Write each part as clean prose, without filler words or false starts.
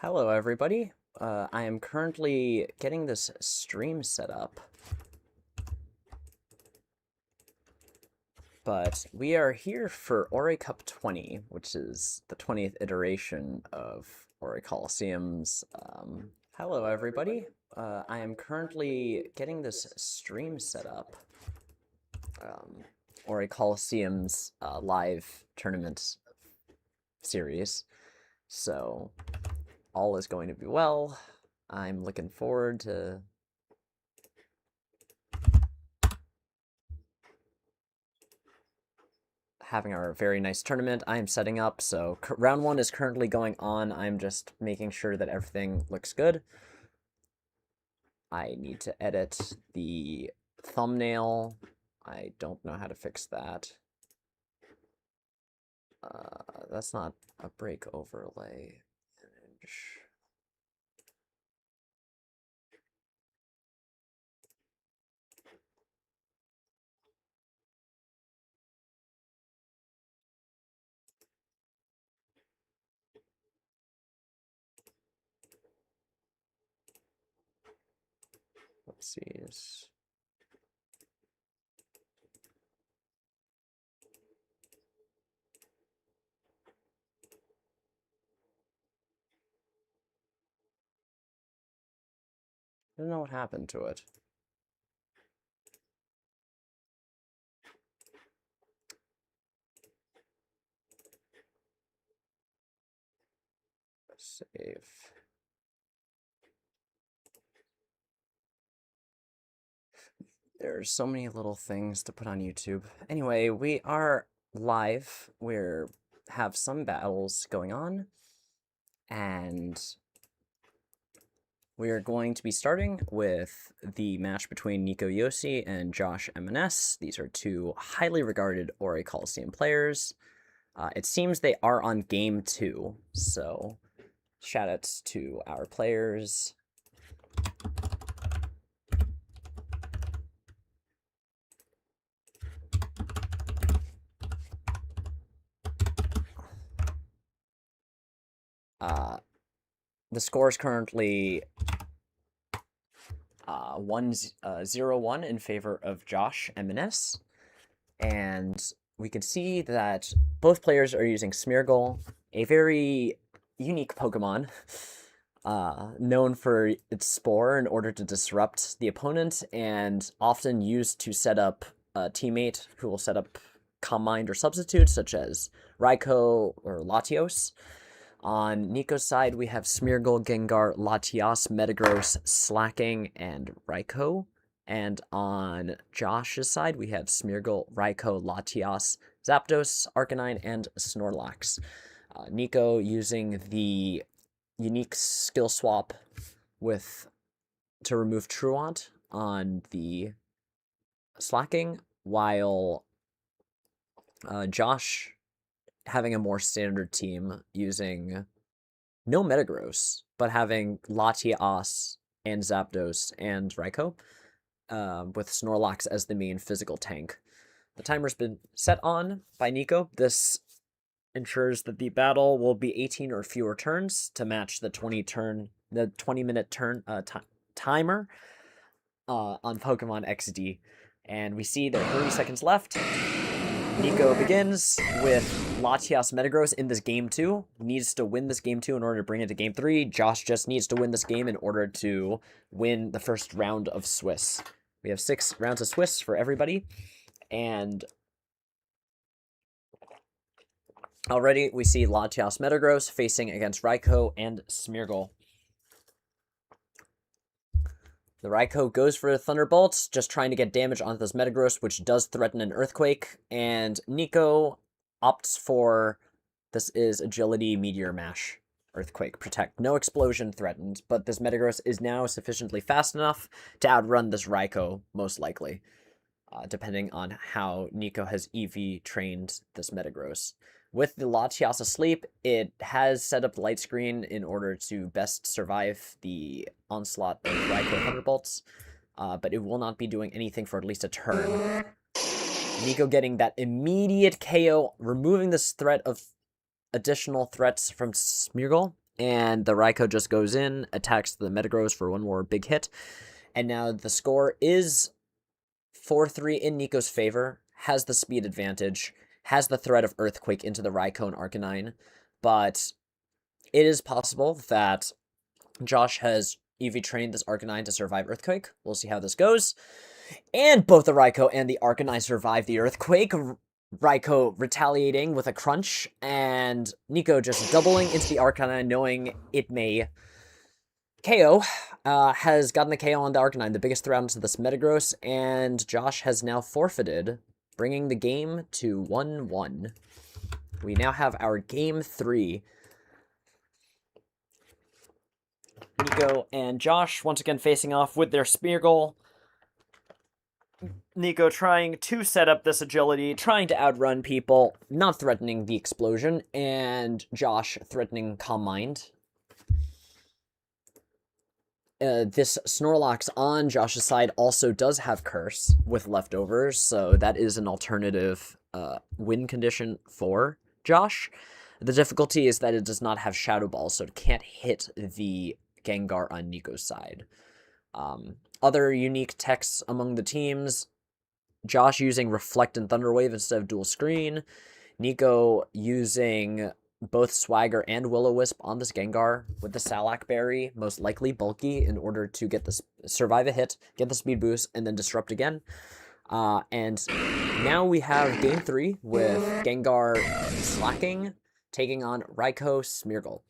Hello, everybody. I am currently getting this stream set up, but we are here for Orre Cup 20, which is the 20th iteration of Orre Coliseum's. Hello, everybody. I am currently getting this stream set up, Orre Coliseum's live tournament series. So all is going to be well. I'm looking forward to having our very nice tournament. I am setting up, so round one is currently going on. I'm just making sure that everything looks good. I need to edit the thumbnail. I don't know how to fix that. That's not a break overlay image. Let's see. I don't know what happened to it. Save. There's so many little things to put on YouTube. Anyway, we are live. We have some battles going on, and we are going to be starting with the match between Nico Yossi and Josh M&S. These are two highly regarded Orre Coliseum players. It seems they are on game 2, so shoutouts to our players. The score is currently 0-1 in favor of Josh M&S, and we can see that both players are using Smeargle, a very unique Pokemon, known for its Spore in order to disrupt the opponent, and often used to set up a teammate who will set up Calm Mind or substitutes, such as Raikou or Latios. On Nico's side, we have Smeargle, Gengar, Latias, Metagross, Slacking, and Raikou. And on Josh's side, we have Smeargle, Raikou, Latias, Zapdos, Arcanine, and Snorlax. Nico using the unique skill swap to remove Truant on the Slacking, while Josh having a more standard team using no Metagross, but having Latias and Zapdos and Raikou, with Snorlax as the main physical tank. The timer's been set on by Nico. This ensures that the battle will be 18 or fewer turns to match the 20-minute timer on Pokemon XD. And we see there are 30 seconds left. Nico begins with Latias Metagross in this game 2. Needs to win this game 2 in order to bring it to game 3. Josh just needs to win this game in order to win the first round of Swiss. We have 6 rounds of Swiss for everybody. And already we see Latias Metagross facing against Raikou and Smeargle. The Raikou goes for a Thunderbolt, just trying to get damage onto this Metagross, which does threaten an Earthquake, and Nico opts for, this is Agility, Meteor Mash, Earthquake, Protect. No explosion threatened, but this Metagross is now sufficiently fast enough to outrun this Raikou, most likely, depending on how Nico has EV trained this Metagross. With the Latias asleep, it has set up the light screen in order to best survive the onslaught of Raikou Thunderbolts, but it will not be doing anything for at least a turn. Nico getting that immediate KO, removing this threat of additional threats from Smeargle, and the Raikou just goes in, attacks the Metagross for one more big hit, and now the score is 4-3 in Nico's favor, has the speed advantage, has the threat of Earthquake into the Raikou and Arcanine, but it is possible that Josh has EV trained this Arcanine to survive Earthquake. We'll see how this goes. And both the Raikou and the Arcanine survive the Earthquake. Raikou retaliating with a crunch, and Nico just doubling into the Arcanine, knowing it may KO. Has gotten the KO on the Arcanine, the biggest threat into this Metagross, and Josh has now forfeited, bringing the game to 1-1. We now have our game 3. Nico and Josh once again facing off with their Smeargle. Nico trying to set up this agility, trying to outrun people, not threatening the explosion, and Josh threatening Calm Mind. This Snorlax on Josh's side also does have Curse with leftovers, so that is an alternative win condition for Josh. The difficulty is that it does not have Shadow Ball, so it can't hit the Gengar on Nico's side. Other unique techs among the teams, Josh using Reflect and Thunder Wave instead of Dual Screen, Nico using both Swagger and Will-O-Wisp on this Gengar with the Salac Berry, most likely bulky, in order to get this survive a hit, get the speed boost, and then disrupt again. And now we have game 3 with Gengar slacking, taking on Raikou Smeargle.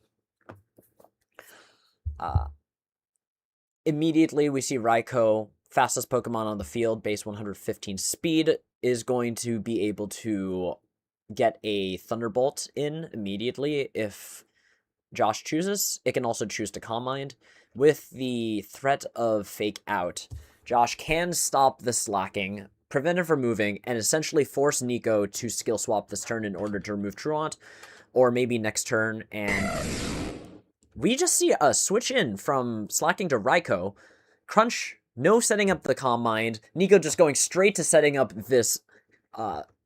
Immediately we see Raikou, fastest Pokemon on the field, base 115 speed, is going to be able to get a Thunderbolt in immediately if Josh chooses. It can also choose to Calm Mind. With the threat of Fake Out, Josh can stop the slacking, prevent it from moving, and essentially force Nico to skill swap this turn in order to remove Truant, or maybe next turn, and we just see a switch in from slacking to Raikou. Crunch, no setting up the Calm Mind. Nico just going straight to setting up this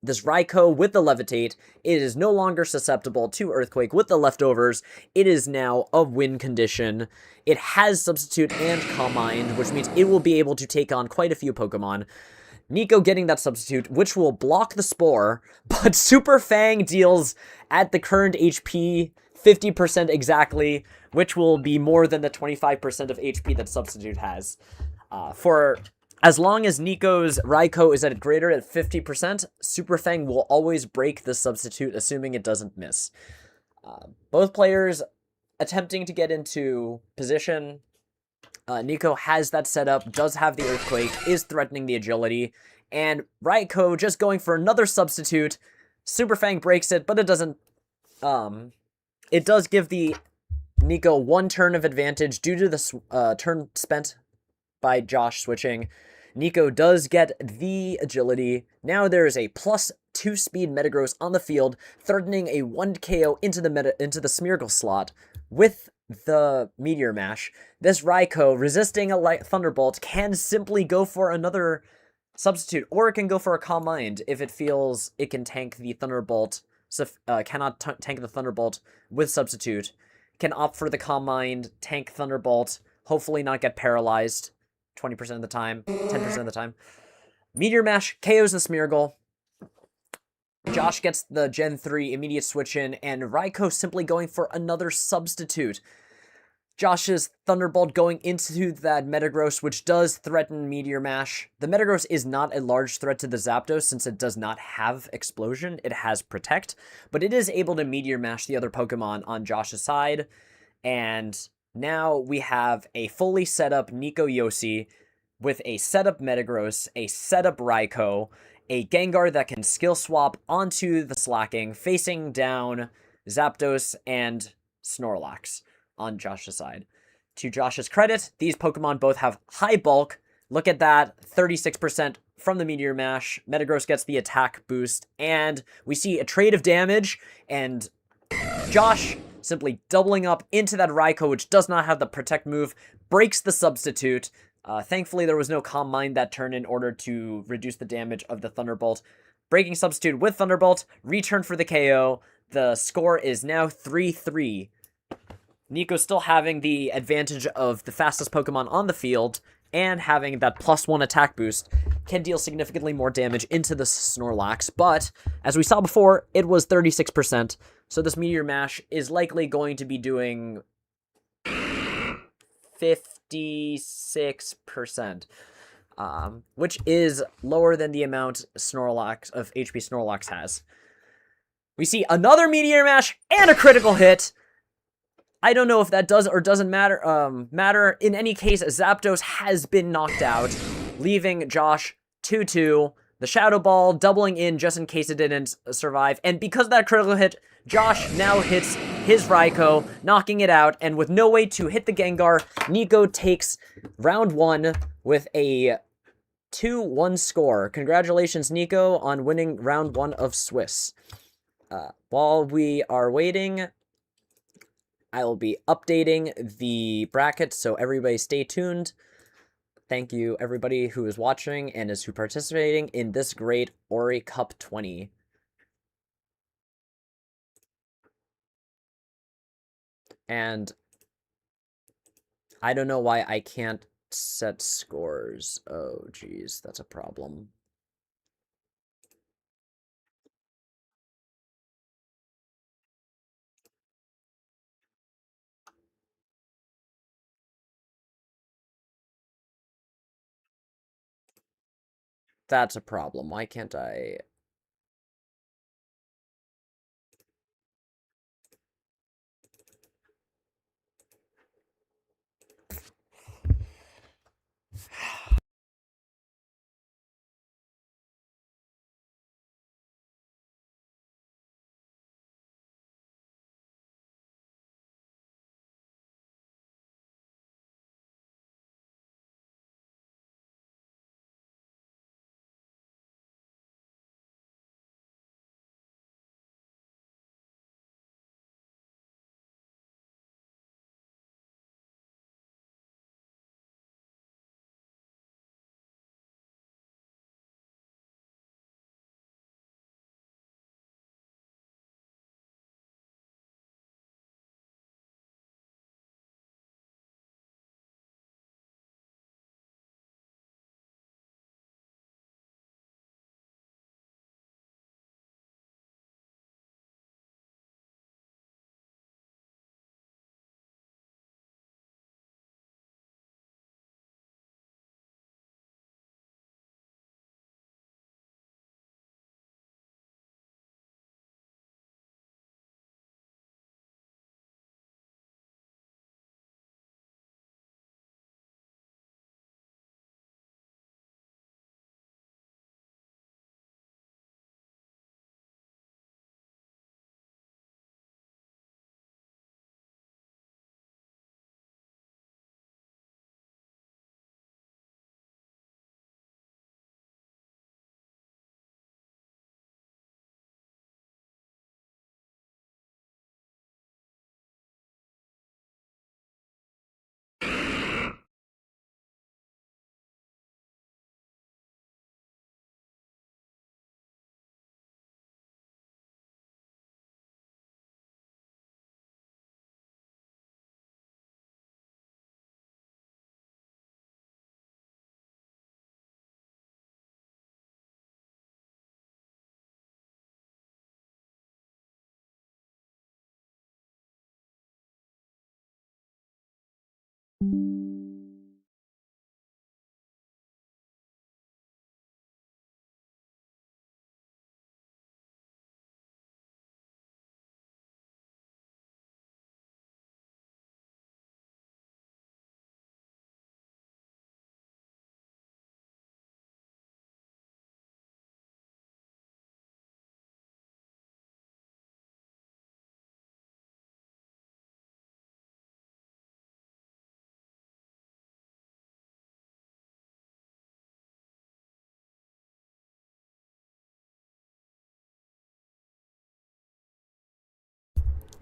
this Raikou with the Levitate. It is no longer susceptible to Earthquake with the leftovers. It is now a win condition. It has Substitute and Calm Mind, which means it will be able to take on quite a few Pokemon. Nico getting that Substitute, which will block the Spore, but Super Fang deals at the current HP 50% exactly, which will be more than the 25% of HP that Substitute has. For as long as Nico's Raikou is at greater at 50%, Super Fang will always break the Substitute, assuming it doesn't miss. Both players attempting to get into position. Nico has that set up, does have the Earthquake, is threatening the Agility, and Raikou just going for another Substitute. Super Fang breaks it, but it doesn't. It does give the Nico one turn of advantage due to the turn spent by Josh switching. Nico does get the Agility. Now there is a +2 speed Metagross on the field, threatening a 1 KO into the Smeargle slot with the Meteor Mash. This Raikou, resisting a Thunderbolt, can simply go for another Substitute, or it can go for a Calm Mind if it feels it can tank the Thunderbolt. Cannot tank the Thunderbolt with Substitute. Can opt for the Calm Mind, tank Thunderbolt, hopefully not get paralyzed 20% of the time, 10% of the time. Meteor Mash KOs the Smeargle. Josh gets the Gen 3 immediate switch in, and Raikou simply going for another Substitute. Josh's Thunderbolt going into that Metagross, which does threaten Meteor Mash. The Metagross is not a large threat to the Zapdos since it does not have Explosion. It has Protect, but it is able to Meteor Mash the other Pokemon on Josh's side. And now we have a fully set up Nico Yossi with a setup Metagross, a setup Raikou, a Gengar that can skill swap onto the slacking, facing down Zapdos and Snorlax on Josh's side. To Josh's credit, these Pokemon both have high bulk. Look at that, 36% from the Meteor Mash. Metagross gets the attack boost, and we see a trade of damage, and Josh simply doubling up into that Raikou, which does not have the Protect move, breaks the Substitute. Thankfully, there was no Calm Mind that turn in order to reduce the damage of the Thunderbolt. Breaking Substitute with Thunderbolt, return for the KO. The score is now 3-3. Nico still having the advantage of the fastest Pokemon on the field and having that +1 attack boost can deal significantly more damage into the Snorlax, but as we saw before, it was 36%, so this Meteor Mash is likely going to be doing 56%, which is lower than the amount Snorlax of HP Snorlax has. We see another Meteor Mash and a critical hit. I don't know if that does or doesn't matter. In any case, Zapdos has been knocked out, leaving Josh 2-2. The Shadow Ball doubling in just in case it didn't survive. And because of that critical hit, Josh now hits his Raikou, knocking it out. And with no way to hit the Gengar, Nico takes round 1 with a 2-1 score. Congratulations, Nico, on winning round 1 of Swiss. While we are waiting, I will be updating the bracket, so everybody stay tuned. Thank you, everybody who is watching and is participating in this great Orre Cup 20. And I don't know why I can't set scores. Oh, geez, that's a problem. That's a problem. Why can't I...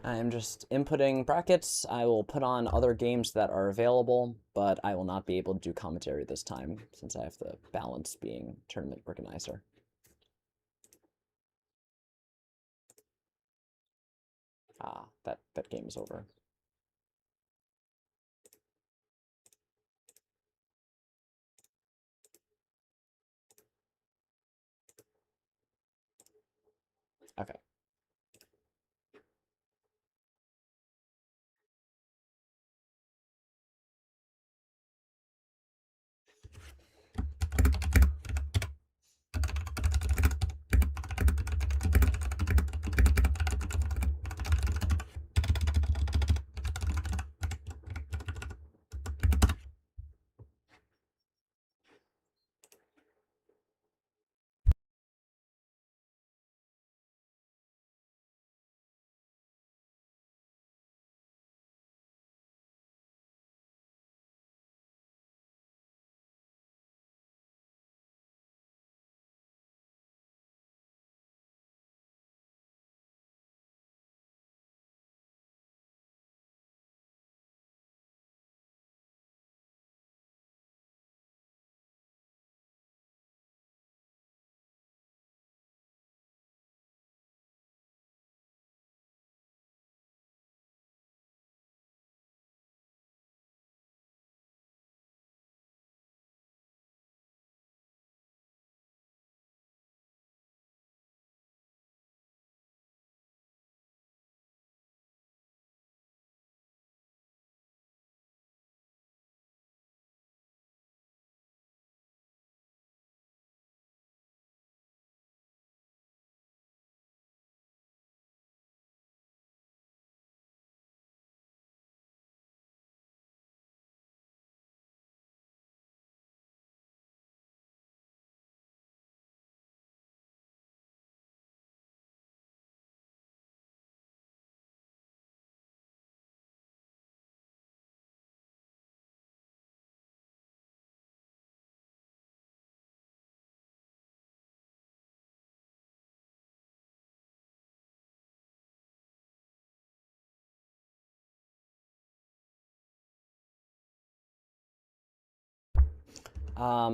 I'm just inputting brackets. I will put on other games that are available, but I will not be able to do commentary this time since I have the balance being tournament organizer. Ah, that game is over. Okay.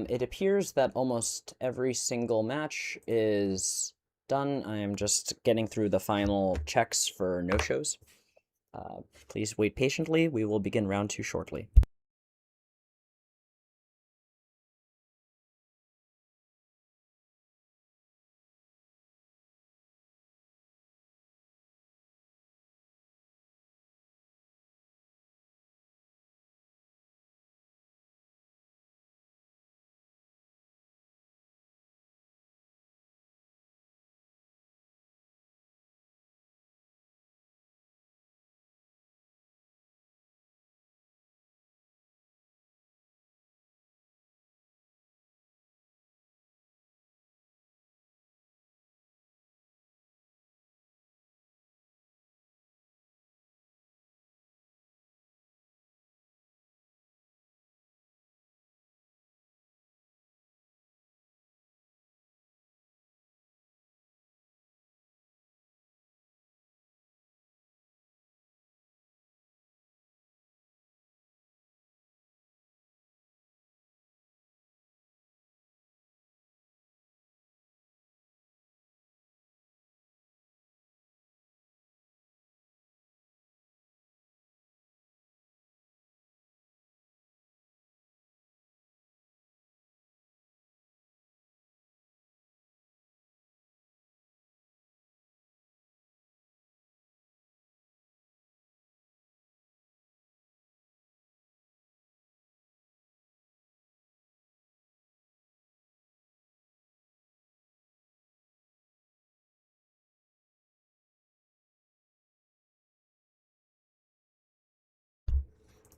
It appears that almost every single match is done. I am just getting through the final checks for no-shows. Please wait patiently. We will begin round 2 shortly.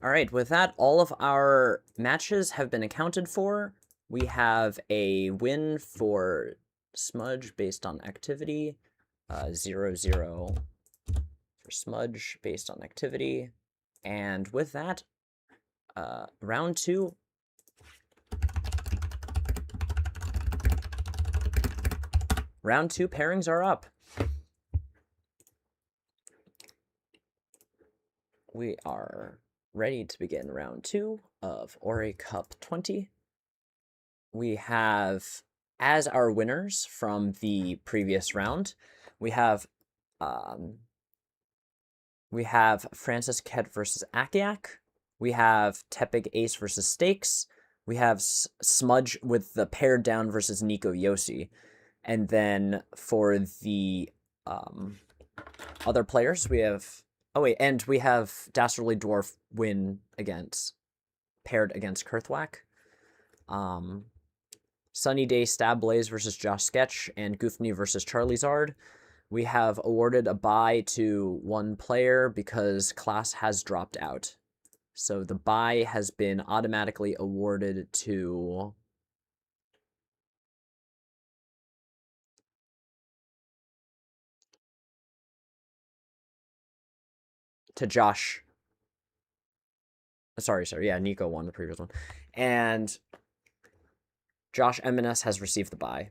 All right, with that, all of our matches have been accounted for. We have a win for Smudge based on activity, 0-0 for Smudge based on activity. And with that, round 2. Round 2 pairings are up. We are ready to begin round 2 of Orre Cup 20. We have, as our winners from the previous round, we have Francis Kett versus Akiak. We have Tepig Ace versus Stakes. We have Smudge with the paired down versus Nico Yossi. And then for the other players. We have... Oh, wait, and we have Dastardly Dwarf win paired against Kurthwack. Sunny Day Stab Blaze versus Josh Sketch, and Goofney versus Charlie Zard. We have awarded a bye to one player because class has dropped out. So the bye has been automatically awarded to... Josh. Sorry, yeah, Nico won the previous one. And Josh M&S has received the bye.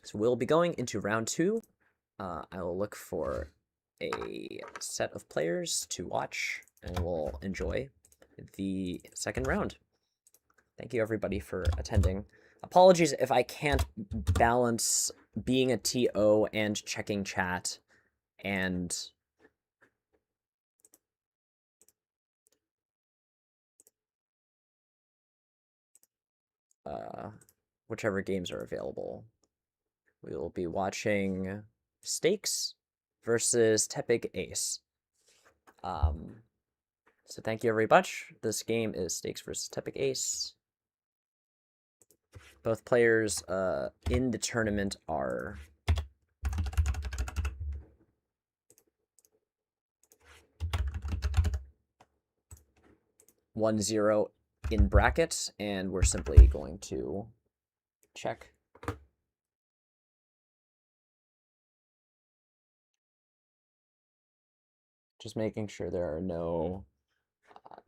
So we'll be going into round 2. I will look for a set of players to watch, and we'll enjoy the second round. Thank you, everybody, for attending. Apologies if I can't balance being a TO and checking chat and... whichever games are available. We will be watching Stakes versus Tepig Ace. So thank you very much. This game is Stakes versus Tepig Ace. Both players in the tournament are 1-0 in bracket, and we're simply going to check. Just making sure there are no,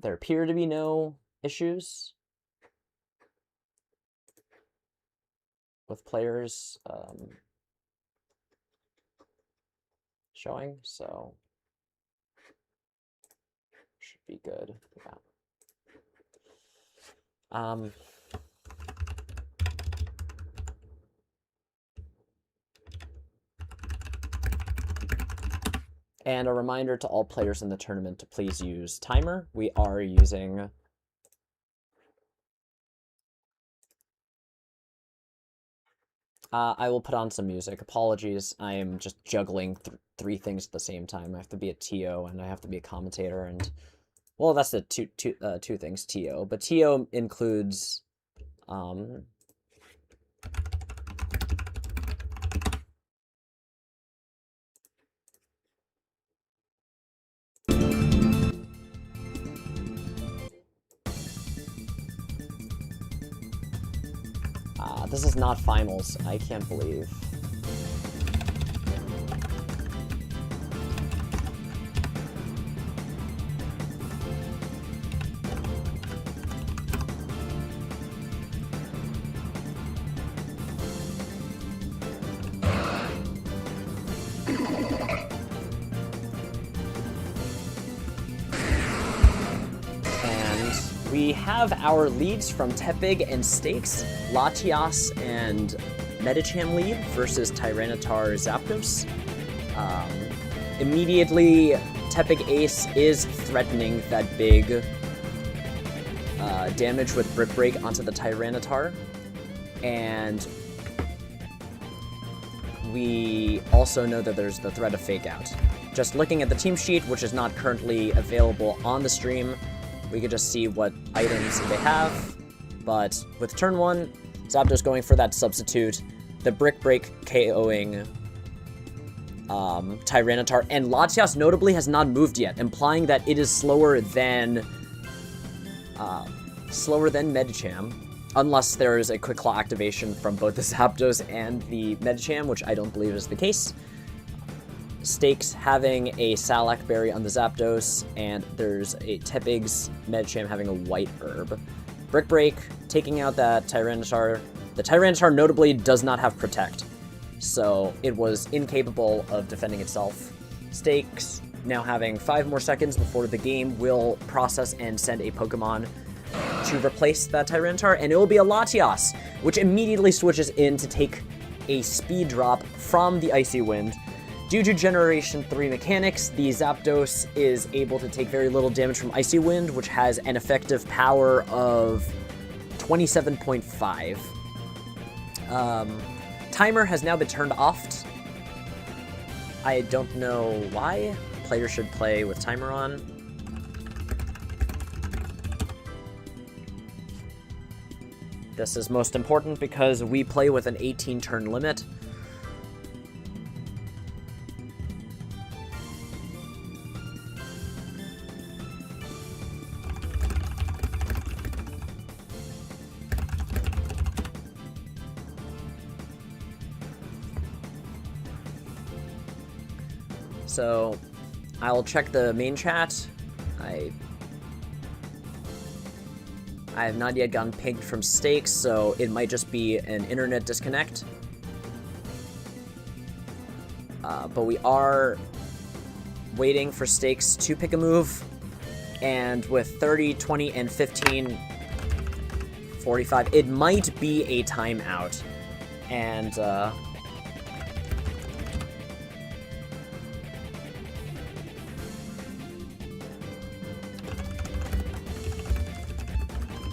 there appear to be no issues with players showing, so should be good. Yeah. And a reminder to all players in the tournament to please use timer. We are using I will put on some music. Apologies, I am just juggling three things at the same time. I have to be a TO and I have to be a commentator, and well, that's the two things, TO. But TO includes this is not finals. I can't believe. We have our leads from Tepig and Stakes. Latias and Medicham lead versus Tyranitar Zapdos. Immediately, Tepig Ace is threatening that big damage with Brick Break onto the Tyranitar. And we also know that there's the threat of Fake Out. Just looking at the team sheet, which is not currently available on the stream, we could just see what items they have, but with turn 1, Zapdos going for that substitute, the Brick Break KOing Tyranitar, and Latias notably has not moved yet, implying that it is slower than Medicham, unless there is a Quick Claw activation from both the Zapdos and the Medicham, which I don't believe is the case. Stakes having a Salac Berry on the Zapdos, and there's a Tepig's Medicham having a White Herb. Brick Break taking out that Tyranitar. The Tyranitar notably does not have Protect, so it was incapable of defending itself. Stakes now having 5 more seconds before the game will process and send a Pokemon to replace that Tyranitar, and it will be a Latias, which immediately switches in to take a speed drop from the Icy Wind. Due to Generation 3 mechanics, the Zapdos is able to take very little damage from Icy Wind, which has an effective power of 27.5. Timer has now been turned off. I don't know why. Players should play with timer on. This is most important because we play with an 18-turn limit. So, I'll check the main chat. I have not yet gotten pinged from Stakes, so it might just be an internet disconnect. But we are waiting for Stakes to pick a move, and with 30, 20, and 15, 45, it might be a timeout. And,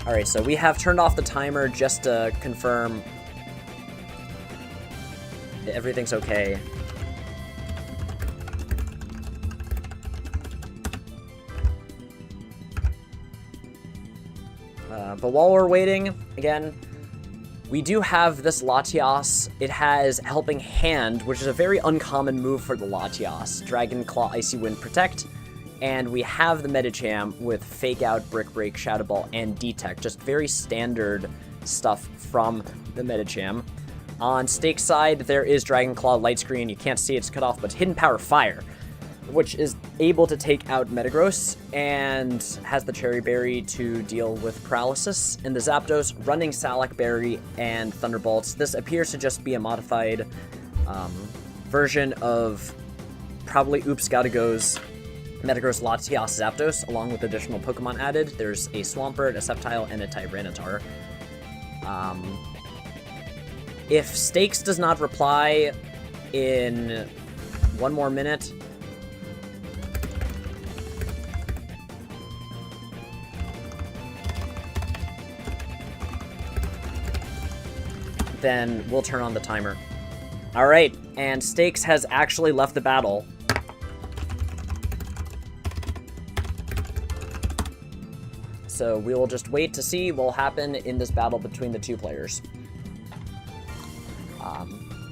Alright, so we have turned off the timer just to confirm that everything's okay. But while we're waiting, again, we do have this Latias. It has Helping Hand, which is a very uncommon move for the Latias. Dragon Claw, Icy Wind, Protect. And we have the Medicham with Fake Out, Brick Break, Shadow Ball, and Detect. Just very standard stuff from the Medicham. On Stake side, there is Dragon Claw, Light Screen. You can't see it's cut off, but Hidden Power Fire, which is able to take out Metagross and has the Cherry Berry to deal with Paralysis. And the Zapdos running Salac Berry and Thunderbolts. This appears to just be a modified version of probably Oops Gotta Go's Metagross, Latias, Zapdos, along with additional Pokemon added. There's a Swampert, a Sceptile, and a Tyranitar. If Stakes does not reply in one more minute, then we'll turn on the timer. Alright, and Stakes has actually left the battle. So we will just wait to see what will happen in this battle between the two players.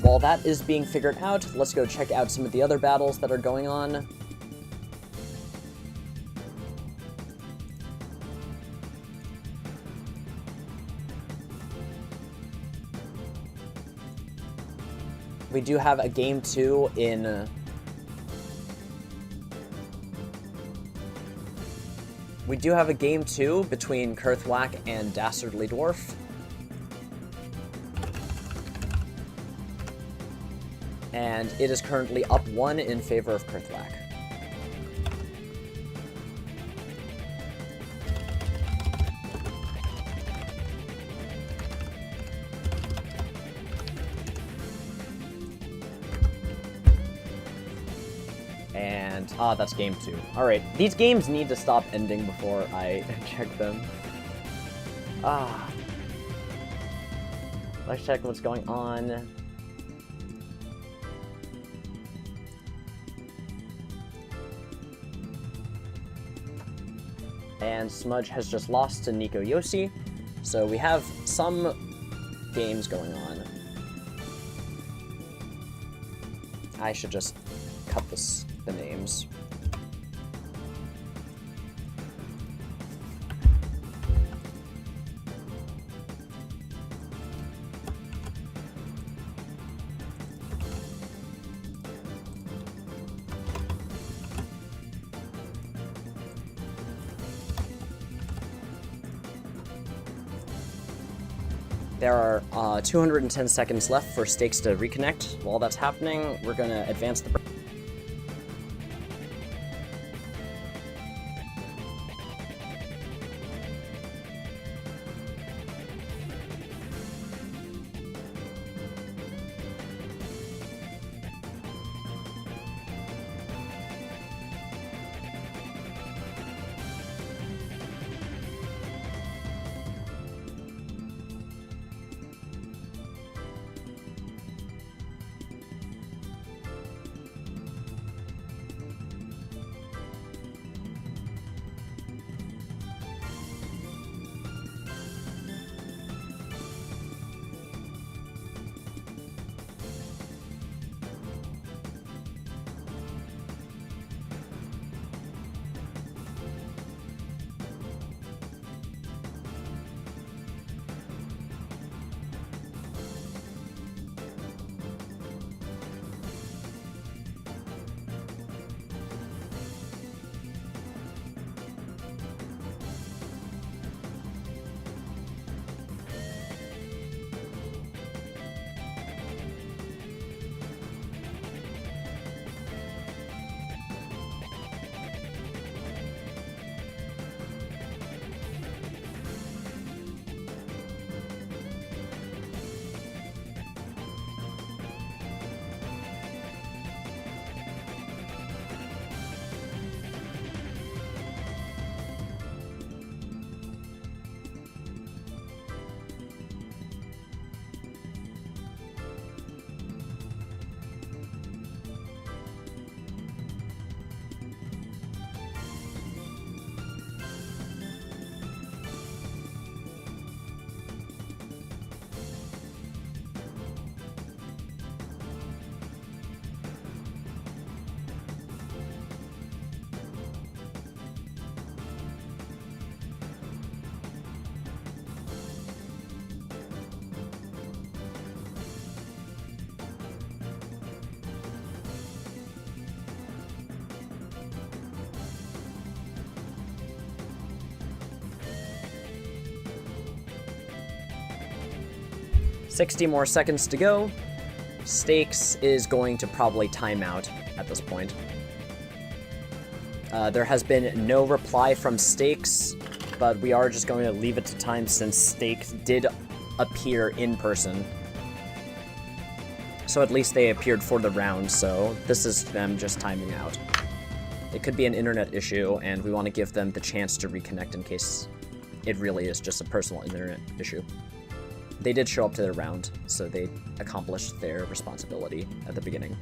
While that is being figured out, let's go check out some of the other battles that are going on. We do have a game 2 in... We do have a game 2 between Kurthwack and Dastardly Dwarf. And it is currently up 1 in favor of Kurthwack. And, that's game 2. Alright, these games need to stop ending before I check them. Let's check what's going on. And Smudge has just lost to Nico Yoshi, so we have some games going on. I should just cut the names. There are 210 seconds left for Stakes to reconnect. While that's happening, we're going to advance the... 60 more seconds to go. Stakes is going to probably time out at this point. There has been no reply from Stakes, but we are just going to leave it to time since Stakes did appear in person. So at least they appeared for the round, so this is them just timing out. It could be an internet issue, and we want to give them the chance to reconnect in case it really is just a personal internet issue. They did show up to their round, so they accomplished their responsibility at the beginning.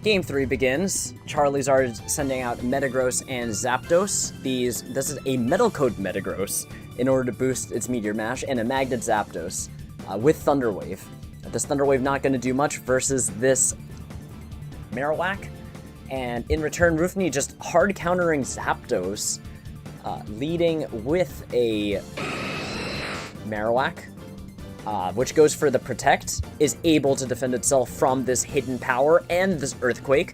Game 3 begins. Charizard sending out Metagross and Zapdos. This is a Metal Code Metagross in order to boost its Meteor Mash, and a Magnet Zapdos with Thunder Wave. This Thunder Wave not going to do much versus this Marowak, and in return, Rufni just hard countering Zapdos, leading with a Marowak, which goes for the Protect, is able to defend itself from this hidden power and this Earthquake.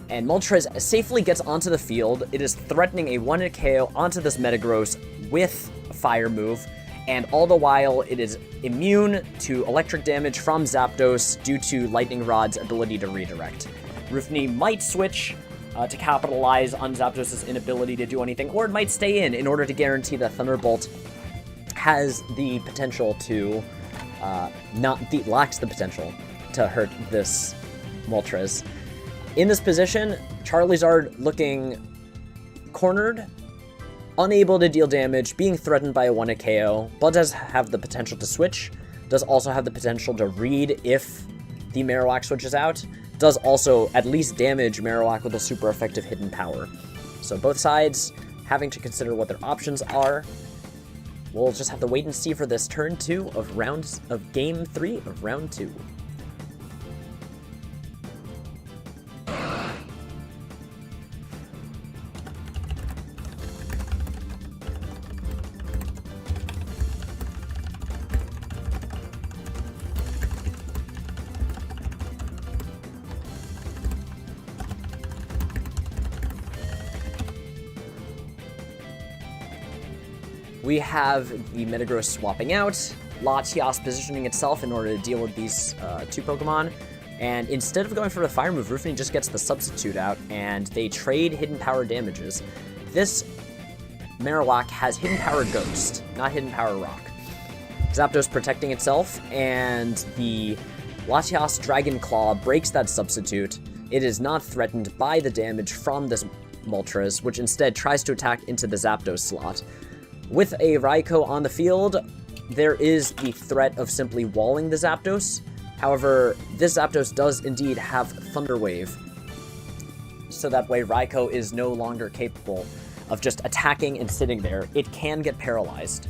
And Moltres safely gets onto the field. It is threatening a one-hit KO onto this Metagross with a Fire move, and all the while it is immune to electric damage from Zapdos due to Lightning Rod's ability to redirect. Rufni might switch to capitalize on Zapdos' inability to do anything, or it might stay in order to guarantee that Thunderbolt has the potential to lacks the potential to hurt this Moltres. In this position, Charizard looking cornered, unable to deal damage, being threatened by a one-hit KO, but does have the potential to switch, does also have the potential to read if the Marowak switches out, does also at least damage Marowak with a super effective hidden power. So both sides having to consider what their options are. We'll just have to wait and see for this turn 2 of game 3 of round 2. We have the Metagross swapping out, Latias positioning itself in order to deal with these two Pokemon, And instead of going for the fire move, Roofney just gets the substitute out, and they trade hidden power damages. This Marowak has hidden power Ghost, not hidden power Rock. Zapdos protecting itself, and the Latias Dragon Claw breaks that substitute. It is not threatened by the damage from this Moltres, which instead tries to attack into the Zapdos slot. With a Raikou on the field, there is the threat of simply walling the Zapdos. However, this Zapdos does indeed have Thunder Wave, so that way Raikou is no longer capable of just attacking and sitting there. It can get paralyzed.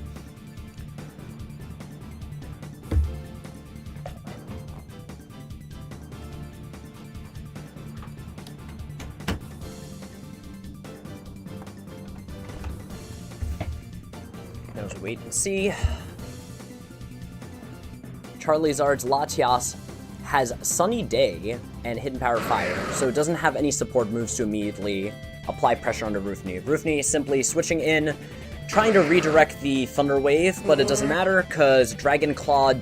Now to wait and see. Charizard's Latias has Sunny Day and Hidden Power Fire, so it doesn't have any support moves to immediately apply pressure onto Roofney. Roofney simply switching in, trying to redirect the Thunder Wave, but it doesn't matter because Dragon Claw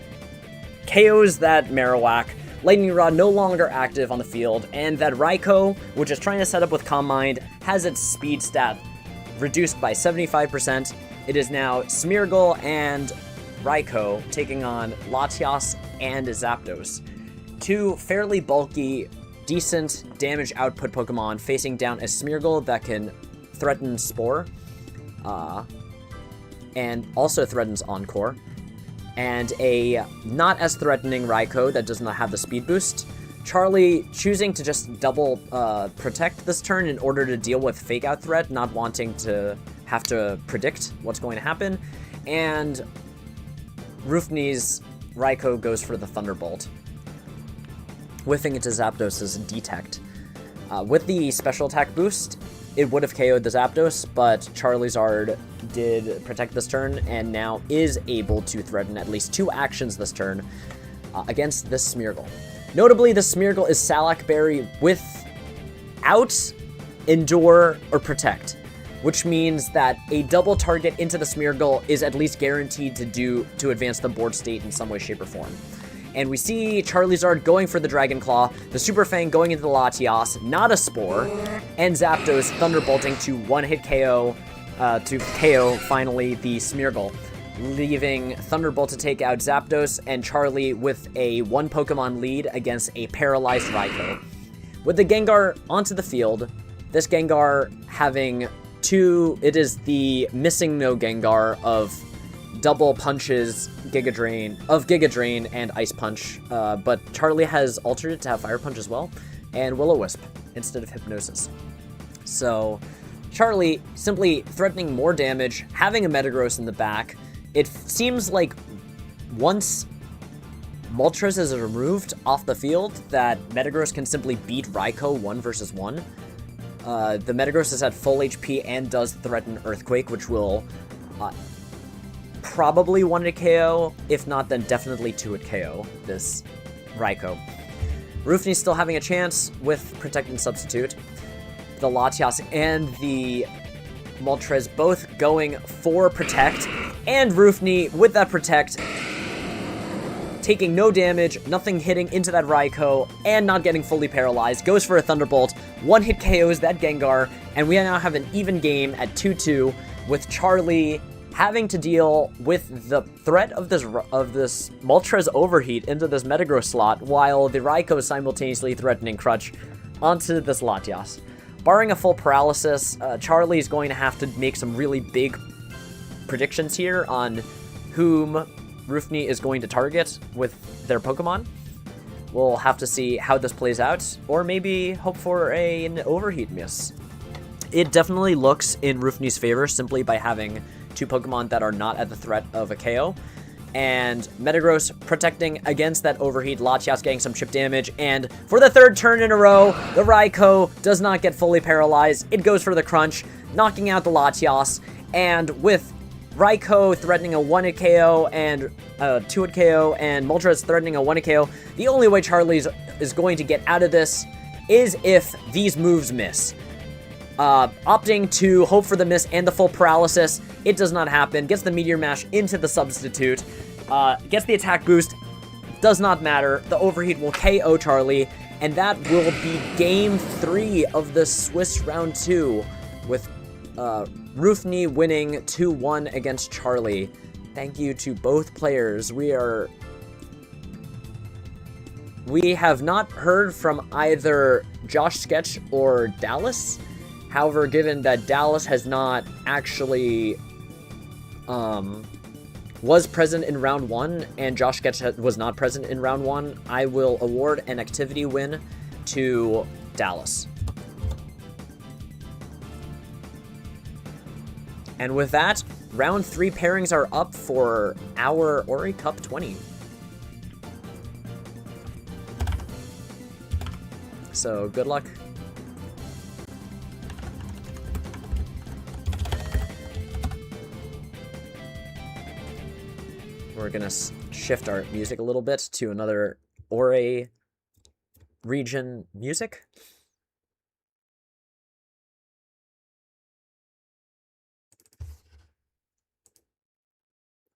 KOs that Marowak. Lightning Rod no longer active on the field, and that Raikou, which is trying to set up with Calm Mind, has its speed stat reduced by 75%. It is now Smeargle and Raikou taking on Latias and Zapdos. Two fairly bulky, decent damage output Pokemon facing down a Smeargle that can threaten Spore, and also threatens Encore, and a not as threatening Raikou that does not have the speed boost. Charlie choosing to just double protect this turn in order to deal with Fake Out threat, not wanting to have to predict what's going to happen, and Roofney's Raikou goes for the Thunderbolt, whiffing into Zapdos' Detect. With the special attack boost, it would have KO'd the Zapdos, but Charizard did protect this turn, and now is able to threaten at least 2 actions this turn against this Smeargle. Notably, the Smeargle is Salac Berry without Endure or Protect, which means that a double target into the Smeargle is at least guaranteed to advance the board state in some way, shape, or form. And we see Charizard going for the Dragon Claw, the Super Fang going into the Latias, not a Spore, and Zapdos thunderbolting to one-hit KO, to KO, finally, the Smeargle, leaving Thunderbolt to take out Zapdos and Charlie with a 1 Pokemon lead against a paralyzed Raikou. With the Gengar onto the field, this Gengar having it is the missing no Gengar of double punches Giga Drain and Ice Punch, but Charlie has altered it to have Fire Punch as well, and Will-O-Wisp instead of Hypnosis. So Charlie simply threatening more damage, having a Metagross in the back. It seems like once Moltres is removed off the field, that Metagross can simply beat Raikou 1 versus 1. The Metagross is at full HP and does threaten Earthquake, which will probably 1-hit KO, if not then definitely 2-hit KO this Raikou. Roofney's still having a chance with Protect and Substitute. The Latias and the Moltres both going for Protect, and Roofney with that Protect taking no damage, nothing hitting into that Raikou, and not getting fully paralyzed, goes for a Thunderbolt, 1-hit KOs that Gengar, and we now have an even game at 2-2, with Charlie having to deal with the threat of this Moltres Overheat into this Metagross slot, while the Raikou is simultaneously threatening Crutch onto this Latias. Barring a full paralysis, Charlie is going to have to make some really big predictions here on whom Roofney is going to target with their Pokemon. We'll have to see how this plays out, or maybe hope for an Overheat miss. It definitely looks in Roofney's favor simply by having 2 Pokemon that are not at the threat of a KO, and Metagross protecting against that Overheat, Latias getting some chip damage, and for the 3rd turn in a row, the Raikou does not get fully paralyzed. It goes for the Crunch, knocking out the Latias, and with Raikou threatening a 1-hit KO and a 2-hit KO, and Moltres threatening a 1-hit KO, the only way Charlie is going to get out of this is if these moves miss. Opting to hope for the miss and the full paralysis, it does not happen. Gets the Meteor Mash into the substitute, gets the attack boost, Does not matter. The overheat will KO Charlie, and that will be game 3 of the Swiss round 2, with Rufny winning 2-1 against Charlie. Thank you to both players. We have not heard from either Josh Sketch or Dallas. However, given that Dallas has not actually was present in round 1 and Josh Sketch was not present in round 1, I will award an activity win to Dallas. And with that, round 3 pairings are up for our Orre Cup 20. So, good luck. We're gonna shift our music a little bit to another Orre region music.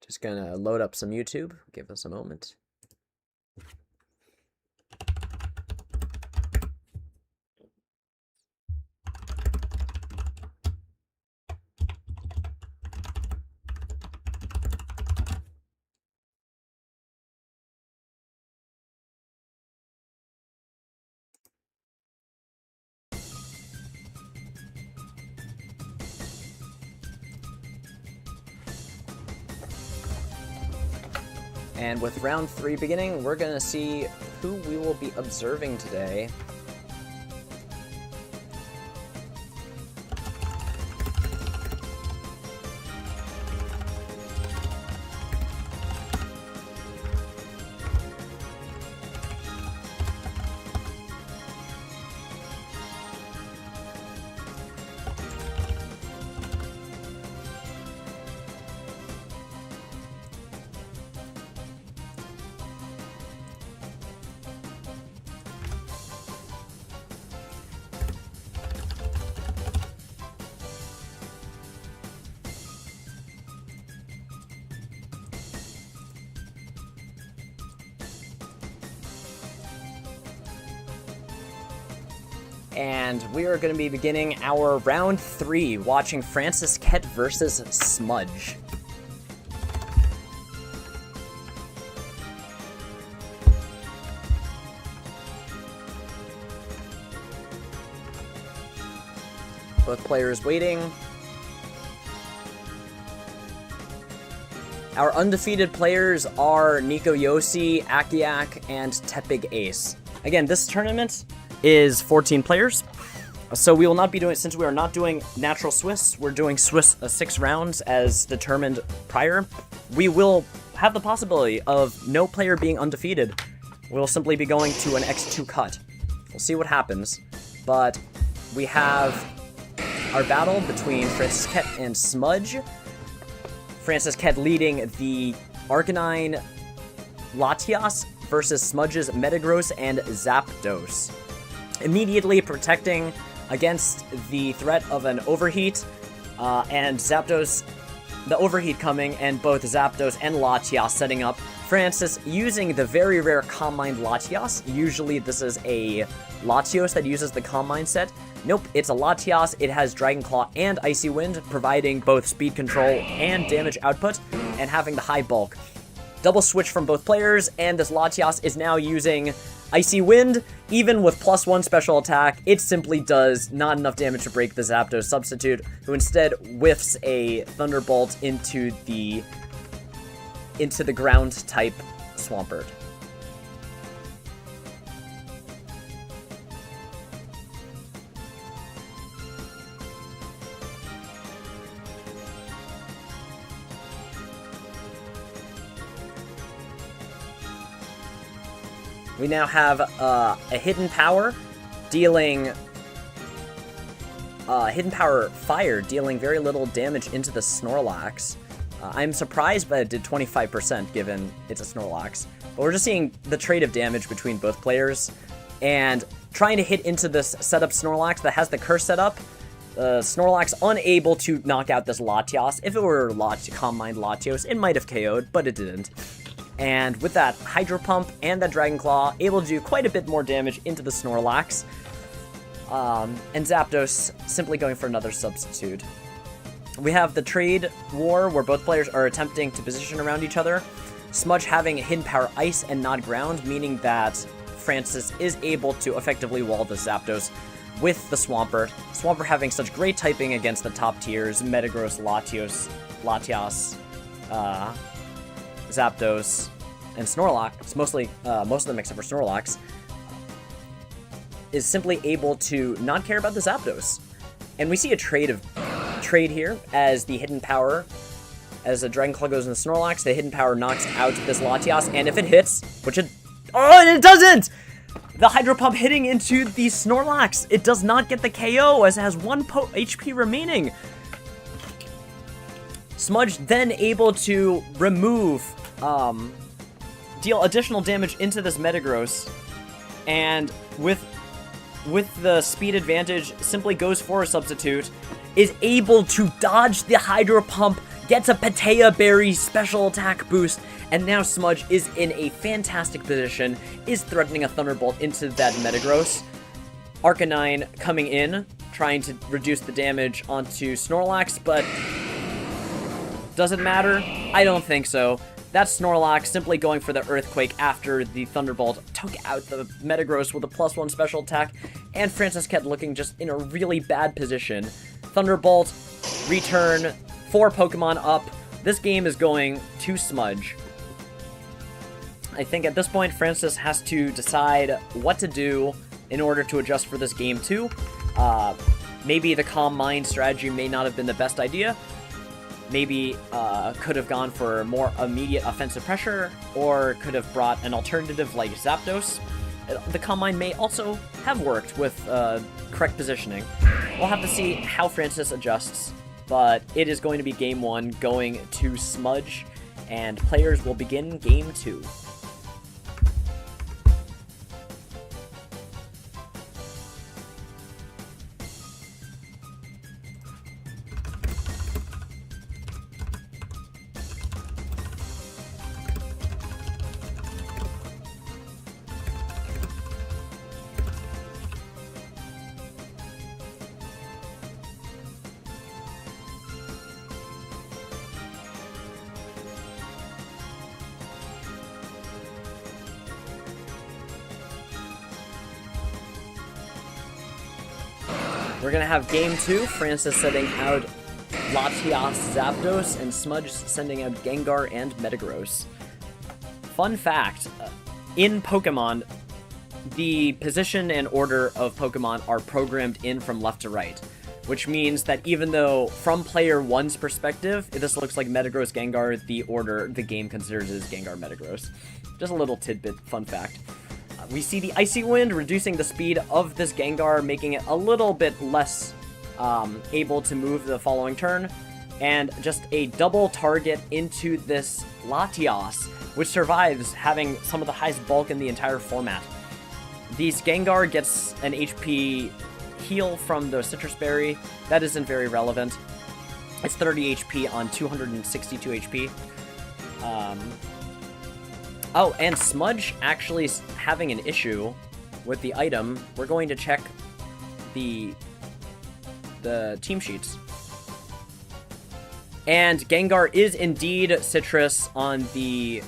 Just gonna load up some YouTube. Give us a moment. And with round 3 beginning, we're gonna see who we will be observing today. And we are going to be beginning our round 3, watching Francis Kett versus Smudge. Both players waiting. Our undefeated players are Nico Yossi, Akiak, and Tepig Ace. Again, this tournament is 14 players, so we will not be doing, since we are not doing natural Swiss, we're doing Swiss 6 rounds as determined prior. We will have the possibility of no player being undefeated. We'll simply be going to an X2 cut. We'll see what happens, but we have our battle between Francis Kett and Smudge. Francis Kett leading the Arcanine Latias versus Smudge's Metagross and Zapdos, immediately protecting against the threat of an overheat, and Zapdos, the overheat coming, and both Zapdos and Latias setting up. Francis using the very rare Calm Mind Latias. Usually this is a Latios that uses the Calm Mind set. Nope, it's a Latias. It has Dragon Claw and Icy Wind, providing both speed control and damage output, and having the high bulk. Double switch from both players, and this Latias is now using Icy Wind. Even with +1 special attack, it simply does not enough damage to break the Zapdos substitute, who instead whiffs a Thunderbolt into the ground type Swampert. We now have a Hidden Power dealing Hidden Power Fire, dealing very little damage into the Snorlax. I'm surprised that it did 25% given it's a Snorlax. But we're just seeing the trade of damage between both players, and trying to hit into this setup Snorlax that has the curse set up. Snorlax unable to knock out this Latias. If it were Calm Mind Latios, it might have KO'd, but it didn't. And with that Hydro Pump and that Dragon Claw, able to do quite a bit more damage into the Snorlax. And Zapdos simply going for another substitute. We have the trade war where both players are attempting to position around each other. Smudge having Hidden Power Ice and not Ground, meaning that Francis is able to effectively wall the Zapdos with the Swampert. Swampert having such great typing against the top tiers, Metagross, Latias, Zapdos, and Snorlax, most of them except for Snorlax, is simply able to not care about the Zapdos. And we see a trade here as the Hidden Power, as a Dragon Claw goes in the Snorlax, the Hidden Power knocks out this Latias, and if it hits, which it... Oh, and it doesn't! The Hydro Pump hitting into the Snorlax. It does not get the KO as it has 1 HP remaining. Smudge then able to remove, deal additional damage into this Metagross, and with the speed advantage, simply goes for a substitute, is able to dodge the Hydro Pump, gets a Patea Berry special attack boost, and now Smudge is in a fantastic position, is threatening a Thunderbolt into that Metagross. Arcanine coming in, trying to reduce the damage onto Snorlax, but does it matter? I don't think so. That Snorlax simply going for the Earthquake after the Thunderbolt took out the Metagross with a +1 special attack, and Francis kept looking just in a really bad position. Thunderbolt, return, 4 Pokemon up. This game is going to Smudge. I think at this point, Francis has to decide what to do in order to adjust for this game too. Maybe the Calm Mind strategy may not have been the best idea. Maybe could have gone for more immediate offensive pressure, or could have brought an alternative like Zapdos. The Calm Mind may also have worked with correct positioning. We'll have to see how Francis adjusts, but it is going to be Game 1 going to Smudge, and players will begin Game 2. We're going to have Game 2, Francis setting out Latias, Zapdos, and Smudge sending out Gengar and Metagross. Fun fact, in Pokemon, the position and order of Pokemon are programmed in from left to right, which means that even though from player 1's perspective, this looks like Metagross Gengar, the order the game considers is Gengar Metagross. Just a little tidbit, fun fact. We see the Icy Wind reducing the speed of this Gengar, making it a little bit less able to move the following turn, and just a double target into this Latias, which survives having some of the highest bulk in the entire format. These Gengar gets an HP heal from the Citrus Berry. That isn't very relevant. It's 30 HP on 262 HP. Oh, and Smudge actually having an issue with the item. We're going to check the team sheets. And Gengar is indeed Citrus on the...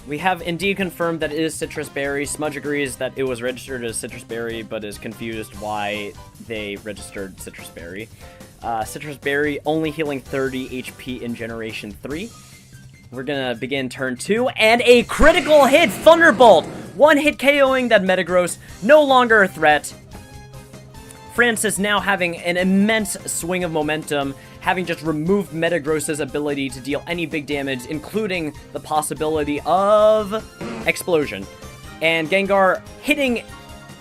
We have indeed confirmed that it is Citrus Berry. Smudge agrees that it was registered as Citrus Berry, but is confused why they registered Citrus Berry. Citrus Berry only healing 30 HP in Generation 3. We're gonna begin turn 2, and a critical hit! Thunderbolt! One hit KOing that Metagross, no longer a threat. Francis now having an immense swing of momentum, having just removed Metagross's ability to deal any big damage, including the possibility of Explosion. And Gengar hitting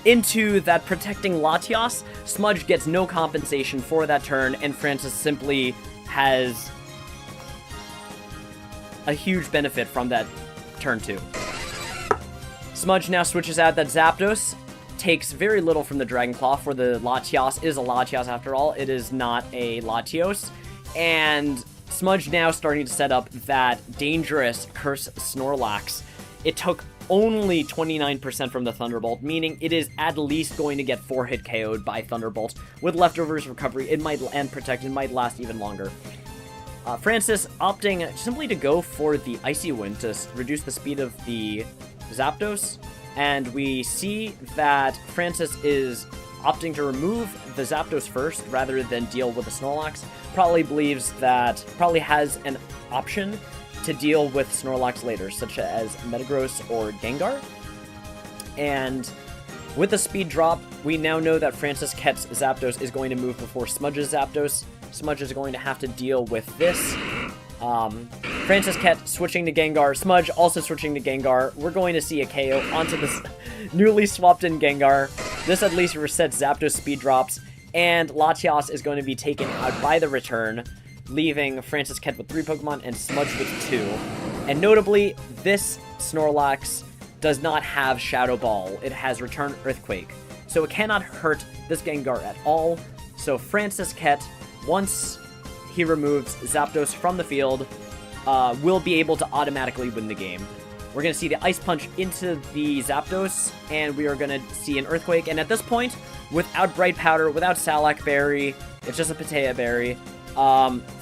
into that protecting Latias. Smudge gets no compensation for that turn, and Francis simply has a huge benefit from that turn 2. Smudge now switches out that Zapdos, takes very little from the Dragon Claw, for the Latias is a Latias after all. It is not a Latios. And Smudge now starting to set up that dangerous Curse Snorlax. It took only 29% from the Thunderbolt, meaning it is at least going to get 4-hit KO'd by Thunderbolt. With Leftovers recovery, it might, and Protect, it might last even longer. Francis opting simply to go for the Icy Wind to reduce the speed of the Zapdos, and we see that Francis is opting to remove the Zapdos first rather than deal with the Snorlax. Probably has an option to deal with Snorlax later, such as Metagross or Gengar. And with the speed drop, we now know that Francis Ket's Zapdos is going to move before Smudge's Zapdos. Smudge is going to have to deal with this. Francis Ket switching to Gengar, Smudge also switching to Gengar. We're going to see a KO onto this newly swapped in Gengar. This at least resets Zapdos speed drops, and Latias is going to be taken out by the return, leaving Francis Ket with 3 Pokemon and Smudge with 2. And notably, this Snorlax does not have Shadow Ball. It has Return Earthquake, so it cannot hurt this Gengar at all. So Francis Ket, once he removes Zapdos from the field, will be able to automatically win the game. We're going to see the Ice Punch into the Zapdos, and we are going to see an Earthquake. And at this point, without Bright Powder, without Salac Berry, it's just a Patea Berry,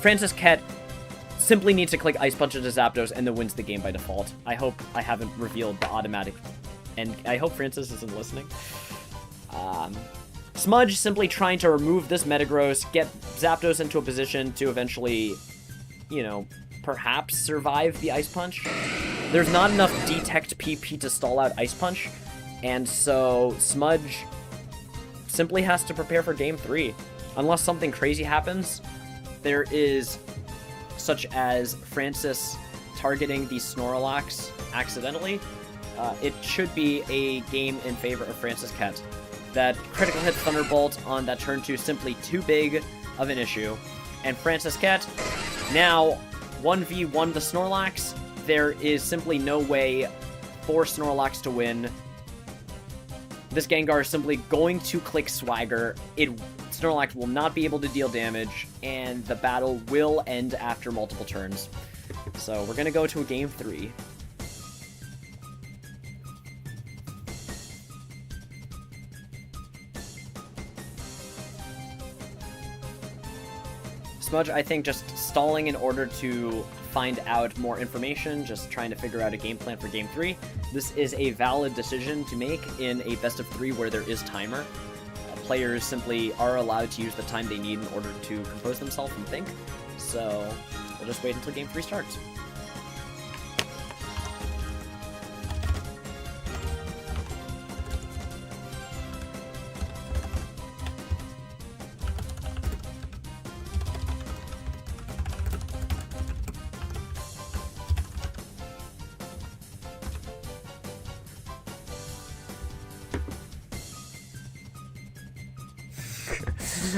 Francis Ket simply needs to click Ice Punch into Zapdos and then wins the game by default. I hope I haven't revealed the automatic, and I hope Francis isn't listening. Smudge simply trying to remove this Metagross, get Zapdos into a position to eventually, you know, perhaps survive the Ice Punch. There's not enough Detect PP to stall out Ice Punch, and so Smudge simply has to prepare for Game 3. Unless something crazy happens, there is, such as Francis targeting the Snorlax accidentally, it should be a game in favor of Francis Ket. That critical hit Thunderbolt on that turn 2 simply too big of an issue. And Francis Ket now 1v1 the Snorlax. There is simply no way for Snorlax to win. This Gengar is simply going to click Swagger. Snorlax will not be able to deal damage, and the battle will end after multiple turns. So we're going to go to a Game 3. Smudge, I think, just stalling in order to find out more information, just trying to figure out a game plan for Game 3. This is a valid decision to make in a best of 3 where there is timer. Players simply are allowed to use the time they need in order to compose themselves and think. So we'll just wait until Game 3 starts.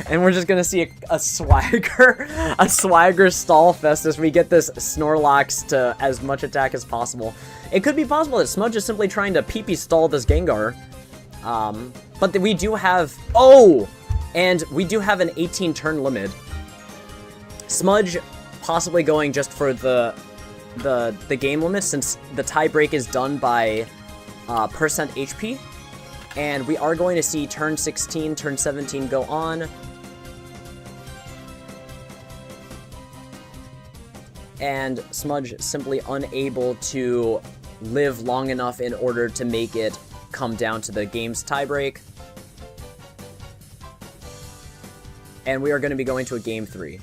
And we're just gonna see a swagger stall fest as we get this Snorlax to as much attack as possible. It could be possible that Smudge is simply trying to PP stall this Gengar. But we do have, and we do have an 18 turn limit. Smudge possibly going just for the game limit, since the tie break is done by percent HP. And we are going to see turn 16, turn 17 go on. And Smudge simply unable to live long enough in order to make it come down to the game's tiebreak. And we are going to be going to a Game 3.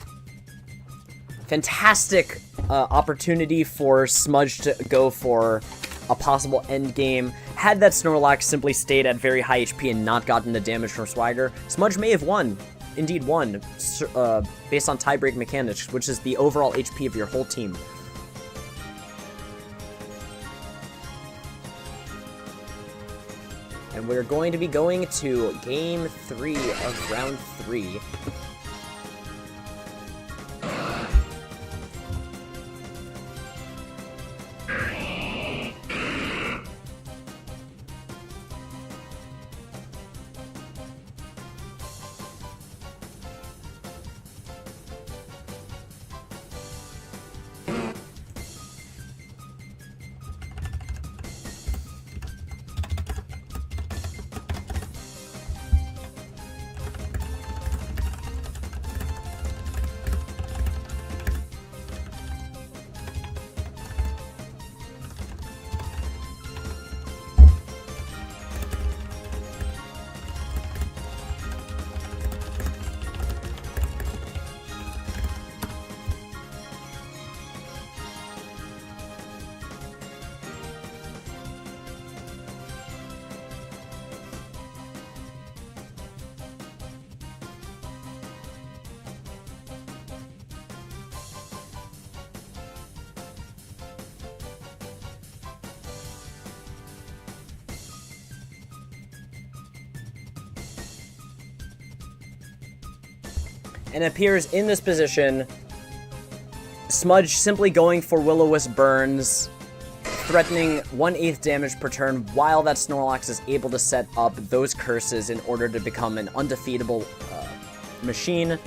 Fantastic opportunity for Smudge to go for a possible end game. Had that Snorlax simply stayed at very high HP and not gotten the damage from Swagger, Smudge may have won. Indeed won, based on tiebreak mechanics, which is the overall HP of your whole team. And we're going to be going to Game 3 of Round 3. And it appears in this position, Smudge simply going for Will-O-Wisp Burns, threatening 1/8 damage per turn, while that Snorlax is able to set up those curses in order to become an undefeatable machine.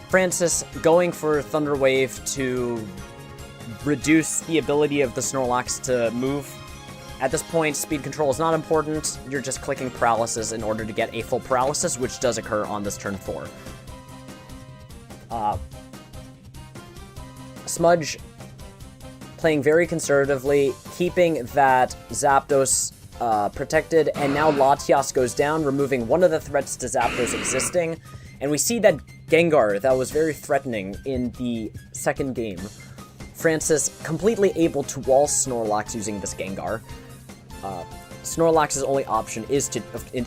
Francis going for Thunder Wave to reduce the ability of the Snorlax to move. At this point, speed control is not important. You're just clicking Paralysis in order to get a full Paralysis, which does occur on this turn 4. Smudge playing very conservatively, keeping that Zapdos protected, and now Latias goes down, removing one of the threats to Zapdos existing, and we see that Gengar that was very threatening in the second game. Francis completely able to wall Snorlax using this Gengar. Snorlax's only option is to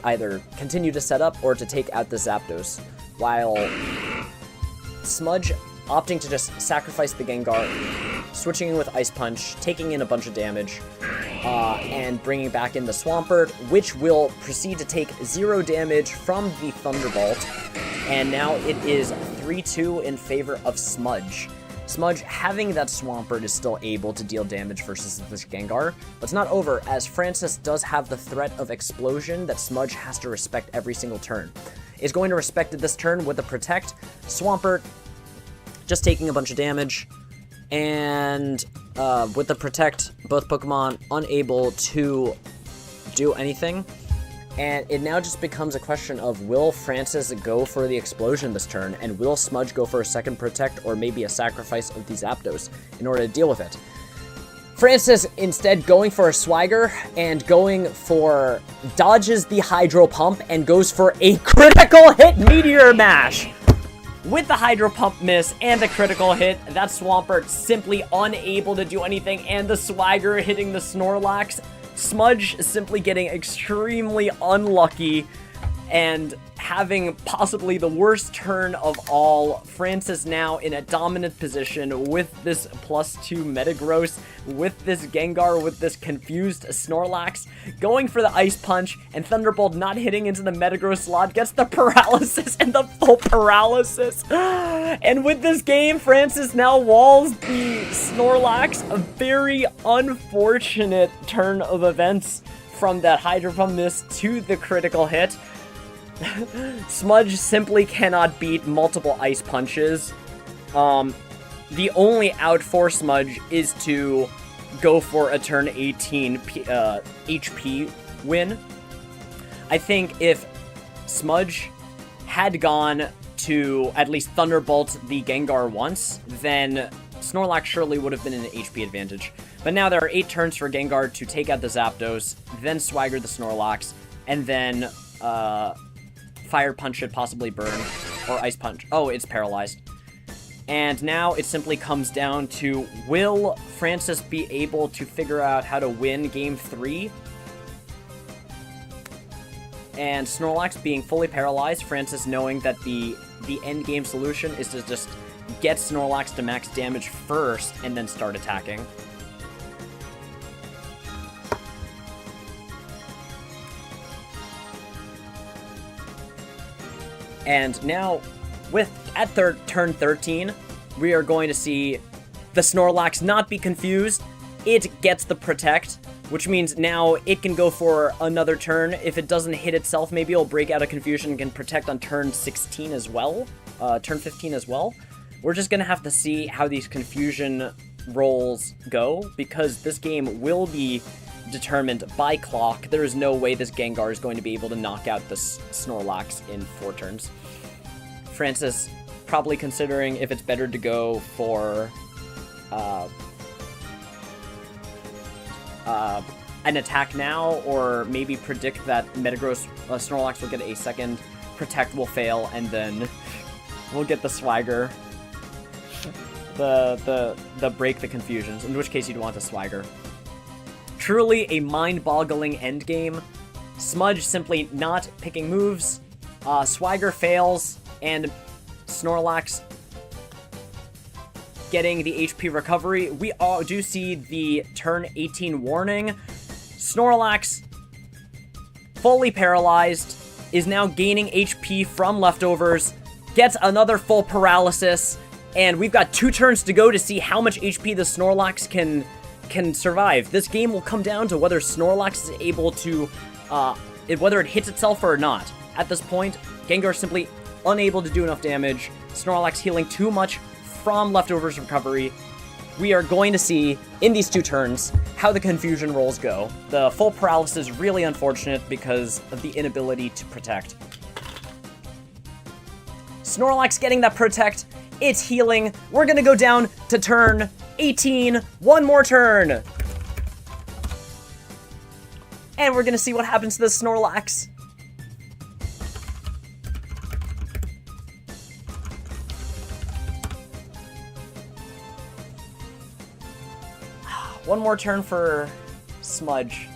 either continue to set up or to take out the Zapdos, while Smudge opting to just sacrifice the Gengar, switching in with Ice Punch, taking in a bunch of damage, and bringing back in the Swampert, which will proceed to take 0 damage from the Thunderbolt, and now it is 3-2 in favor of Smudge. Smudge, having that Swampert, is still able to deal damage versus this Gengar, but it's not over, as Francis does have the threat of Explosion that Smudge has to respect every single turn. Is going to respect it this turn with the Protect. Swampert just taking a bunch of damage, and with the Protect, both Pokemon unable to do anything, and it now just becomes a question of, will Francis go for the Explosion this turn, and will Smudge go for a second Protect, or maybe a sacrifice of the Zapdos in order to deal with it? Francis instead going for a Swagger, and dodges the Hydro Pump, and goes for a critical hit Meteor Mash! With the Hydro Pump miss and the critical hit, that Swampert simply unable to do anything, and the Swagger hitting the Snorlax. Smudge simply getting extremely unlucky and having possibly the worst turn of all. Francis now in a dominant position with this +2 Metagross, with this Gengar, with this confused Snorlax, going for the Ice Punch, and Thunderbolt not hitting into the Metagross slot, gets the Paralysis and the full Paralysis. And with this game, Francis now walls the Snorlax. A very unfortunate turn of events from that Hydro Pump miss to the critical hit. Smudge simply cannot beat multiple Ice Punches. The only out for Smudge is to go for a turn 18 HP win. I think if Smudge had gone to at least Thunderbolt the Gengar once, then Snorlax surely would have been in an HP advantage. But now there are 8 turns for Gengar to take out the Zapdos, then Swagger the Snorlax, and then Fire Punch should possibly burn, or Ice Punch. Oh, it's paralyzed. And now it simply comes down to, will Francis be able to figure out how to win Game 3? And Snorlax being fully paralyzed, Francis knowing that the end game solution is to just get Snorlax to max damage first and then start attacking. And now, at turn 13, we are going to see the Snorlax not be confused. It gets the Protect, which means now it can go for another turn. If it doesn't hit itself, maybe it'll break out of confusion and can Protect on turn 16 as well. Turn 15 as well. We're just going to have to see how these confusion rolls go, because this game will be determined by clock. There is no way this Gengar is going to be able to knock out this Snorlax in 4 turns. Francis probably considering if it's better to go for an attack now, or maybe predict that Metagross Snorlax will get a second Protect, will fail, and then we'll get the Swagger. The break the confusions, in which case you'd want the Swagger. Truly a mind-boggling endgame. Smudge simply not picking moves. Swagger fails, and Snorlax getting the HP recovery. We all do see the turn 18 warning. Snorlax, fully paralyzed, is now gaining HP from leftovers, gets another full paralysis, and we've got 2 turns to go to see how much HP the Snorlax can survive. This game will come down to whether Snorlax is able to, whether it hits itself or not. At this point, Gengar is simply unable to do enough damage. Snorlax healing too much from leftovers recovery. We are going to see, in these 2 turns, how the confusion rolls go. The full paralysis is really unfortunate because of the inability to Protect. Snorlax getting that Protect. It's healing. We're going to go down to turn 18. One more turn. And we're going to see what happens to the Snorlax. One more turn for Smudge.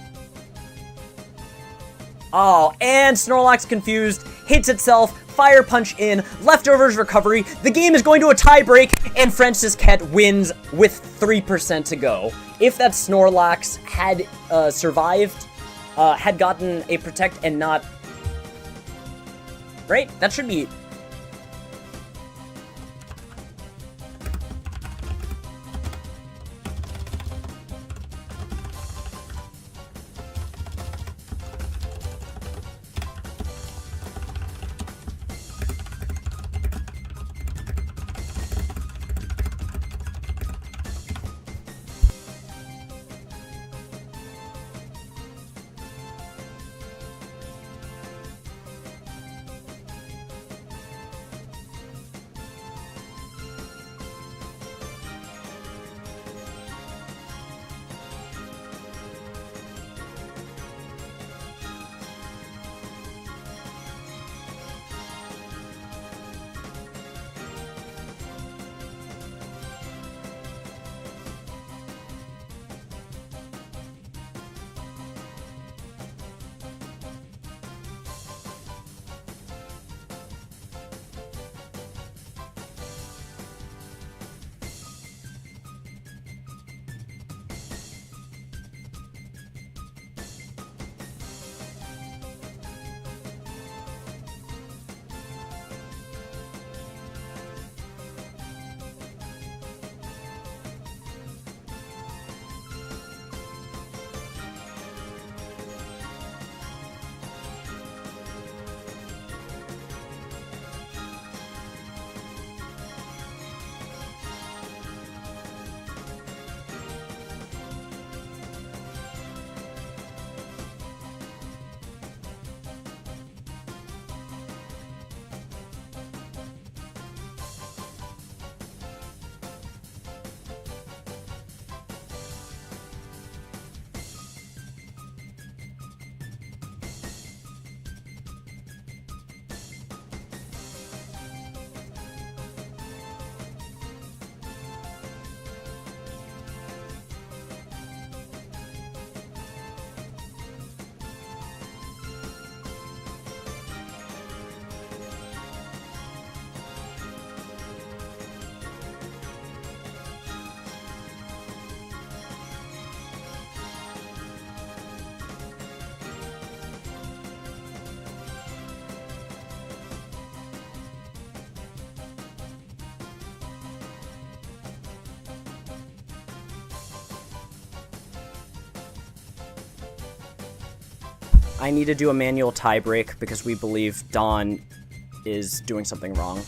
Oh, and Snorlax confused, hits itself, Fire Punch in, leftovers recovery. The game is going to a tie break, and Francis Ket wins with 3% to go. If that Snorlax had survived, had gotten a Protect and not... Right? That should be... I need to do a manual tie break because we believe Dawn is doing something wrong.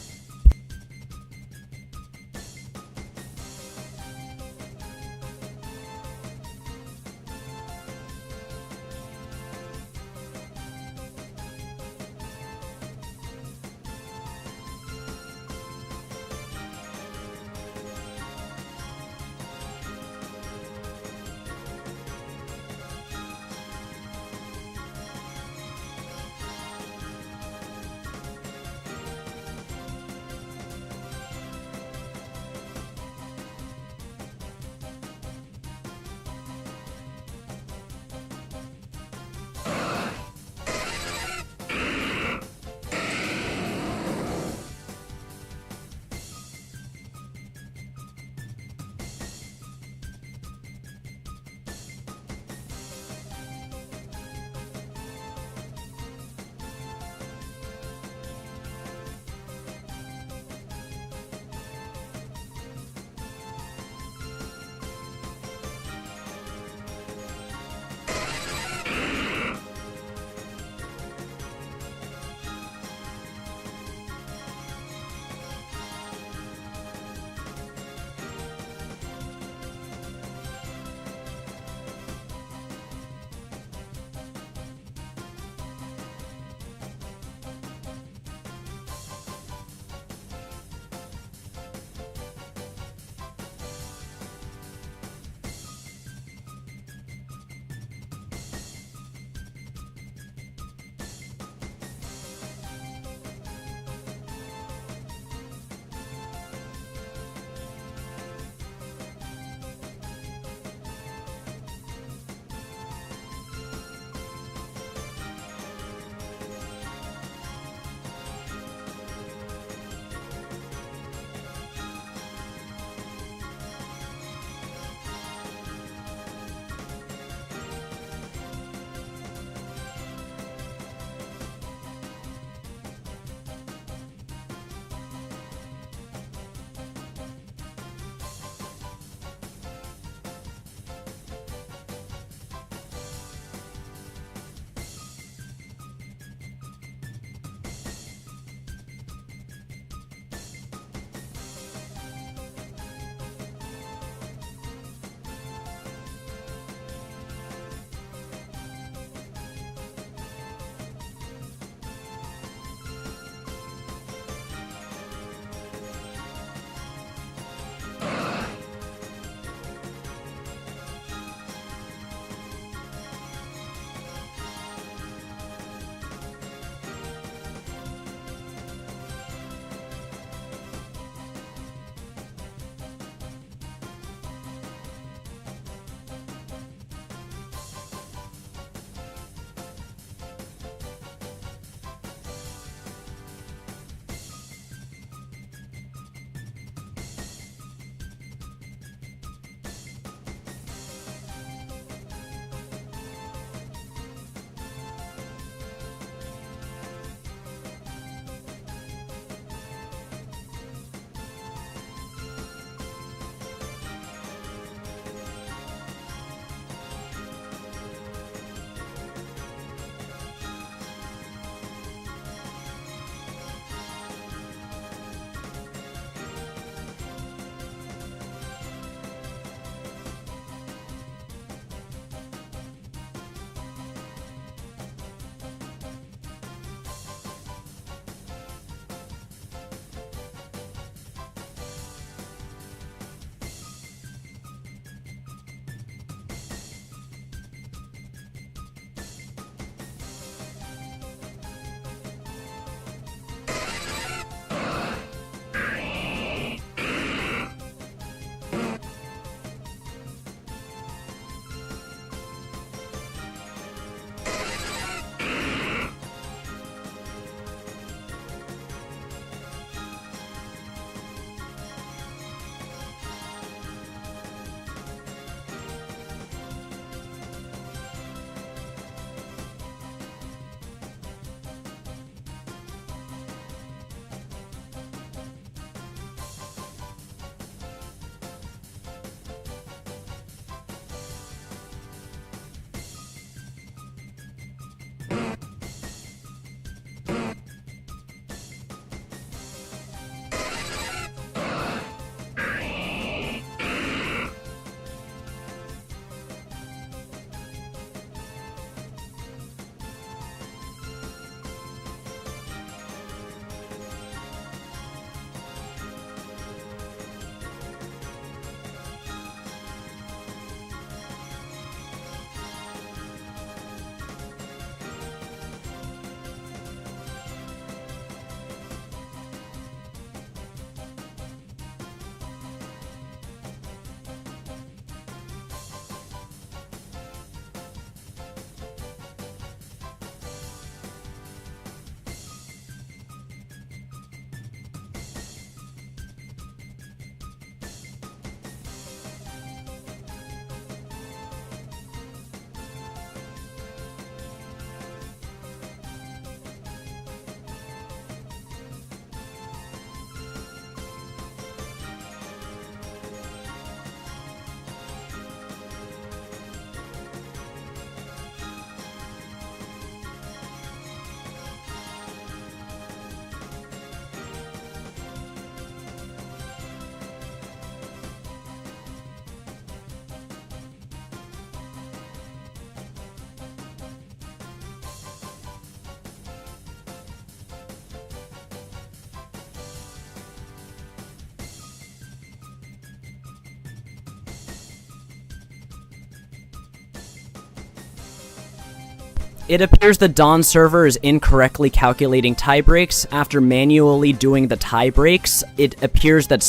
It appears the Dawn server is incorrectly calculating tie breaks. After manually doing the tie breaks, it appears that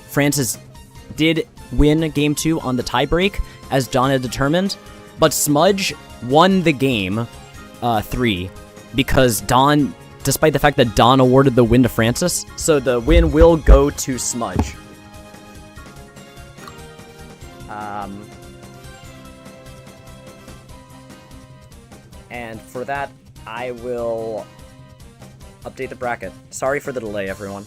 Francis did win game 2 on the tie break, as Dawn had determined, but Smudge won the game 3 because Dawn, despite the fact that Dawn awarded the win to Francis, so the win will go to Smudge. And for that, I will update the bracket. Sorry for the delay, everyone.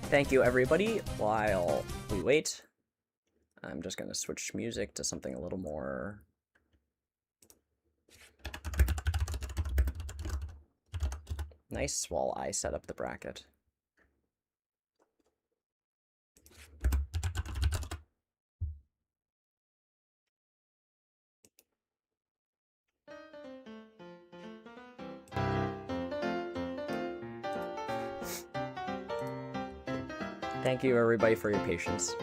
Thank you, everybody. While we wait, I'm just going to switch music to something a little more nice while I set up the bracket. Thank you, everybody, for your patience.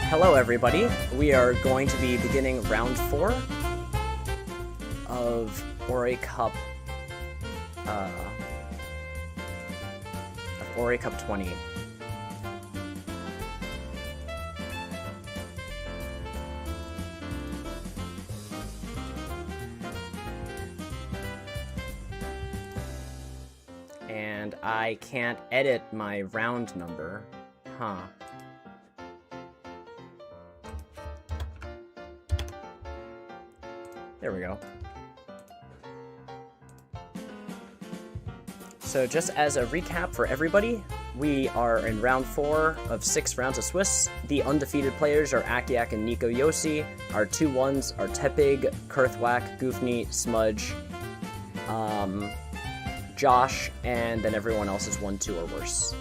Hello everybody, we are going to be beginning round 4 of Orre Cup, Orre Cup 20. And I can't edit my round number, huh. There we go. So just as a recap for everybody, we are in round 4 of 6 rounds of Swiss. The undefeated players are OCXX and Nico Yossi. Our 2-1s are Tepig, Kurthwack, Goofney, Smudge, Josh, and then everyone else is 1-2 or worse.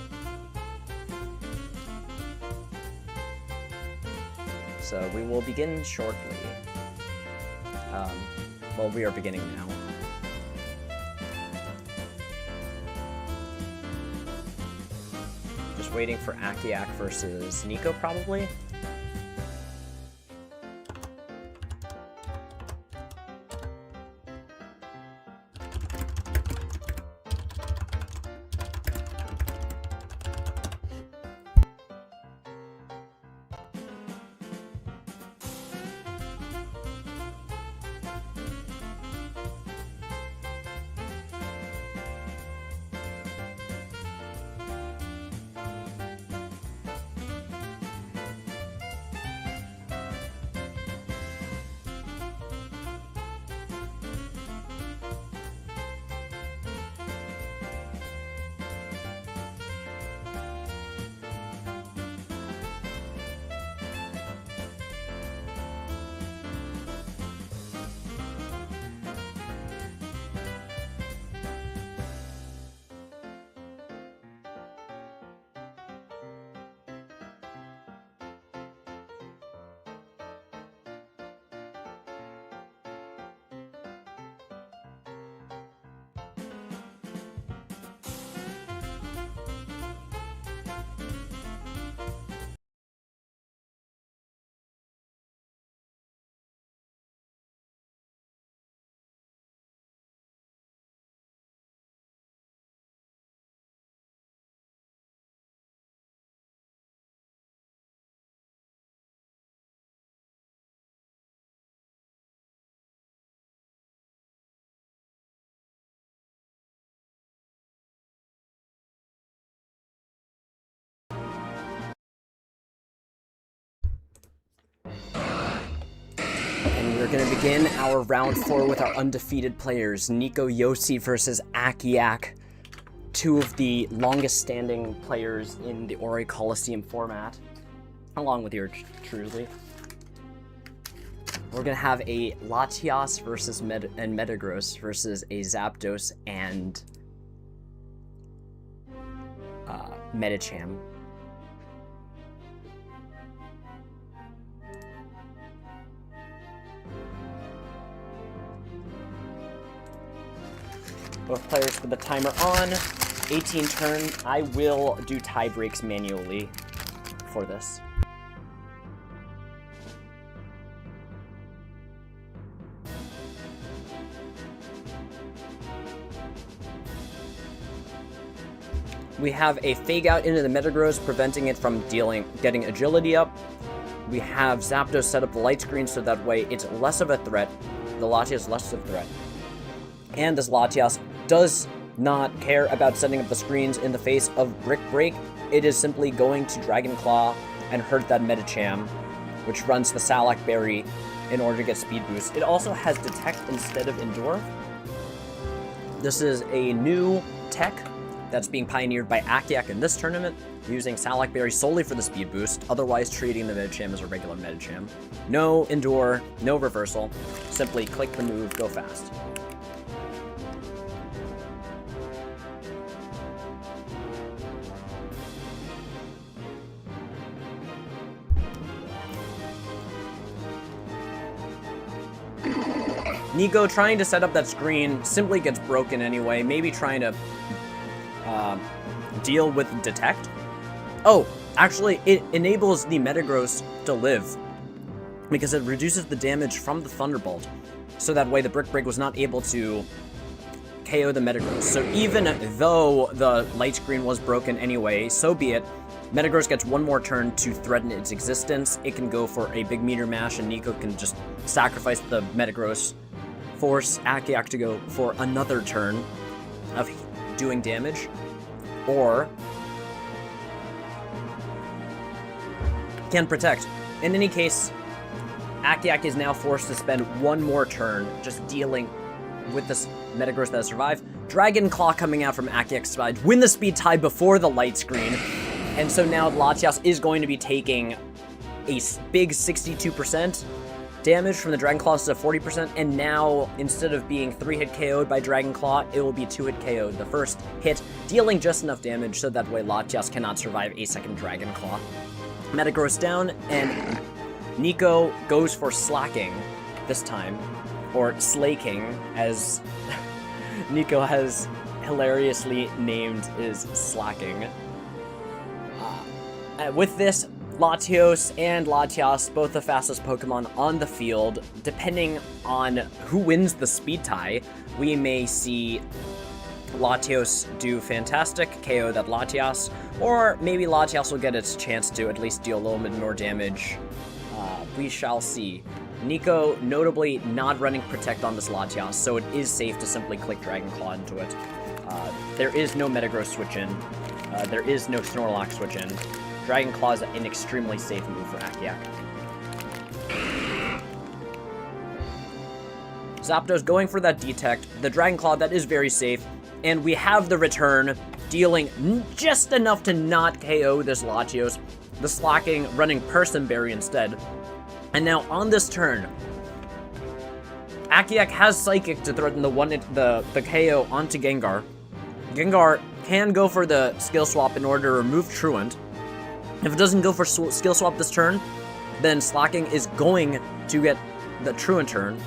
So we will begin shortly. Well, we are beginning now. Just waiting for OCXX versus Nico, probably. We're going to begin our round 4 with our undefeated players, Nico Yossi versus OCXX, 2 of the longest standing players in the Orre Coliseum format, along with yours truly. We're going to have a Latias versus Metagross versus a Zapdos and Medicham. Both players with the timer on. 18 turn. I will do tie breaks manually for this. We have a Fake Out into the Metagross, preventing it from getting agility up. We have Zapdos set up the light screen so that way it's less of a threat. The Latias is less of a threat. And this Latias does not care about setting up the screens in the face of Brick Break. It is simply going to Dragon Claw and hurt that Medicham, which runs the Salac Berry in order to get speed boost. It also has Detect instead of Endure. This is a new tech that's being pioneered by OCXX in this tournament, using Salac Berry solely for the speed boost, otherwise treating the Medicham as a regular Medicham. No Endure, no reversal, simply click the move, go fast. Nico trying to set up that screen simply gets broken anyway, maybe trying to deal with Detect. Oh, Actually, it enables the Metagross to live, because it reduces the damage from the Thunderbolt, so that way the Brick Break was not able to KO the Metagross. So even though the light screen was broken anyway, so be it. Metagross gets one more turn to threaten its existence. It can go for a big Meteor Mash, and Nico can just sacrifice the Metagross, force Akiak to go for another turn of doing damage, or can protect. In any case, Akiak is now forced to spend one more turn just dealing with this Metagross that has survived. Dragon Claw coming out from Akiak's side, win the speed tie before the light screen, and so now Latias is going to be taking a big 62% damage from the Dragon Claw to 40%, and now, instead of being 3-hit KO'd by Dragon Claw, it will be 2-hit KO'd. The first hit dealing just enough damage so that way Latias cannot survive a second Dragon Claw. Metagross down, and Nico goes for slacking this time, or slaking, as Nico has hilariously named is slacking. With this, Latios and Latias, both the fastest Pokemon on the field. Depending on who wins the speed tie, we may see Latios do fantastic, KO that Latias, or maybe Latias will get its chance to at least deal a little bit more damage. We shall see. Nico notably not running Protect on this Latias, so it is safe to simply click Dragon Claw into it. There is no Metagross switch in. There is no Snorlax switch in. Dragon Claw is an extremely safe move for Akiak. Zapdos going for that Detect. The Dragon Claw, that is very safe. And we have the return, dealing just enough to not KO this Latios. The slacking running Person Berry instead. And now on this turn, Akiak has Psychic to threaten the KO onto Gengar. Gengar can go for the Skill Swap in order to remove Truant. If it doesn't go for Skill Swap this turn, then slacking is going to get the Truant turn.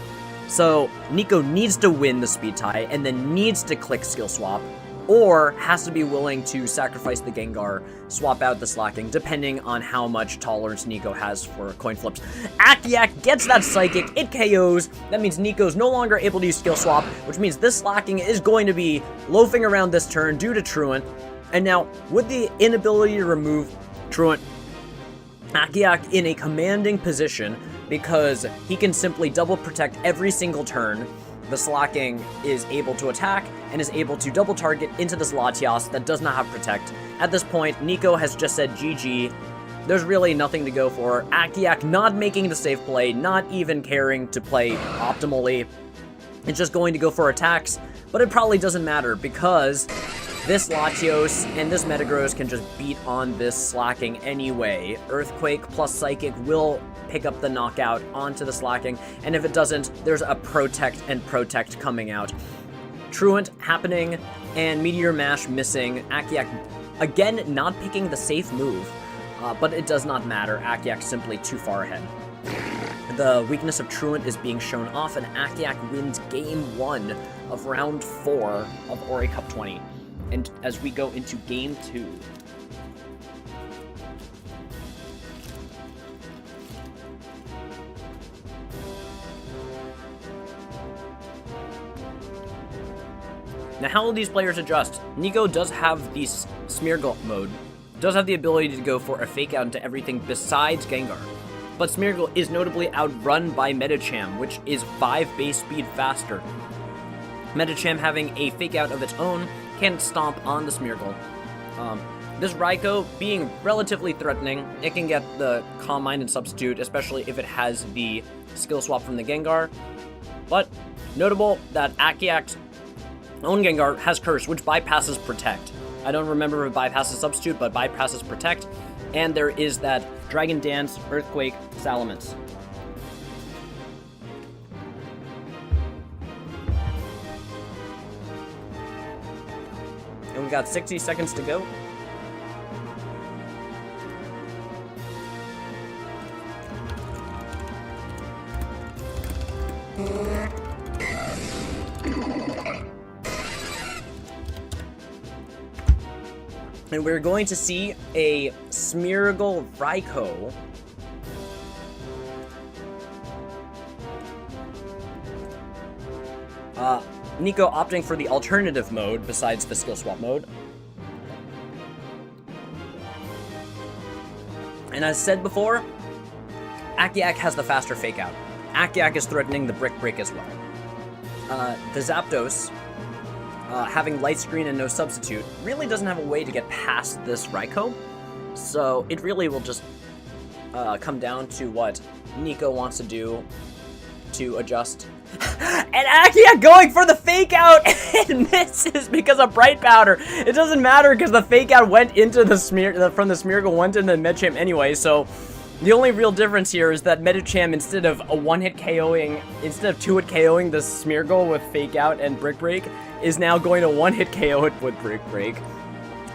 So Nico needs to win the speed tie and then needs to click Skill Swap, or has to be willing to sacrifice the Gengar, swap out the slacking, depending on how much tolerance Nico has for coin flips. Akiak gets that Psychic, it KOs. That means Nico's no longer able to use Skill Swap, which means this slacking is going to be loafing around this turn due to Truant. And now, with the inability to remove Truant, Akiak in a commanding position because he can simply double protect every single turn. The slacking is able to attack and is able to double target into this Latias that does not have protect. At this point, Nico has just said GG. There's really nothing to go for. Akiak not making the safe play, not even caring to play optimally. It's just going to go for attacks, but it probably doesn't matter because this Latios and this Metagross can just beat on this slacking anyway. Earthquake plus Psychic will pick up the knockout onto the slacking, and if it doesn't, there's a Protect and Protect coming out. Truant happening, and Meteor Mash missing. Akiak, again, not picking the safe move, but it does not matter. Akiak's simply too far ahead. The weakness of Truant is being shown off, and Akiak wins Game 1 of Round 4 of Orre Cup 20. And as we go into Game 2. Now, how will these players adjust? Nico does have the Smeargle mode, does have the ability to go for a Fake Out into everything besides Gengar. But Smeargle is notably outrun by Medicham, which is 5 base speed faster. Medicham having a Fake Out of its own can stomp on the Smeargle. This Raikou being relatively threatening, it can get the Calm Mind and Substitute, especially if it has the Skill Swap from the Gengar. But notable that Akiak's own Gengar has Curse, which bypasses Protect. I don't remember if it bypasses Substitute, but bypasses Protect. And there is that Dragon Dance, Earthquake, Salamence. And we got 60 seconds to go. And we're going to see a Smeargle Raikou. Nico opting for the alternative mode besides the skill swap mode. And as said before, OCXX has the faster fake out. OCXX is threatening the Brick Break as well. The Zapdos, having Light Screen and no substitute, really doesn't have a way to get past this Raikou. So it really will just come down to what Nico wants to do to adjust. And OCXX going for the fake out and misses because of Bright Powder. It doesn't matter because the fake out went into the from the Smeargle went into the Medicham anyway, so the only real difference here is that Medicham, instead of a one-hit KOing, instead of two-hit KOing the Smeargle with fake out and Brick Break, is now going to one-hit KO it with Brick Break.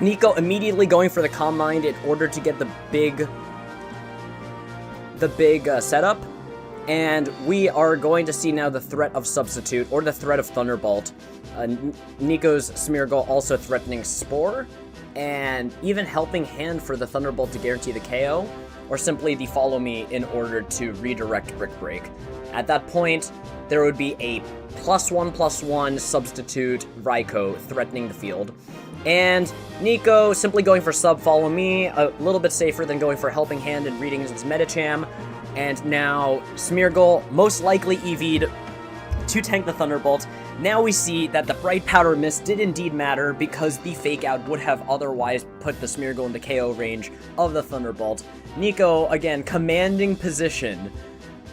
Nico immediately going for the Calm Mind in order to get the big setup. And we are going to see now the threat of Substitute, or the threat of Thunderbolt. Nico's Smeargle also threatening Spore, and even Helping Hand for the Thunderbolt to guarantee the KO, or simply the Follow Me in order to redirect Brick Break. At that point, there would be a +1/+1 Substitute Raikou threatening the field. And Nico simply going for Sub Follow Me, a little bit safer than going for Helping Hand and reading his Medicham. And now Smeargle most likely EV'd to tank the Thunderbolt. Now we see that the Bright Powder miss did indeed matter because the Fake Out would have otherwise put the Smeargle in the KO range of the Thunderbolt. Nico, again, commanding position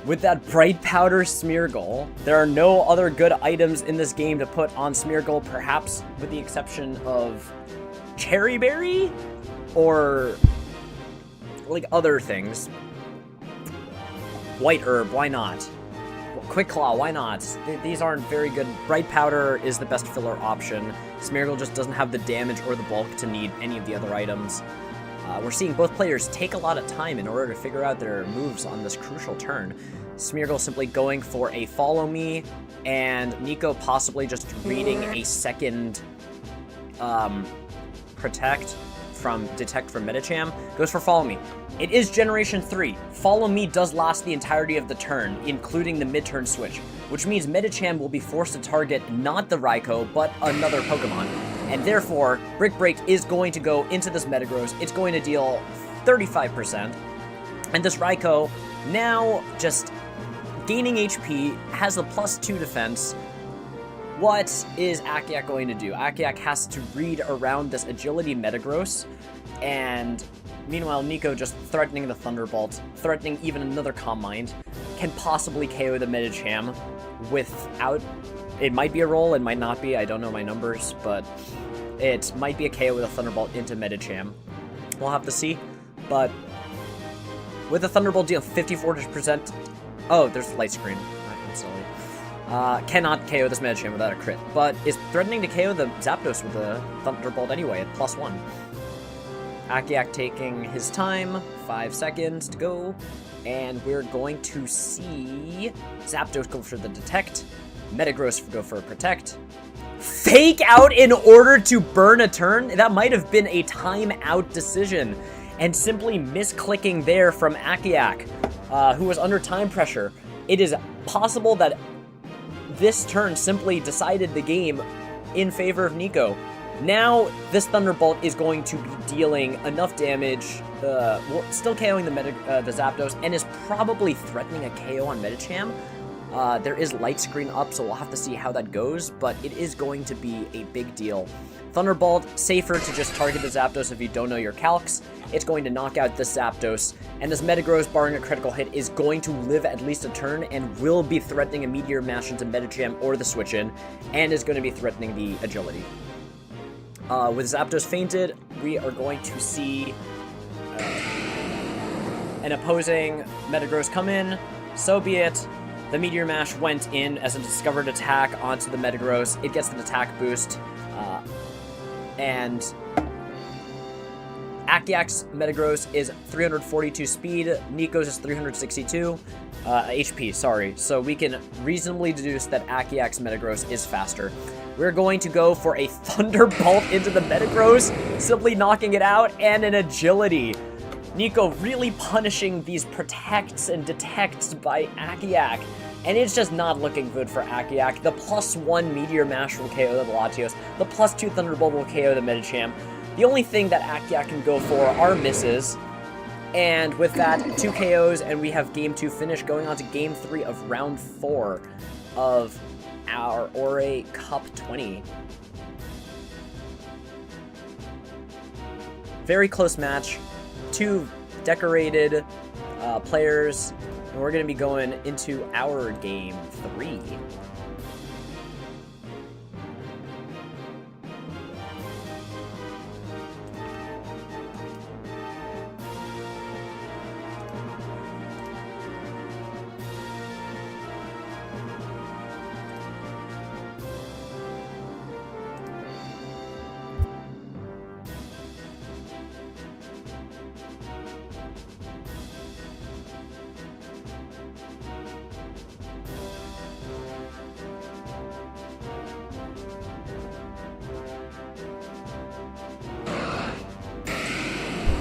with that Bright Powder Smeargle. There are no other good items in this game to put on Smeargle, perhaps with the exception of Cherry Berry or like other things. White Herb, why not? Quick Claw, why not? These aren't very good. Bright Powder is the best filler option. Smeargle just doesn't have the damage or the bulk to need any of the other items. We're seeing both players take a lot of time in order to figure out their moves on this crucial turn. Smeargle simply going for a Follow Me, and Nico possibly just reading a second Detect from Medicham. Goes for Follow Me. It is Generation 3. Follow Me does last the entirety of the turn, including the mid-turn switch, which means Medicham will be forced to target not the Raikou, but another Pokemon. And therefore, Brick Break is going to go into this Metagross. It's going to deal 35%. And this Raikou, now just gaining HP, has a +2 defense. What is OCXX going to do? OCXX has to read around this Agility Metagross, and meanwhile, Nico just threatening the Thunderbolt, threatening even another Calm Mind, can possibly KO the Medicham without... It might be a roll, it might not be, I don't know my numbers, but it might be a KO with a Thunderbolt into Medicham. We'll have to see, but with the Thunderbolt deal 54%... Oh, there's Light Screen. I'm silly. Cannot KO this Medicham without a crit, but is threatening to KO the Zapdos with a Thunderbolt anyway at +1. OCXX taking his time, 5 seconds to go, and we're going to see Zapdos go for the Detect, Metagross go for a Protect, Fake Out in order to burn a turn? That might have been a timeout decision, and simply misclicking there from OCXX, who was under time pressure. It is possible that this turn simply decided the game in favor of Nico. Now, this Thunderbolt is going to be dealing enough damage, still KOing the Zapdos, and is probably threatening a KO on Medicham. There is Light Screen up, so we'll have to see how that goes, but it is going to be a big deal. Thunderbolt, safer to just target the Zapdos if you don't know your calcs. It's going to knock out this Zapdos, and this Metagross, barring a critical hit, is going to live at least a turn and will be threatening a Meteor Mash into Medicham or the Switch-In, and is going to be threatening the Agility. With Zapdos fainted, we are going to see an opposing Metagross come in. So be it. The Meteor Mash went in as a discovered attack onto the Metagross. It gets an attack boost. And OCXX Metagross is 342 speed. Nico's is 362 HP, sorry. So we can reasonably deduce that OCXX Metagross is faster. We're going to go for a Thunderbolt into the Metagross, simply knocking it out, and an Agility. Nico really punishing these protects and detects by Akiak. And it's just not looking good for Akiak. The +1 Meteor Mash will KO the Latios. The +2 Thunderbolt will KO the Medicham. The only thing that Akiak can go for are misses. And with that, 2 KOs, and we have Game 2 finished, going on to Game 3 of Round 4 of our Orre Cup 20. Very close match. 2 decorated players, and we're going to be going into our Game 3.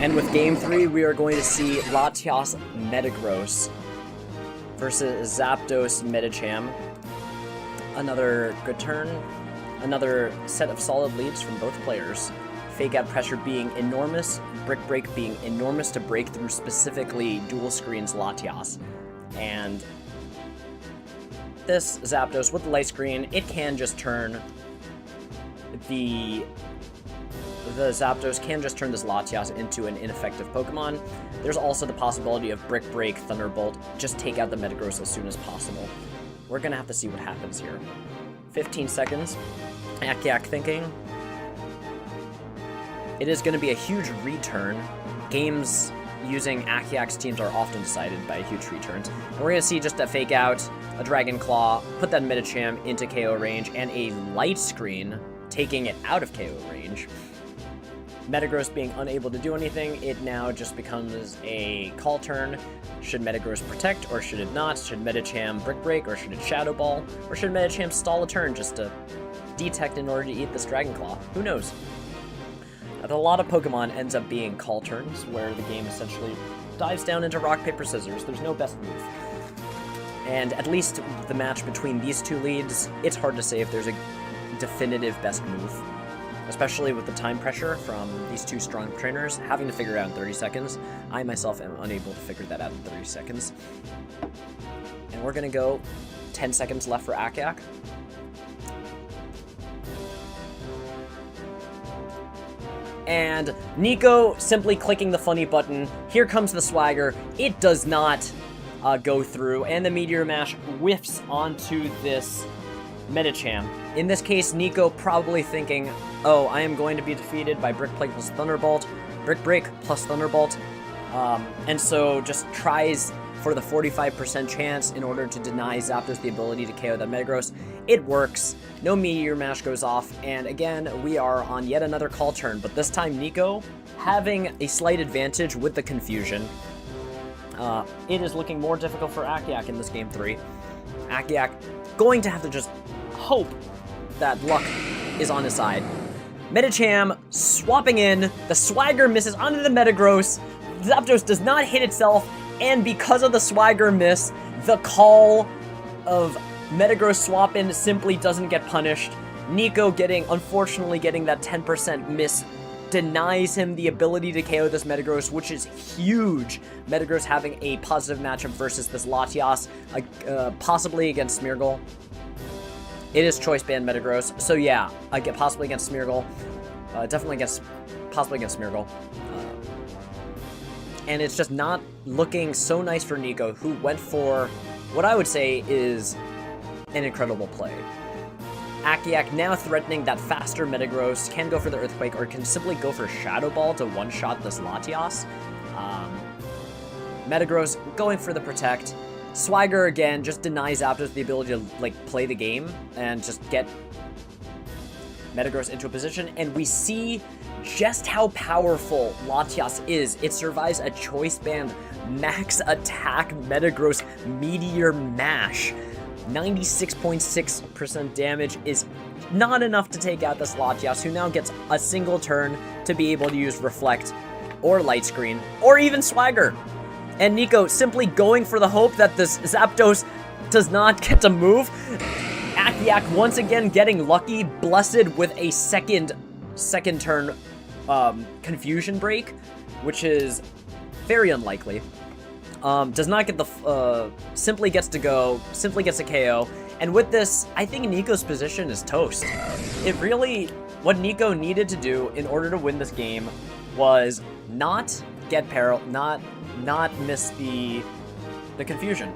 And with Game 3, we are going to see Latias Metagross versus Zapdos Medicham. Another good turn. Another set of solid leads from both players. Fake Out Pressure being enormous, Brick Break being enormous to break through specifically dual screens Latias. And this Zapdos with the Light Screen, it can just turn the Zapdos can just turn this Latias into an ineffective Pokemon. There's also the possibility of Brick Break, Thunderbolt, just take out the Metagross as soon as possible. We're gonna have to see what happens here. 15 seconds. Akiak thinking. It is gonna be a huge return. Games using Akiak's teams are often decided by huge returns. And we're gonna see just a Fake Out, a Dragon Claw, put that Medicham into KO range, and a Light Screen, taking it out of KO range. Metagross being unable to do anything, it now just becomes a call turn. Should Metagross protect, or should it not? Should Medicham Brick Break, or should it Shadow Ball? Or should Medicham stall a turn just to detect in order to eat this Dragon Claw? Who knows? A lot of Pokemon ends up being call turns, where the game essentially dives down into rock, paper, scissors. There's no best move. And at least the match between these two leads, it's hard to say if there's a definitive best move. Especially with the time pressure from these two strong trainers, having to figure it out in 30 seconds. I myself am unable to figure that out in 30 seconds. And we're gonna go 10 seconds left for Akiak. And Nico simply clicking the funny button. Here comes the swagger. It does not go through, and the Meteor Mash whiffs onto this Medicham. In this case, Nico probably thinking, oh, I am going to be defeated by Brick Break plus Thunderbolt, Brick Break plus Thunderbolt, and so just tries for the 45% chance in order to deny Zapdos the ability to KO that Metagross. It works, no Meteor Mash goes off, and again, we are on yet another call turn, but this time Nico having a slight advantage with the confusion. It is looking more difficult for Akiak in this Game 3. Akiak going to have to just hope that luck is on his side. Medicham swapping in, the swagger misses onto the Metagross, Zapdos does not hit itself, and because of the swagger miss, the call of Metagross swap in simply doesn't get punished. Nico unfortunately getting that 10% miss denies him the ability to KO this Metagross, which is huge. Metagross having a positive matchup versus this Latias, possibly against Smeargle. It is Choice Band Metagross, so yeah, I get possibly against Smeargle. Possibly against Smeargle. And it's just not looking so nice for Nico, who went for what I would say is an incredible play. Akiak now threatening that faster Metagross, can go for the Earthquake, or can simply go for Shadow Ball to one-shot this Latias. Metagross going for the Protect. Swagger again just denies Zapdos the ability to play the game and just get Metagross into a position, and we see just how powerful Latias is. It survives a Choice Band max attack Metagross Meteor Mash. 96.6% damage is not enough to take out this Latias, who now gets a single turn to be able to use Reflect, or Light Screen, or even Swagger. And Nico simply going for the hope that this Zapdos does not get to move. Akiak once again getting lucky, blessed with a second turn Confusion Break, which is very unlikely. Does not get the, simply gets to go, simply gets a KO. And with this, I think Nico's position is toast. It really, what Nico needed to do in order to win this game was not get not miss the confusion.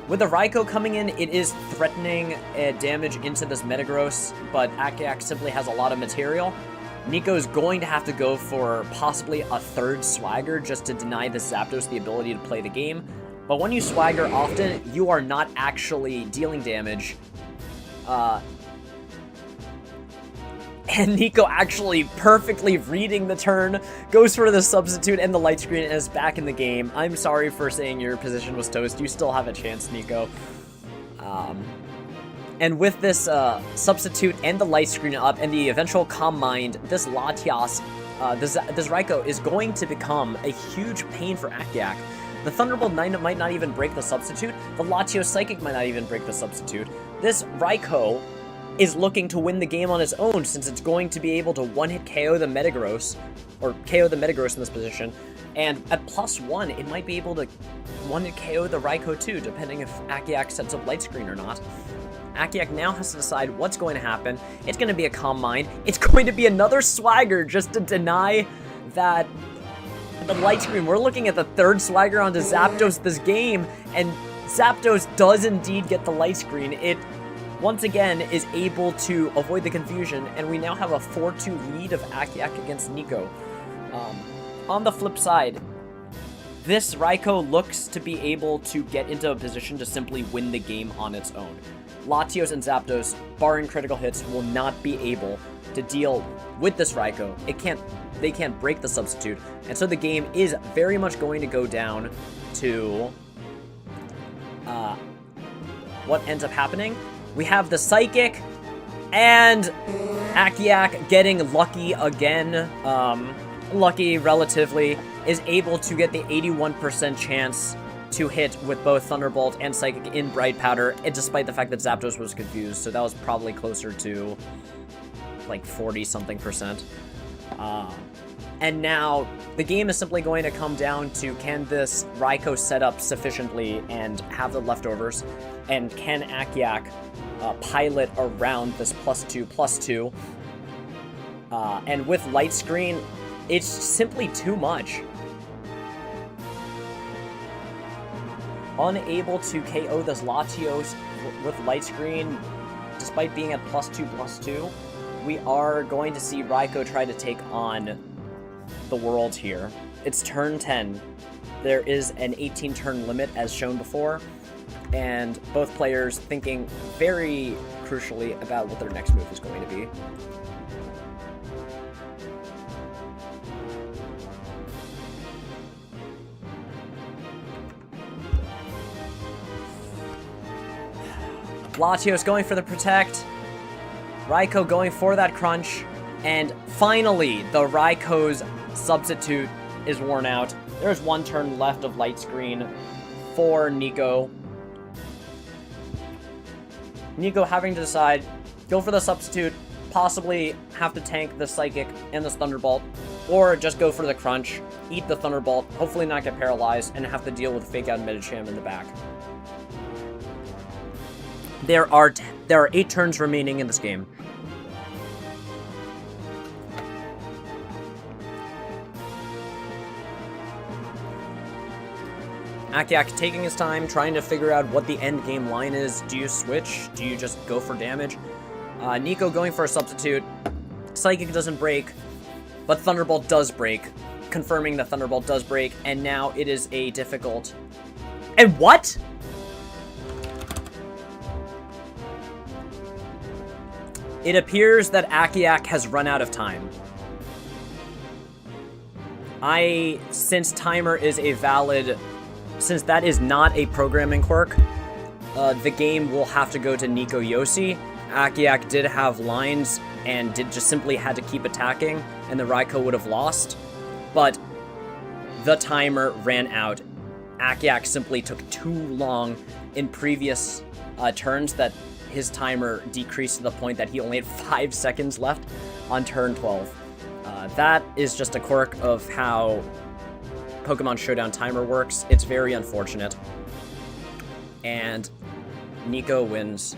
With the Raikou coming in, it is threatening damage into this Metagross, but Akiak simply has a lot of material. Nico's going to have to go for possibly a third Swagger just to deny the Zapdos the ability to play the game. But when you Swagger often, you are not actually dealing damage. And Nico actually perfectly reading the turn, goes for the substitute and the Light Screen and is back in the game. I'm sorry for saying your position was toast. You still have a chance, Nico. And with this substitute and the Light Screen up and the eventual Calm Mind, this Latias, this Raikou is going to become a huge pain for Akiak. The Thunderbolt might not even break the substitute. The Latios Psychic might not even break the substitute. This Raikou is looking to win the game on its own, since it's going to be able to one-hit KO the Metagross, or KO the Metagross in this position. And at +1, it might be able to one-hit KO the Raikou too, depending if Akiak sets up Light Screen or not. Akiak now has to decide what's going to happen. It's going to be a Calm Mind. It's going to be another Swagger just to deny that the Light Screen. We're looking at the third Swagger onto Zapdos this game, and Zapdos does indeed get the Light Screen. It, once again, is able to avoid the confusion, and we now have a 4-2 lead of Akiak against Nico. On the flip side, this Raikou looks to be able to get into a position to simply win the game on its own. Latios and Zapdos, barring critical hits, will not be able to deal with this Raikou. They can't break the substitute, and so the game is very much going to go down to what ends up happening. We have the Psychic, and Akiak getting lucky again, lucky relatively, is able to get the 81% chance to hit with both Thunderbolt and Psychic in Bright Powder, and despite the fact that Zapdos was confused, so that was probably closer to like 40-something%. And now the game is simply going to come down to, can this Raikou set up sufficiently and have the leftovers, and can Akiak pilot around this +2/+2. And with Light Screen, it's simply too much. Unable to KO this Latios with Light Screen, despite being at +2/+2, we are going to see Raikou try to take on the world here. It's turn 10. There is an 18-turn limit, as shown before, and both players thinking very crucially about what their next move is going to be. Latios going for the Protect, Raikou going for that Crunch, and finally the Raikou's substitute is worn out. There's one turn left of Light Screen for Nico. Nico having to decide, go for the substitute, possibly have to tank the Psychic and this Thunderbolt, or just go for the Crunch, eat the Thunderbolt, hopefully not get paralyzed, and have to deal with Fake Out Medicham in the back. There are 8 turns remaining in this game. Akiak taking his time, trying to figure out what the end game line is. Do you switch? Do you just go for damage? Nico going for a substitute. Psychic doesn't break, but Thunderbolt does break, confirming that Thunderbolt does break, and now it is a difficult... And what? It appears that Akiak has run out of time. Since timer is a valid... Since that is not a programming quirk, the game will have to go to Nico Yossi. Akiak did have lines and did just simply had to keep attacking, and the Raikou would have lost. But the timer ran out. Akiak simply took too long in previous turns that his timer decreased to the point that he only had 5 seconds left on turn 12. That is just a quirk of how Pokemon Showdown timer works. It's very unfortunate. And Nico wins.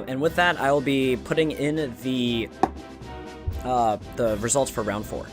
And with that, I'll be putting in the results for round 4.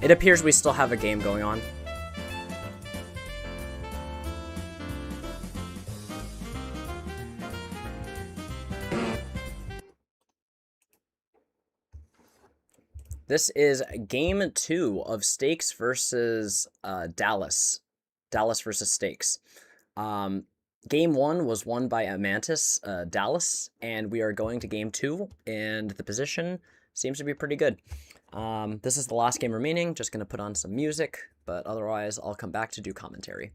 It appears we still have a game going on. This is game 2 of Stakes versus Dallas. Dallas versus Stakes. Game 1 was won by Amantis, Dallas, and we are going to game 2, and the position seems to be pretty good. This is the last game remaining, just going to put on some music, but otherwise I'll come back to do commentary.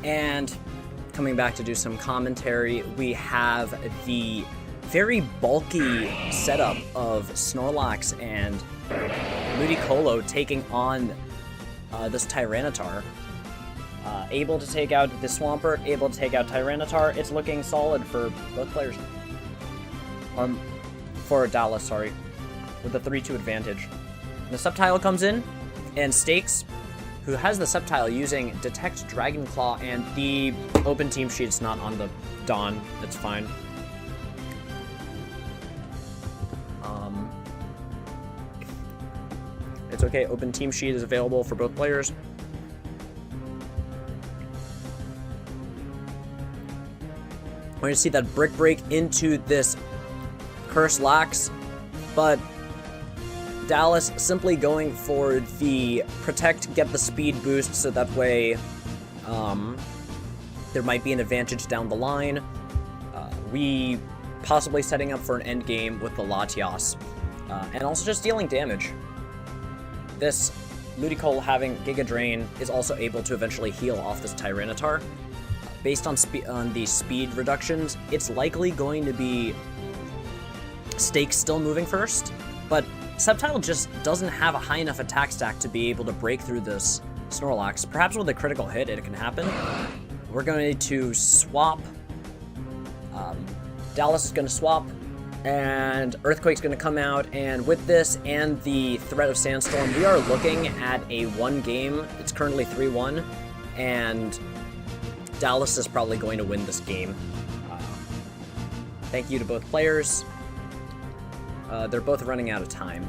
And coming back to do some commentary. We have the very bulky setup of Snorlax and Ludicolo taking on this Tyranitar. Able to take out the Swampert, able to take out Tyranitar. It's looking solid for both players. For Dallas, sorry. With the 3-2 advantage. The Subtile comes in, and Stakes, who has the Subtile using Detect Dragon Claw, and the open team sheet's not on the Dawn. That's fine. It's okay, open team sheet is available for both players. We're going to see that Brick Break into this Curse Lax, but Dallas simply going for the Protect, get the speed boost, so that way there might be an advantage down the line. We possibly setting up for an end game with the Latias, and also just dealing damage. This Ludicolo having Giga Drain is also able to eventually heal off this Tyranitar. Based on the speed reductions, it's likely going to be Stakes still moving first, but Subtile just doesn't have a high enough attack stack to be able to break through this Snorlax. Perhaps with a critical hit, it can happen. We're going to swap. Dallas is going to swap, and Earthquake's going to come out, and with this and the threat of Sandstorm, we are looking at a 1 game. It's currently 3-1, and Dallas is probably going to win this game. Thank you to both players. They're both running out of time.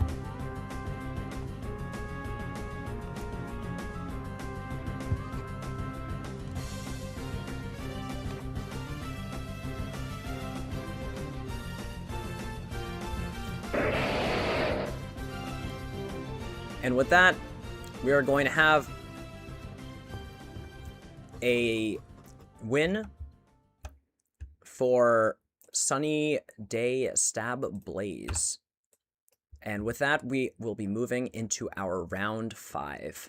And with that, we are going to have a win for Sunny Day Stab Blaze. And with that, we will be moving into our round 5.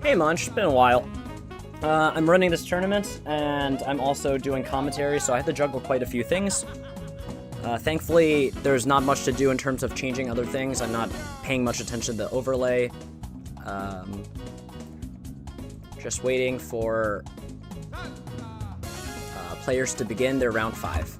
Hey Munch, it's been a while. I'm running this tournament, and I'm also doing commentary, so I have to juggle quite a few things. Thankfully, there's not much to do in terms of changing other things. I'm not paying much attention to the overlay. Just waiting for players to begin their round 5.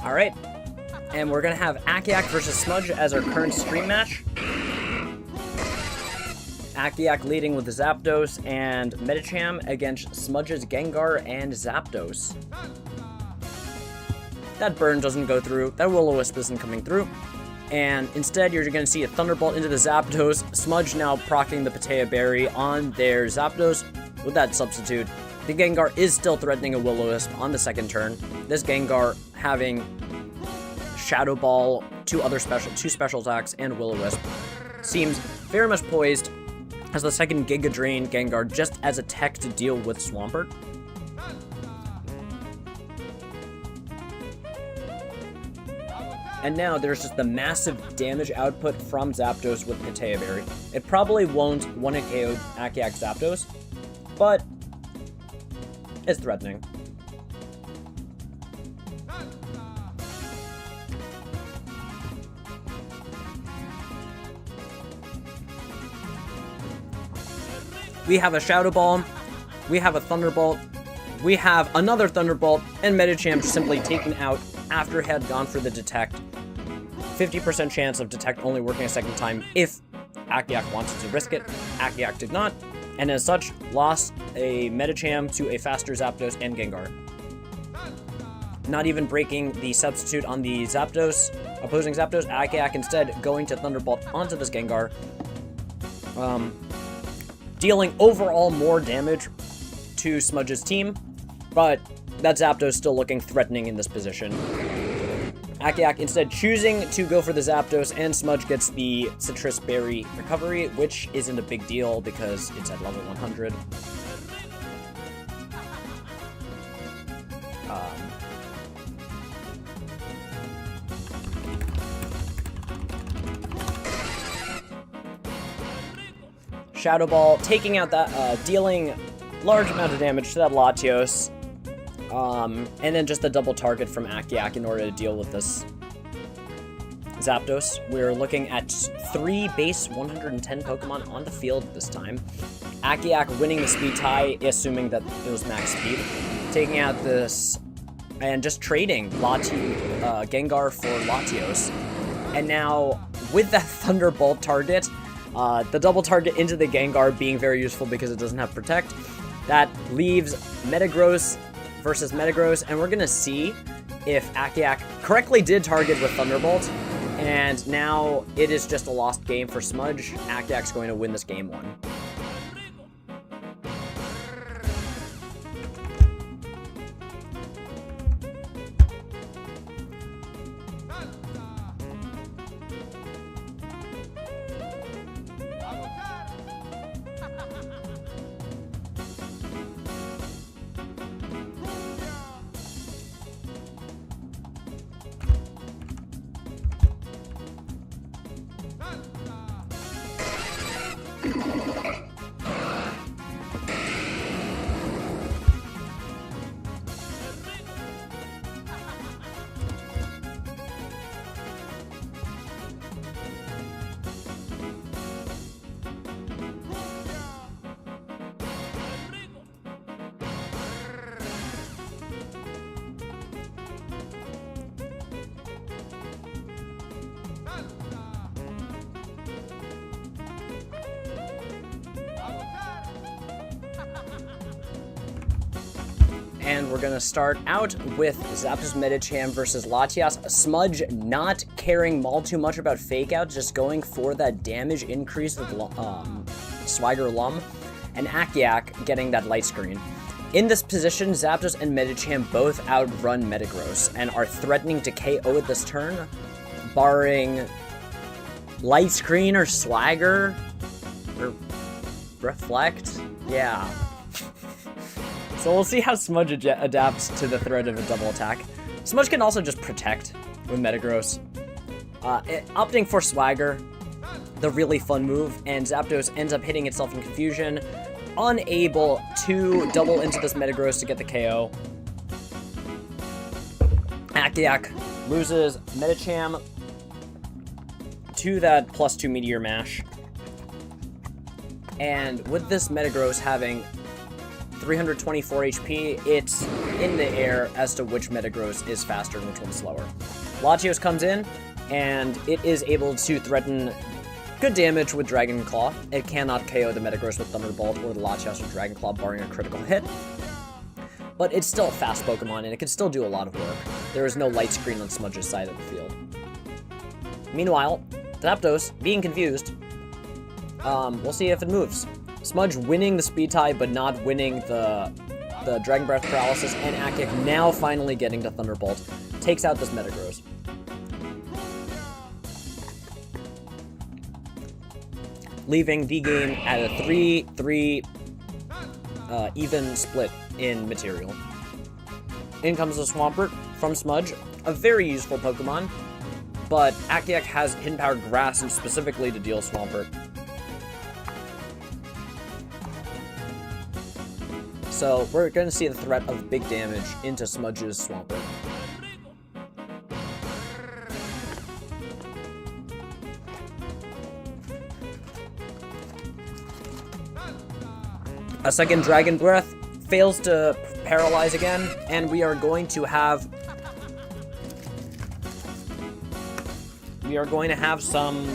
Alright, and we're going to have Akiak versus Smudge as our current stream match. Akiak leading with the Zapdos and Medicham against Smudge's Gengar and Zapdos. That burn doesn't go through, that Will-O-Wisp isn't coming through, and instead you're going to see a Thunderbolt into the Zapdos, Smudge now proccing the Patea Berry on their Zapdos with that substitute. The Gengar is still threatening a Will-O-Wisp on the second turn. This Gengar having Shadow Ball, two special attacks, and Will-O-Wisp. Seems very much poised as the second Giga Drain Gengar just as a tech to deal with Swampert. And now there's just the massive damage output from Zapdos with Pitaya Berry. It probably won't one-hit KO Akiak Zapdos, but it's threatening. We have a Shadow Ball, we have a Thunderbolt, we have another Thunderbolt, and Medicham simply taken out after it had gone for the Detect. 50% chance of Detect only working a second time if Akiak wanted to risk it. Akiak did not, and as such, lost a Medicham to a faster Zapdos and Gengar. Not even breaking the substitute on the Zapdos, opposing Zapdos, Akiak instead going to Thunderbolt onto this Gengar. Dealing overall more damage to Smudge's team, but that Zapdos still looking threatening in this position. Akiak instead choosing to go for the Zapdos, and Smudge gets the Citrus Berry recovery, which isn't a big deal because it's at level 100. Shadow Ball taking out that, dealing large amount of damage to that Latios. And then just a double target from Akiak in order to deal with this Zapdos. We're looking at 3 base 110 Pokemon on the field this time. Akiak winning the speed tie, assuming that it was max speed. Taking out this, and just trading Gengar for Latios. And now, with that Thunderbolt target, the double target into the Gengar being very useful because it doesn't have Protect. That leaves Metagross versus Metagross, and we're gonna see if Akiak correctly did target with Thunderbolt, and now it is just a lost game for Smudge. Akiak's going to win this game 1. And we're gonna start out with Zapdos Medicham versus Latias. Smudge not caring all too much about Fake Out, just going for that damage increase with Swagger Lum, and Akiak getting that light screen. In this position, Zapdos and Medicham both outrun Metagross and are threatening to KO at this turn, barring light screen or Swagger or Reflect. Yeah. So we'll see how Smudge adapts to the threat of a double attack. Smudge can also just Protect with Metagross. Opting for Swagger, the really fun move, and Zapdos ends up hitting itself in confusion, unable to double into this Metagross to get the KO. Akiak loses Medicham to that +2 Meteor Mash. And with this Metagross having 324 HP, it's in the air as to which Metagross is faster and which one's slower. Latios comes in, and it is able to threaten good damage with Dragon Claw. It cannot KO the Metagross with Thunderbolt or the Latios with Dragon Claw, barring a critical hit. But it's still a fast Pokemon, and it can still do a lot of work. There is no light screen on Smudge's side of the field. Meanwhile, Zapdos, being confused, we'll see if it moves. Smudge winning the speed tie, but not winning the Dragon Breath paralysis, and Akiak now finally getting to Thunderbolt. Takes out this Metagross. leaving the game at a 3-3 even split in material. In comes the Swampert from Smudge, a very useful Pokemon, but OCXX has Hidden Power Grass specifically to deal Swampert. So we're going to see the threat of big damage into Smudge's Swampert. A second Dragon Breath fails to paralyze again, and we are going to have some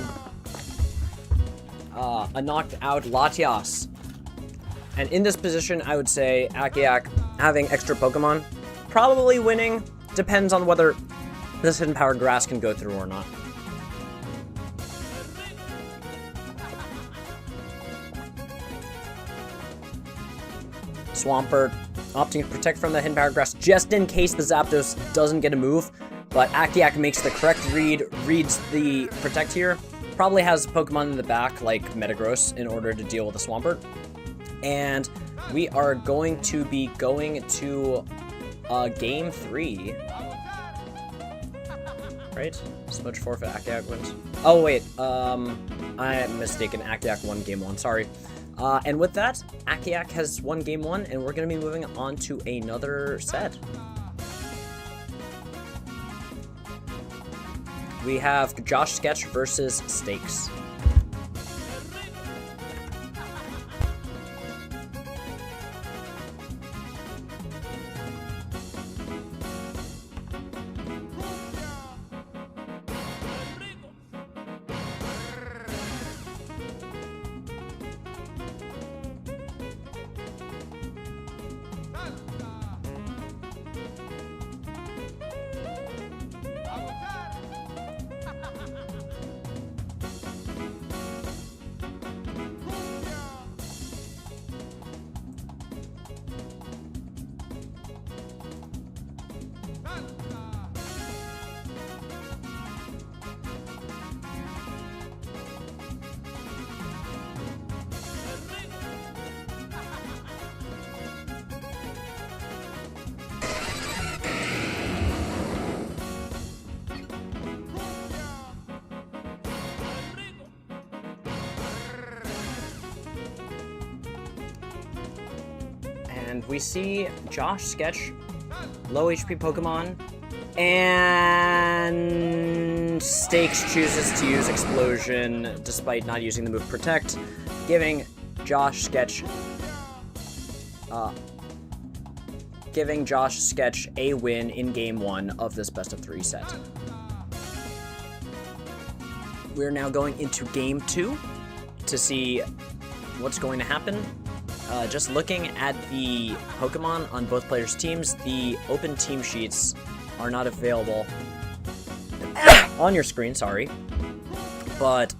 a knocked out Latias. And in this position, I would say OCXX having extra Pokemon, probably winning, depends on whether this Hidden Power Grass can go through or not. Swampert opting to protect from the Hidden Power Grass just in case the Zapdos doesn't get a move, but OCXX makes the correct read, reads the Protect here, probably has Pokemon in the back like Metagross in order to deal with the Swampert. And we are going to be going to game 3. Right? Smudge forfeit, OCXX wins. Oh, wait. I am mistaken. OCXX won game 1. Sorry. And with that, OCXX has won game 1, and we're going to be moving on to another set. We have Josh Sketch versus Stakes. And we see Josh Sketch, low HP Pokemon, and Stakes chooses to use Explosion despite not using the move Protect, giving Josh Sketch a win in game 1 of this best of 3 set. We're now going into game 2 to see what's going to happen. Just looking at the Pokemon on both players' teams, the open team sheets are not available on your screen, sorry. But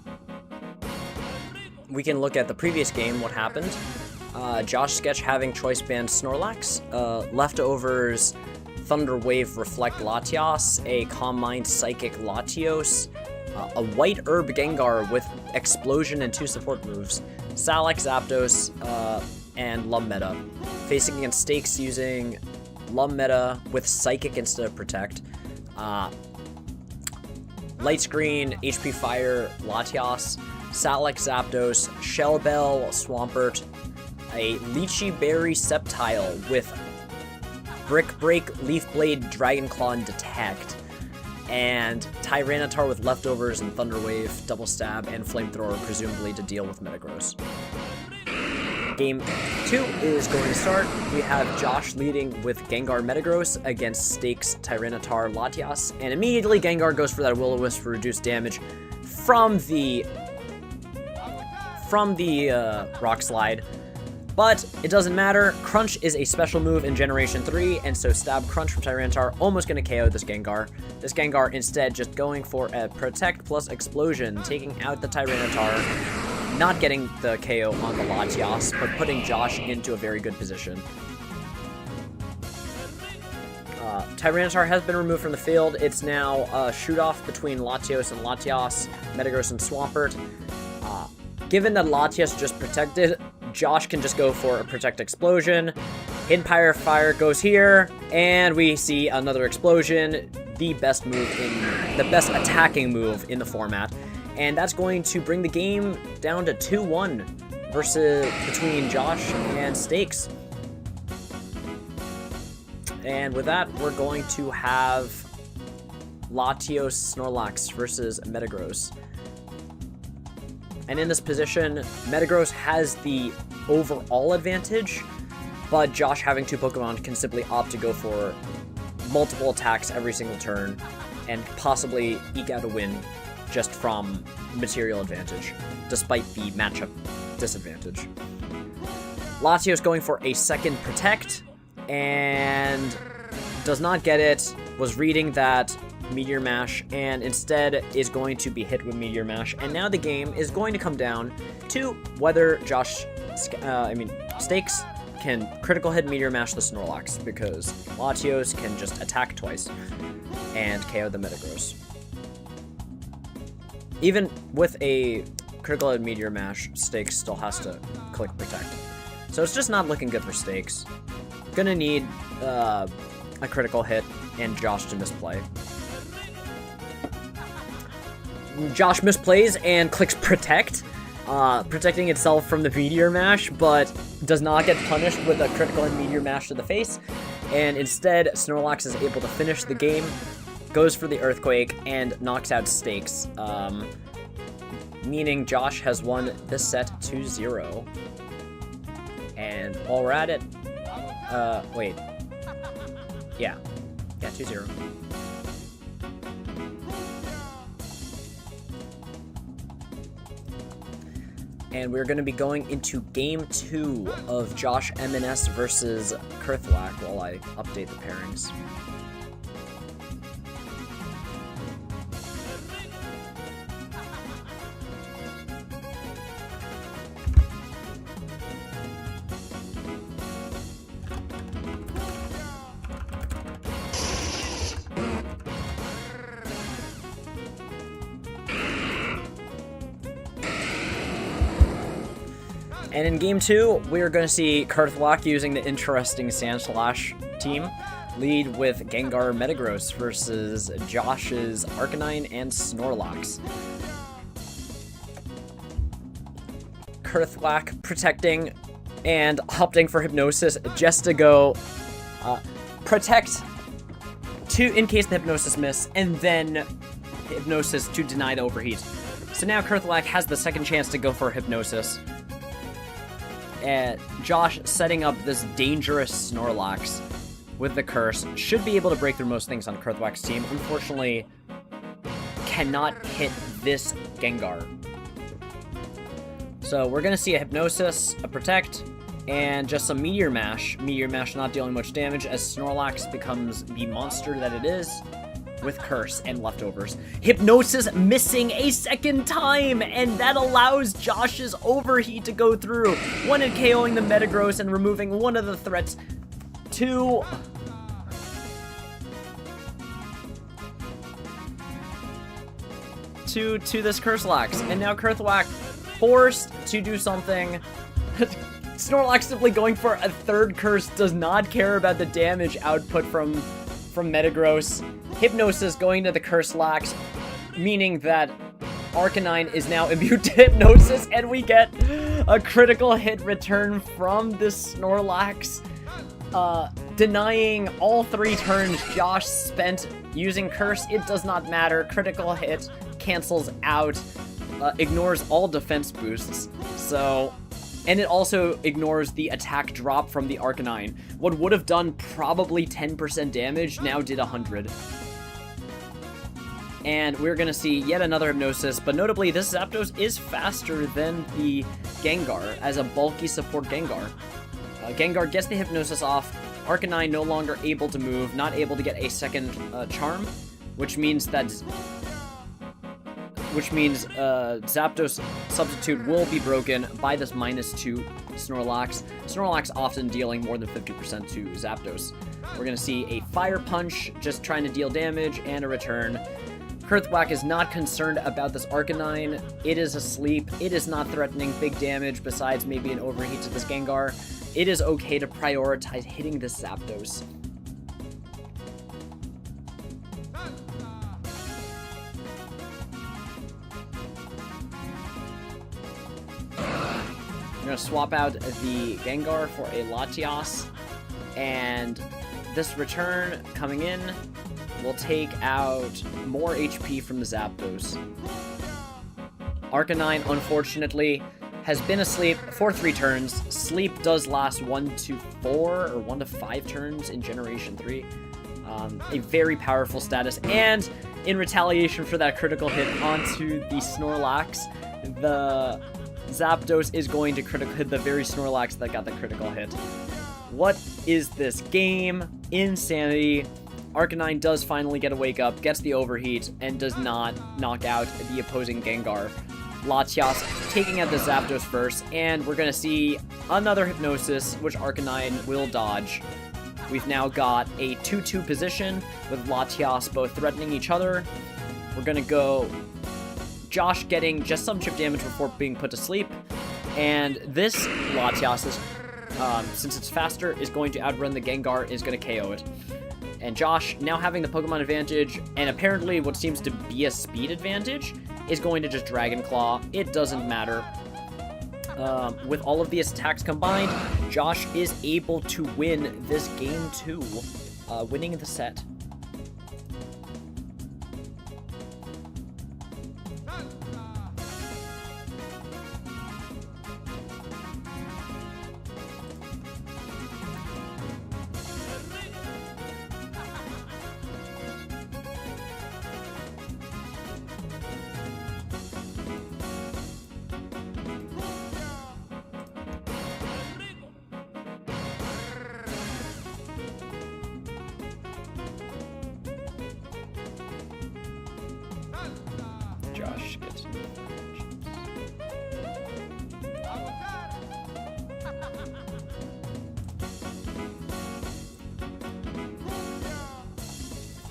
we can look at the previous game, what happened. Josh Sketch having Choice Band Snorlax, leftovers Thunder Wave Reflect Latias, a Calm Mind Psychic Latios, a White Herb Gengar with Explosion and 2 support moves, Salax Zapdos, and Lum Meta. Facing against Stakes using Lum Meta with Psychic instead of Protect. Light Screen, HP Fire, Latias, Salax Zapdos, Shell Bell, Swampert, a Lychee Berry Sceptile with Brick Break, Leaf Blade, Dragon Claw, and Detect. And Tyranitar with leftovers and Thunder Wave, Double Stab, and Flamethrower, presumably to deal with Metagross. Game 2 is going to start. We have Josh leading with Gengar Metagross against Stakes Tyranitar Latias, and immediately Gengar goes for that Will-O-Wisp for reduced damage from the Rock Slide. But it doesn't matter. Crunch is a special move in Generation 3, and so Stab Crunch from Tyranitar almost going to KO this Gengar. This Gengar instead just going for a Protect plus Explosion, taking out the Tyranitar, not getting the KO on the Latias, but putting Josh into a very good position. Tyranitar has been removed from the field. It's now a shoot-off between Latios and Latias, Metagross and Swampert. given that Latias just protected, Josh can just go for a Protect Explosion. Hidden Pyre Fire goes here, and we see another explosion, the best attacking move in the format. And that's going to bring the game down to 2-1 between Josh and Stakes. And with that, we're going to have Latios Snorlax versus Metagross. And in this position, Metagross has the overall advantage, but Josh, having 2 Pokemon, can simply opt to go for multiple attacks every single turn and possibly eke out a win just from material advantage, despite the matchup disadvantage. Latios going for a second Protect, and does not get it, was reading that Meteor Mash, and instead is going to be hit with Meteor Mash, and now the game is going to come down to whether Stakes can critical hit Meteor Mash the Snorlax, because Latios can just attack twice and KO the Metagross. Even with a critical hit Meteor Mash, Stakes still has to click Protect. So it's just not looking good for Stakes. Gonna need a critical hit and Josh to misplay. Josh misplays and clicks Protect, protecting itself from the Meteor Mash, but does not get punished with a critical hit Meteor Mash to the face. And instead, Snorlax is able to finish the game, goes for the Earthquake, and knocks out Stakes. Meaning Josh has won this set 2-0. And while we're at it, wait. Yeah, 2-0. And we're going to be going into Game 2 of Josh M&S versus Kurthwak while I update the pairings. And in Game 2, we're going to see Kurthwak using the interesting Sandslash team lead with Gengar Metagross versus Josh's Arcanine and Snorlax. Kurthwak protecting and opting for Hypnosis just to go protect in case the Hypnosis miss, and then Hypnosis to deny the overheat. So now Kurthwak has the second chance to go for Hypnosis. And Josh setting up this dangerous Snorlax with the Curse. Should be able to break through most things on Kurthwak's team. Unfortunately, cannot hit this Gengar. So we're going to see a Hypnosis, a Protect, and just some Meteor Mash. Meteor Mash not dealing much damage as Snorlax becomes the monster that it is, with Curse and Leftovers. Hypnosis missing a second time, and that allows Josh's Overheat to go through. One in KOing the Metagross and removing one of the threats to this Curselax. And now Kurthwak forced to do something. Snorlax simply going for a third Curse, does not care about the damage output from Metagross. Hypnosis going to the Curselax, meaning that Arcanine is now immune to Hypnosis, and we get a critical hit return from this Snorlax, denying all 3 turns Josh spent using Curse. It does not matter. Critical hit cancels out, ignores all defense boosts, and it also ignores the attack drop from the Arcanine. What would have done probably 10% damage now did 100. And we're going to see yet another Hypnosis, but notably this Zapdos is faster than the Gengar as a bulky support Gengar. Gengar gets the Hypnosis off, Arcanine no longer able to move, not able to get a second Charm, which means Zapdos Substitute will be broken by this -2 Snorlax. Snorlax often dealing more than 50% to Zapdos. We're going to see a Fire Punch, just trying to deal damage, and a return. Hearthwhack is not concerned about this Arcanine. It is asleep. It is not threatening big damage besides maybe an overheat to this Gengar. It is okay to prioritize hitting this Zapdos. I'm going to swap out the Gengar for a Latias, and this return coming in will take out more HP from the Zapdos. Arcanine, unfortunately, has been asleep for 3 turns. Sleep does last 1 to 4 or 1 to 5 turns in Generation 3. A very powerful status, and in retaliation for that critical hit onto the Snorlax, the Zapdos is going to critical hit the very Snorlax that got the critical hit. What is this game? Insanity. Arcanine does finally get a wake up, gets the overheat, and does not knock out the opposing Gengar. Latias taking out the Zapdos first, and we're going to see another Hypnosis, which Arcanine will dodge. We've now got a 2-2 position with Latias both threatening each other. We're going to go Josh getting just some chip damage before being put to sleep, and this Latias, since it's faster, is going to outrun the Gengar, is going to KO it. And Josh, now having the Pokemon advantage, and apparently what seems to be a speed advantage, is going to just Dragon Claw. It doesn't matter. With all of these attacks combined, Josh is able to win this game 2, winning the set. Josh gets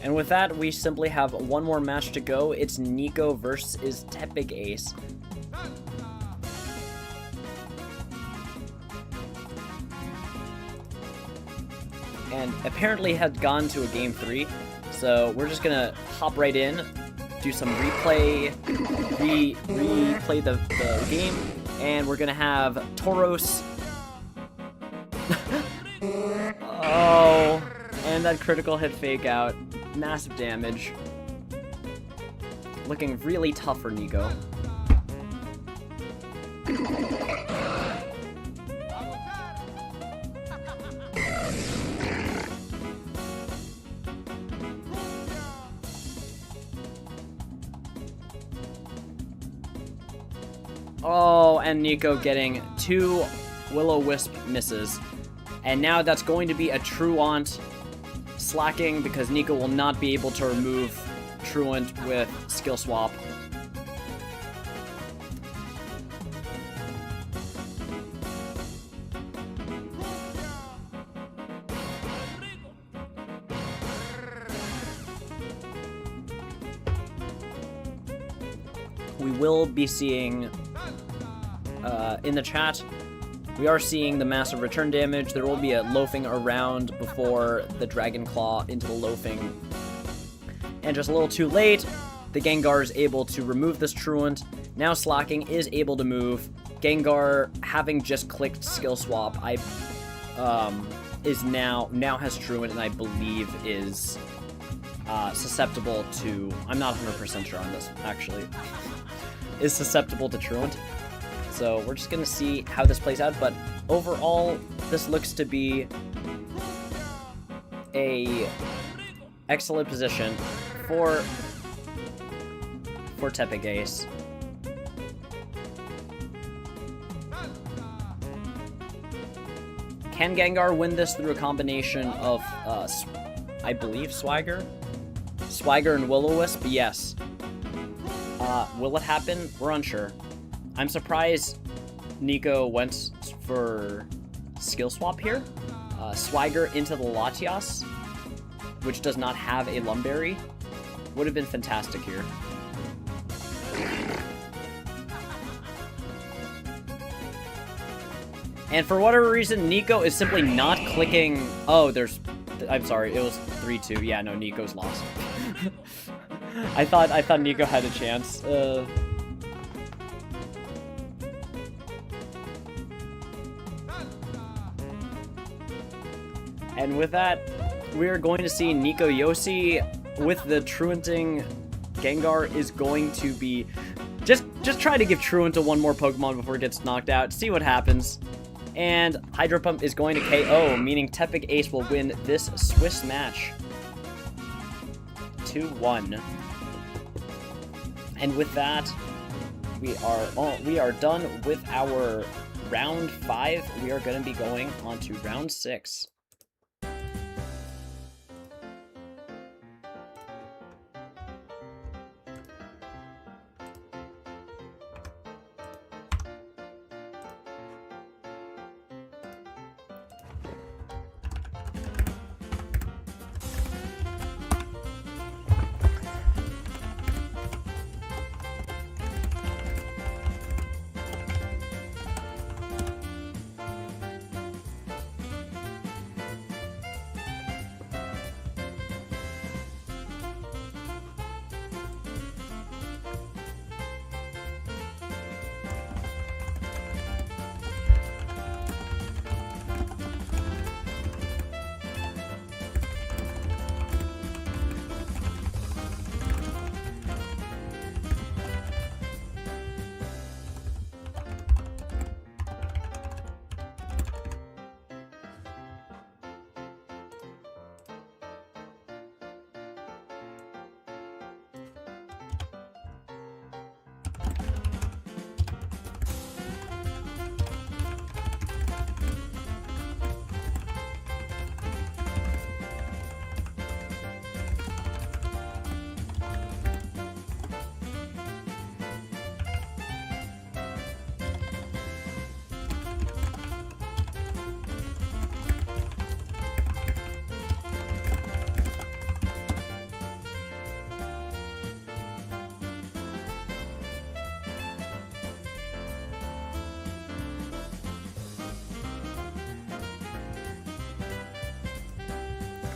and with that, we simply have one more match to go. It's Nico versus Tepig Ace. And apparently had gone to a game 3, so we're just gonna hop right in, do some replay the game, and we're gonna have Tauros. Oh, and that critical hit fake out. Massive damage. Looking really tough for Nico. Oh, and Nico getting 2 Will-O-Wisp misses. And now that's going to be a Truant slacking because Nico will not be able to remove Truant with Skill Swap. We will be seeing in the chat, we are seeing the massive return damage. There will be a loafing around before the Dragon Claw into the loafing. And just a little too late, the Gengar is able to remove this Truant. Now Slacking is able to move. Gengar, having just clicked Skill Swap, is now has Truant, and I believe is susceptible to, I'm not 100% sure on this, actually, is susceptible to Truant. So we're just going to see how this plays out, but overall, this looks to be a excellent position for Tepig Ace. Can Gengar win this through a combination of, I believe, Swagger and Will-O-Wisp? Yes. Will it happen? We're unsure. I'm surprised Nico went for Skill Swap here. Swagger into the Latias, which does not have a Lumberry. Would have been fantastic here. And for whatever reason, Nico is simply not clicking... Oh, there's... I'm sorry, it was 3-2. Yeah, no, Nico's lost. I thought Nico had a chance. And with that, we are going to see Nico Yossi with the Truanting Gengar is going to be... Just try to give Truant one more Pokemon before it gets knocked out. See what happens. And Hydro Pump is going to KO, meaning Tepic Ace will win this Swiss match. 2-1. And with that, we are done with our round 5. We are going to be going on to round 6.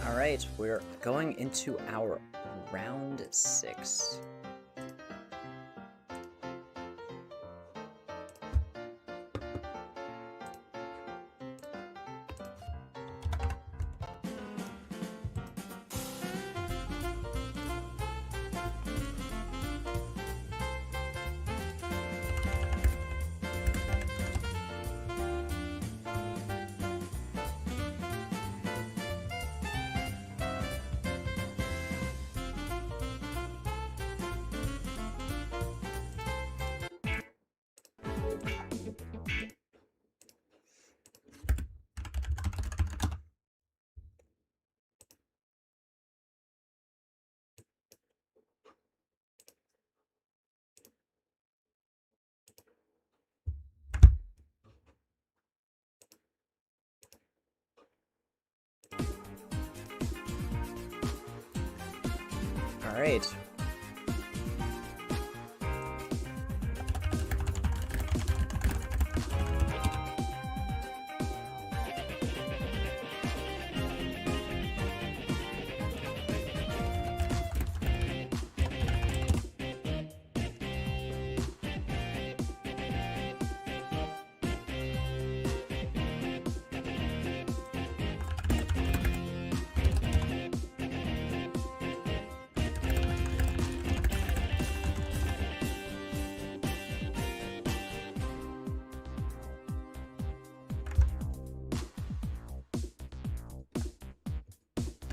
Alright, we're going into our round 6. Alright.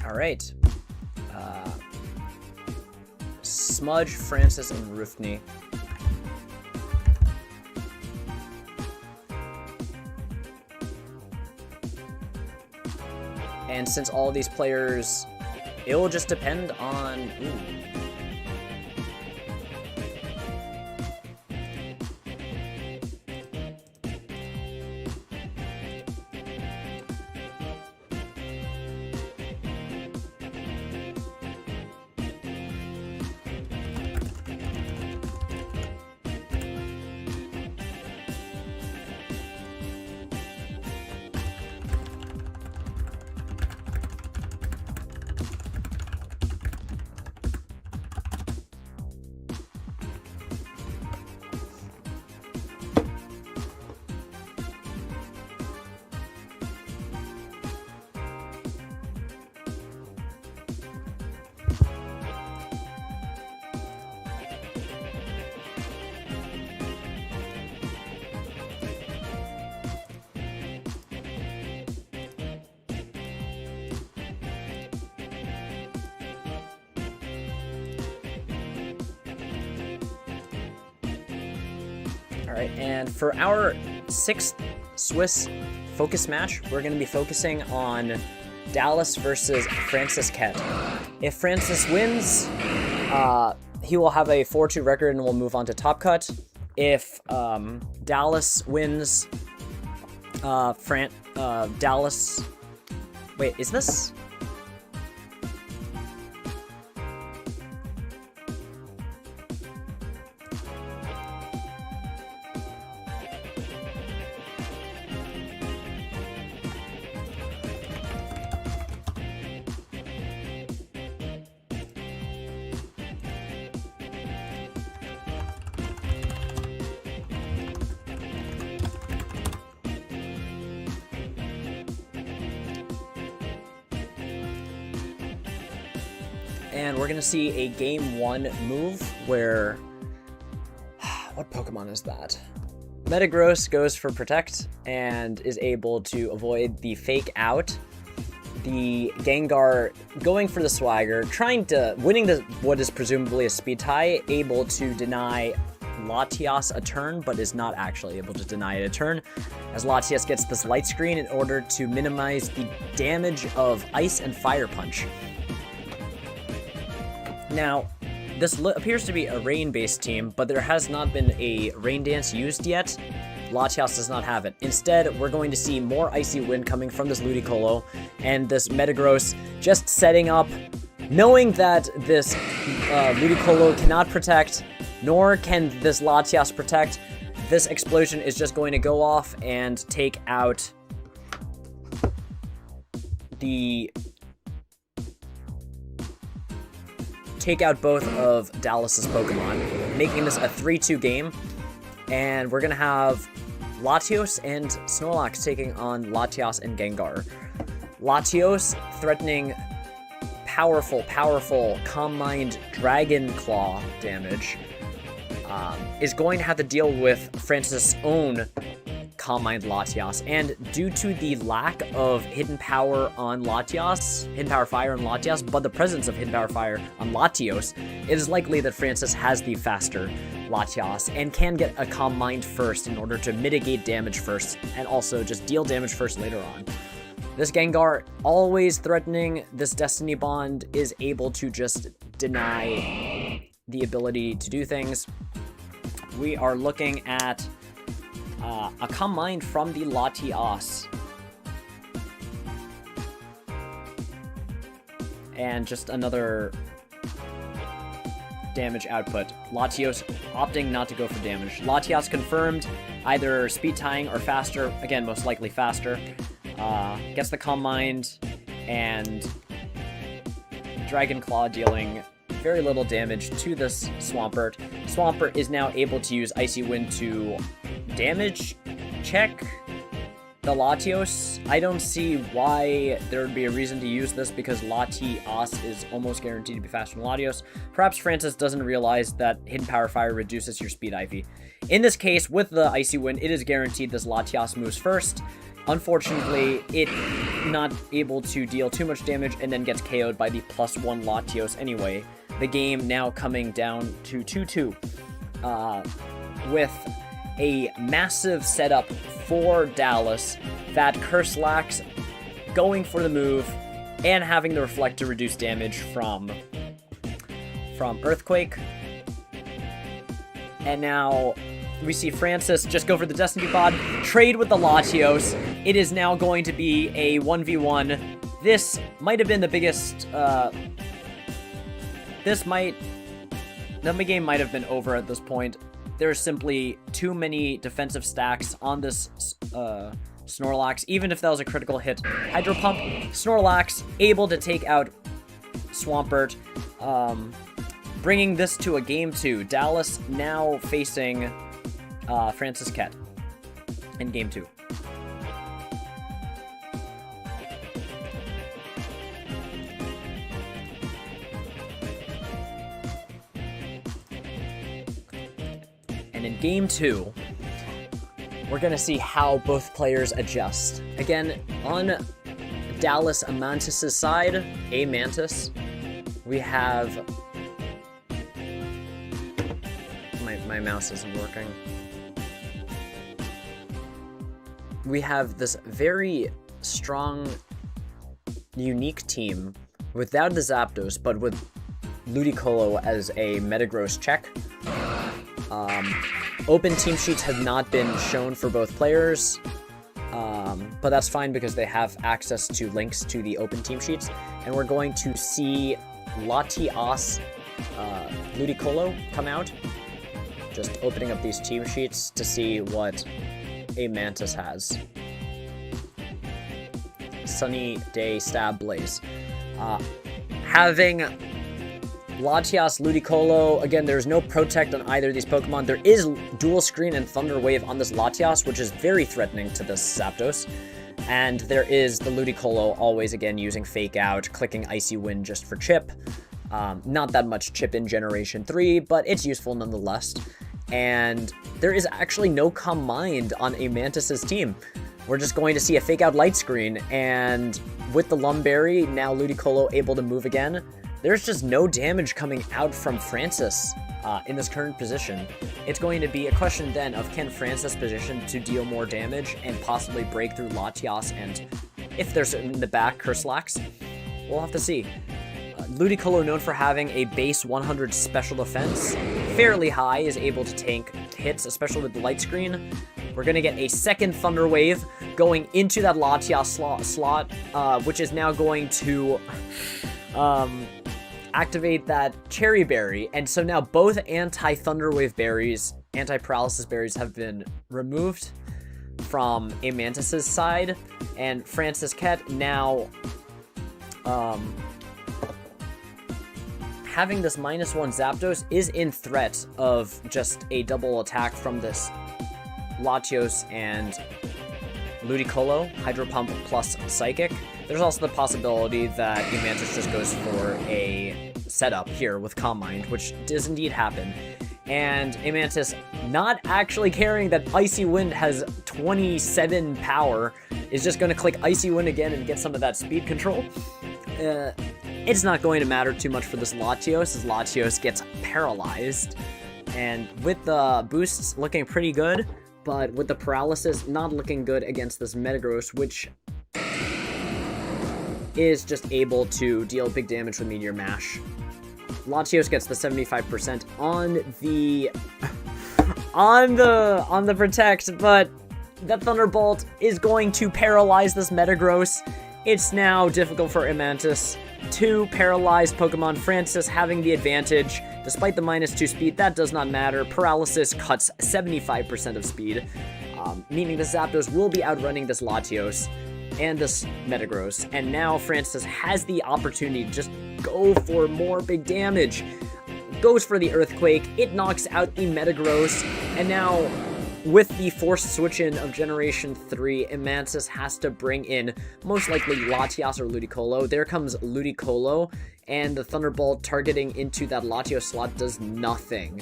Alright. Smudge, Francis, and Rufny. And since all these players, it will just depend on... Alright, and for our 6th Swiss focus match, we're going to be focusing on Dallas versus Francis Ket. If Francis wins, he will have a 4-2 record and we'll move on to Top Cut. If Dallas wins, Dallas... Wait, is this... And we're going to see a Game 1 move where... What Pokemon is that? Metagross goes for Protect and is able to avoid the Fake Out. The Gengar going for the Swagger, winning what is presumably a Speed tie, able to deny Latias a turn, but is not actually able to deny it a turn, as Latias gets this Light Screen in order to minimize the damage of Ice and Fire Punch. Now, this appears to be a Rain-based team, but there has not been a Rain Dance used yet. Latias does not have it. Instead, we're going to see more Icy Wind coming from this Ludicolo, and this Metagross just setting up, knowing that this Ludicolo cannot protect, nor can this Latias protect. This explosion is just going to go off and take out both of Dallas's Pokemon, making this a 3-2 game. And we're going to have Latios and Snorlax taking on Latias and Gengar. Latios threatening powerful Calm Mind Dragon Claw damage, is going to have to deal with Francis' own Calm Mind Latias, and due to the lack of Hidden Power on Latias, Hidden Power Fire on Latias, but the presence of Hidden Power Fire on Latios, it is likely that Francis has the faster Latias and can get a Calm Mind first in order to mitigate damage first, and also just deal damage first later on. This Gengar, always threatening this Destiny Bond, is able to just deny the ability to do things. We are looking at a Calm Mind from the Latias. And just another damage output. Latios opting not to go for damage. Latias confirmed either speed tying or faster. Again, most likely faster. Gets the Calm Mind, and Dragon Claw dealing very little damage to this Swampert. Swampert is now able to use Icy Wind to damage check the Latios. I don't see why there would be a reason to use this, because Latias is almost guaranteed to be faster than Latios. Perhaps Francis doesn't realize that Hidden Power Fire reduces your speed IV. In this case, with the Icy Wind, it is guaranteed this Latias moves first. Unfortunately, it not able to deal too much damage and then gets KO'd by the +1 Latios anyway. The game now coming down to 2-2, with a massive setup for Dallas, that Curselax going for the move and having the Reflect to reduce damage from Earthquake. And now we see Francis just go for the Destiny Pod, trade with the Latios. It is now going to be a 1v1. This might have been the biggest, the game might have been over at this point. There's simply too many defensive stacks on this Snorlax, even if that was a critical hit. Hydro Pump, Snorlax able to take out Swampert, bringing this to a Game 2. Dallas now facing Francis Ket in Game 2. And in Game 2, we're going to see how both players adjust. Again, on Dallas Amantis' side, Amantis, we have... My mouse isn't working. we have this very strong, unique team without the Zapdos, but with Ludicolo as a Metagross check. Open team sheets have not been shown for both players, but that's fine because they have access to links to the open team sheets. And we're going to see Latias Ludicolo come out. Just opening up these team sheets to see what a Mantis has. Sunny Day Stab Blaze. Having Latias Ludicolo, again, there's no Protect on either of these Pokemon. There is Dual Screen and Thunder Wave on this Latias, which is very threatening to this Zapdos. And there is the Ludicolo, always, again, using Fake Out, clicking Icy Wind just for chip. Not that much chip in Generation 3, but it's useful nonetheless. And there is actually no Calm Mind on a Mantis' team. We're just going to see a Fake Out Light Screen, and with the Lumberry, now Ludicolo able to move again, there's just no damage coming out from Francis in this current position. It's going to be a question then of can Francis position to deal more damage and possibly break through Latias, and if there's in the back Curslax, we'll have to see. Ludicolo, known for having a base 100 special defense, fairly high, is able to tank hits, especially with the light screen. We're going to get a second Thunder Wave going into that Latias slot, which is now going to activate that Cherry Berry. And so now both anti-Thunder Wave berries, anti-Paralysis berries have been removed from a Mantis' side. And Francis Ket now having this -1 Zapdos is in threat of just a double attack from this Latios and Ludicolo, Hydro Pump plus Psychic. There's also the possibility that Mantis just goes for a setup here with Calm Mind, which does indeed happen. And Mantis, not actually caring that Icy Wind has 27 power, is just going to click Icy Wind again and get some of that speed control. It's not going to matter too much for this Latios, as Latios gets paralyzed. And with the boosts looking pretty good, but with the paralysis not looking good against this Metagross, which is just able to deal big damage with Meteor Mash. Latios gets the 75% on the Protect, but that Thunderbolt is going to paralyze this Metagross. It's now difficult for Mantis to paralyze Pokemon. Francis having the advantage. Despite the -2 speed, that does not matter. Paralysis cuts 75% of speed, meaning the Zapdos will be outrunning this Latios and this Metagross. And now Francis has the opportunity to just go for more big damage. Goes for the Earthquake. It knocks out the Metagross. And now, with the forced switch-in of Generation 3, Mantis has to bring in most likely Latias or Ludicolo. There comes Ludicolo, and the Thunderbolt targeting into that Latios slot does nothing.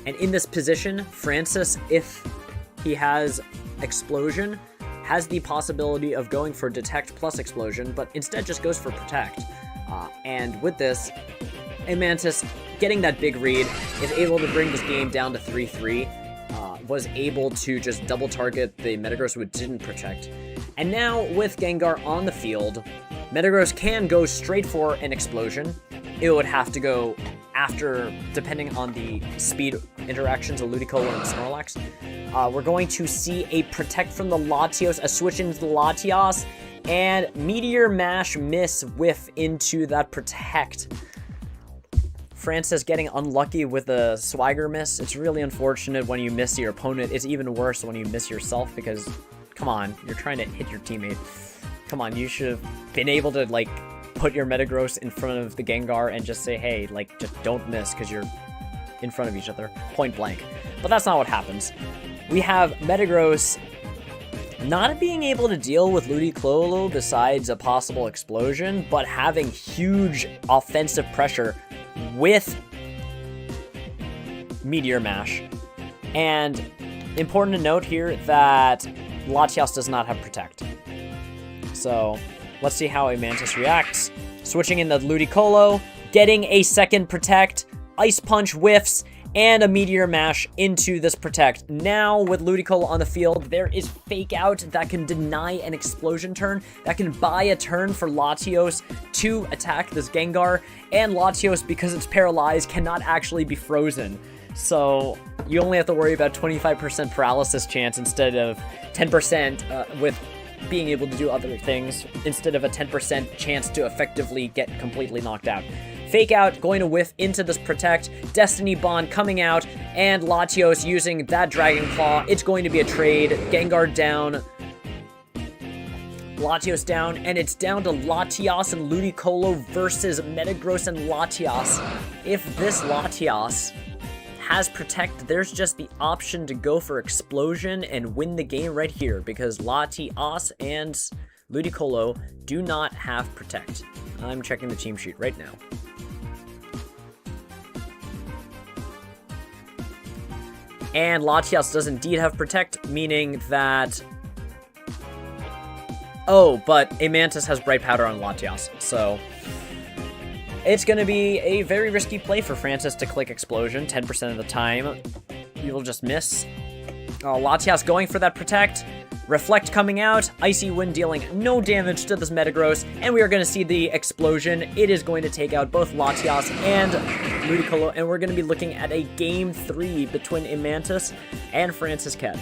And in this position, Francis, if he has Explosion, has the possibility of going for Detect plus Explosion, but instead just goes for Protect. And with this, Mantis, getting that big read, is able to bring this game down to 3-3. Was able to just double target the Metagross who didn't protect. And now with Gengar on the field, Metagross can go straight for an Explosion. It would have to go after, depending on the speed interactions of Ludicolo and Snorlax. We're going to see a Protect from the Latios, a switch into the Latias, and Meteor Mash miss whiff into that Protect. Francis getting unlucky with a Swagger miss. It's really unfortunate when you miss your opponent. It's even worse when you miss yourself because, come on, you're trying to hit your teammate. Come on, you should have been able to, like, put your Metagross in front of the Gengar and just say, hey, like, just don't miss because you're in front of each other, point blank. But that's not what happens. We have Metagross not being able to deal with Ludicolo besides a possible Explosion, but having huge offensive pressure with Meteor Mash. And important to note here that Latias does not have Protect. So let's see how a Mantis reacts. Switching in the Ludicolo, getting a second Protect, Ice Punch whiffs, and a Meteor Mash into this Protect. Now, with Ludicolo on the field, there is Fake Out that can deny an Explosion turn, that can buy a turn for Latios to attack this Gengar, and Latios, because it's paralyzed, cannot actually be frozen. So you only have to worry about 25% paralysis chance instead of 10% with being able to do other things, instead of a 10% chance to effectively get completely knocked out. Fake Out going to whiff into this Protect, Destiny Bond coming out, and Latios using that Dragon Claw. It's going to be a trade. Gengar down, Latios down, and it's down to Latias and Ludicolo versus Metagross and Latias. If this Latias has Protect, there's just the option to go for Explosion and win the game right here, because Latias and Ludicolo do not have Protect. I'm checking the team sheet right now. And Latias does indeed have Protect, meaning that... Oh, but Amantis has Bright Powder on Latias, so... It's going to be a very risky play for Francis to click Explosion 10% of the time. You'll just miss. Latias going for that Protect. Reflect coming out. Icy Wind dealing no damage to this Metagross. And we are going to see the Explosion. It is going to take out both Latias and Ludicolo. And we're going to be looking at a Game 3 between Amantis and Francis Cat.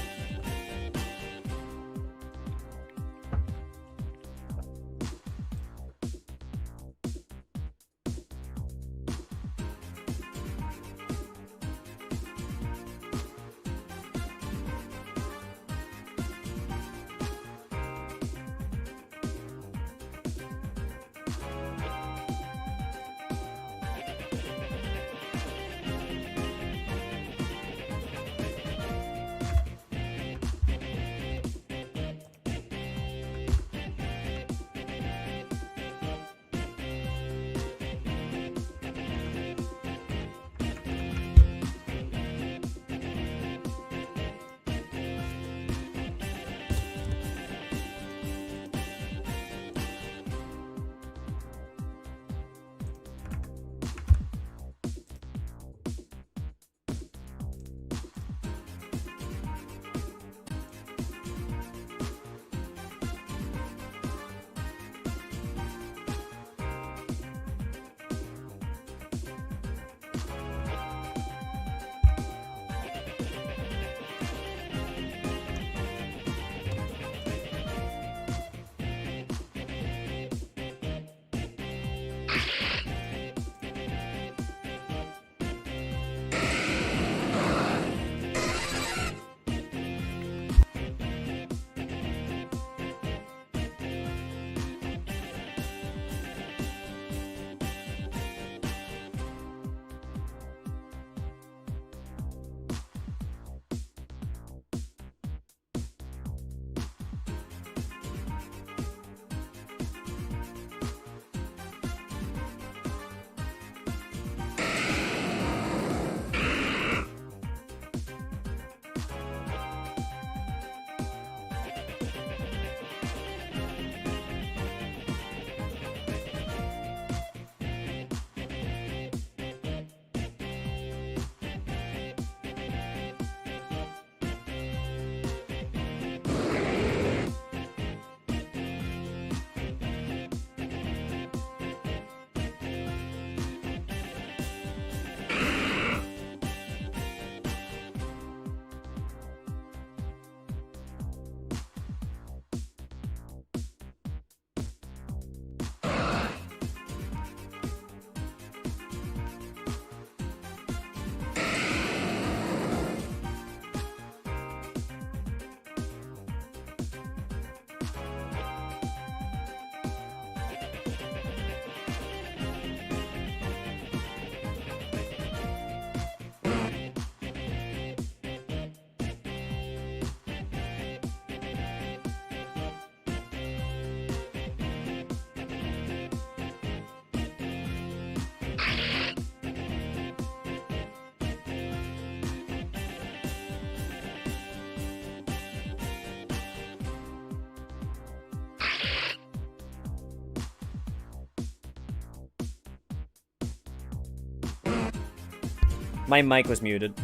My mic was muted.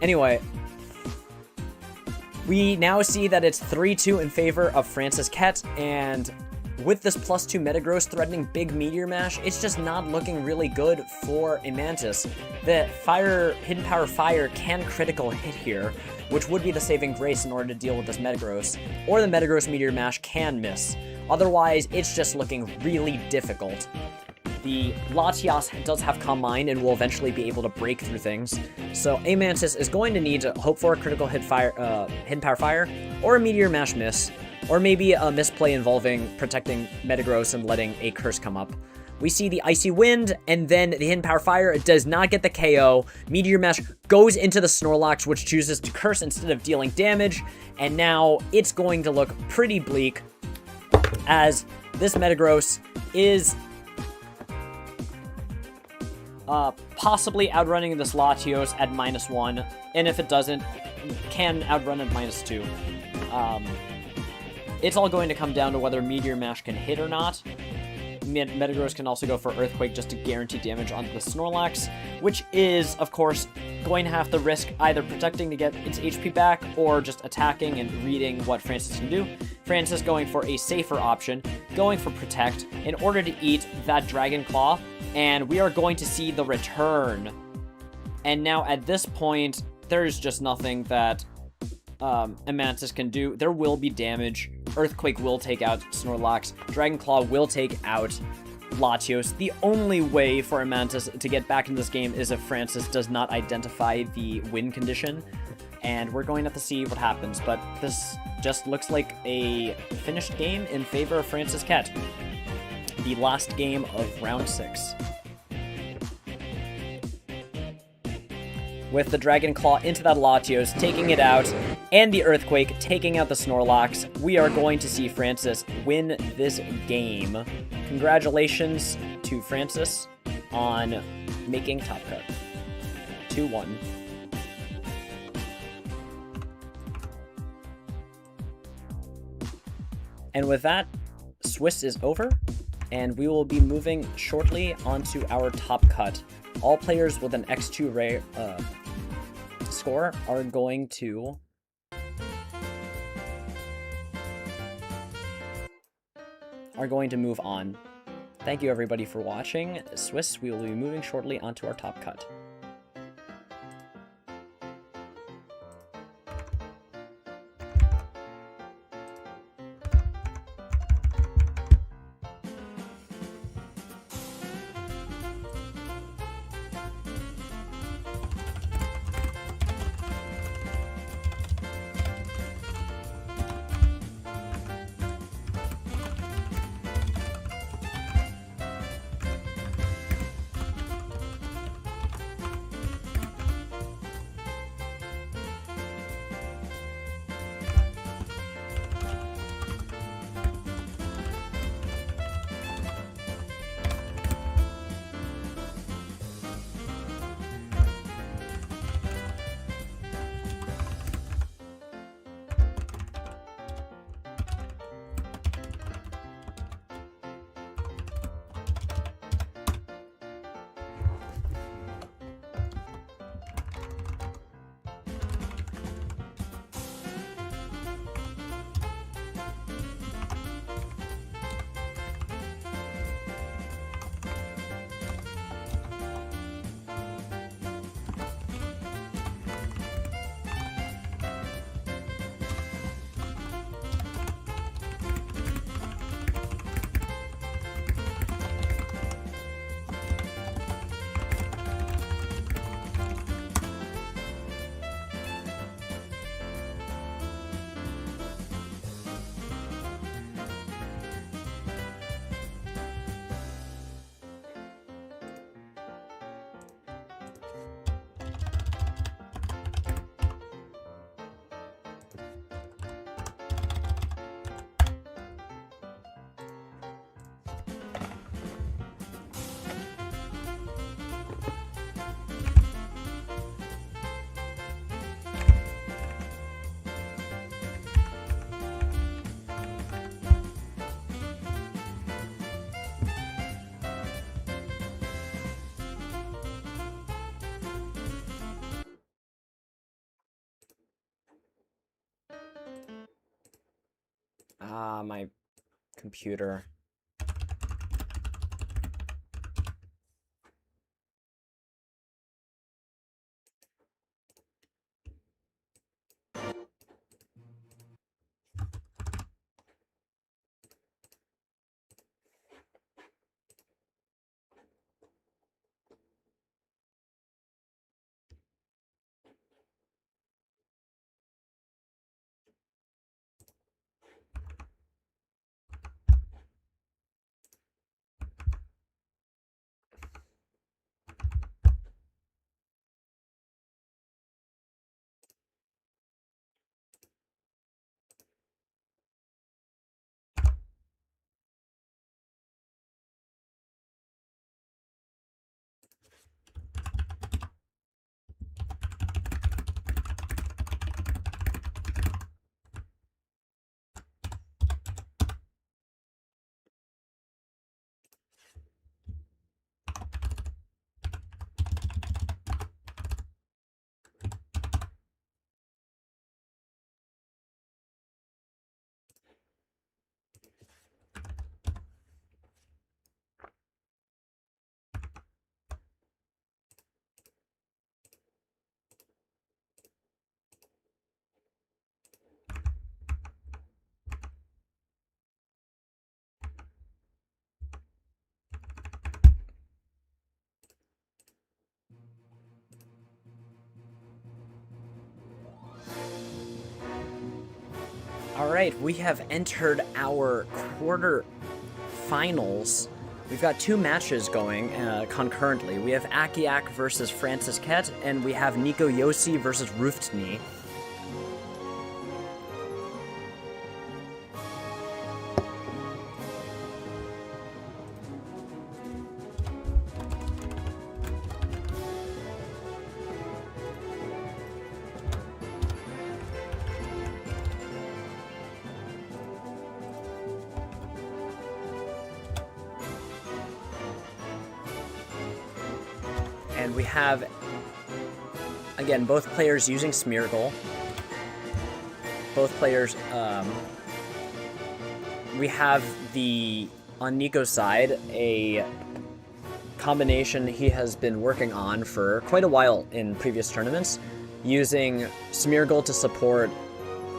Anyway, we now see that it's 3-2 in favor of Francis Kett, and with this +2 Metagross threatening big Meteor Mash, it's just not looking really good for a Mantis. The Hidden Power Fire can critical hit here, which would be the saving grace in order to deal with this Metagross, or the Metagross Meteor Mash can miss. Otherwise, it's just looking really difficult. The Latias does have Calm Mind and will eventually be able to break through things, so a Mantis is going to need to hope for a critical Hidden Power Fire, or a Meteor Mash miss, or maybe a misplay involving protecting Metagross and letting a Curse come up. We see the Icy Wind, and then the Hidden Power Fire. It does not get the KO. Meteor Mash goes into the Snorlax, which chooses to Curse instead of dealing damage, and now it's going to look pretty bleak, as this Metagross is possibly outrunning this Latios at -1, and if it doesn't, can outrun at -2. It's all going to come down to whether Meteor Mash can hit or not. Metagross can also go for Earthquake just to guarantee damage onto the Snorlax, which is, of course, going to have to risk either protecting to get its HP back or just attacking and reading what Francis can do. Francis going for a safer option, going for Protect in order to eat that Dragon Claw, and we are going to see the return. And now at this point, there's just nothing that a Mantis can do. There will be damage. Earthquake will take out Snorlax. Dragon Claw will take out Latios. The only way for a Mantis to get back in this game is if Francis does not identify the win condition, and we're going to have to see what happens, but this just looks like a finished game in favor of Francis Kett. The last game of round 6. With the Dragon Claw into that Latios, taking it out, and the Earthquake taking out the Snorlax, we are going to see Francis win this game. Congratulations to Francis on making Top Cut. 2-1. And with that, Swiss is over, and we will be moving shortly onto our Top Cut. All players with an X2 rare score are going to move on. Thank you everybody for watching. Swiss, we will be moving shortly onto our Top Cut. Ah, my computer. Alright, we have entered our quarter-finals. We've got 2 matches going concurrently. We have Akiak versus Francis Kett, and we have Nico Yossi versus Ruftni. And we have, again, both players using Smeargle. Both players, we have on Nico's side, a combination he has been working on for quite a while in previous tournaments, using Smeargle to support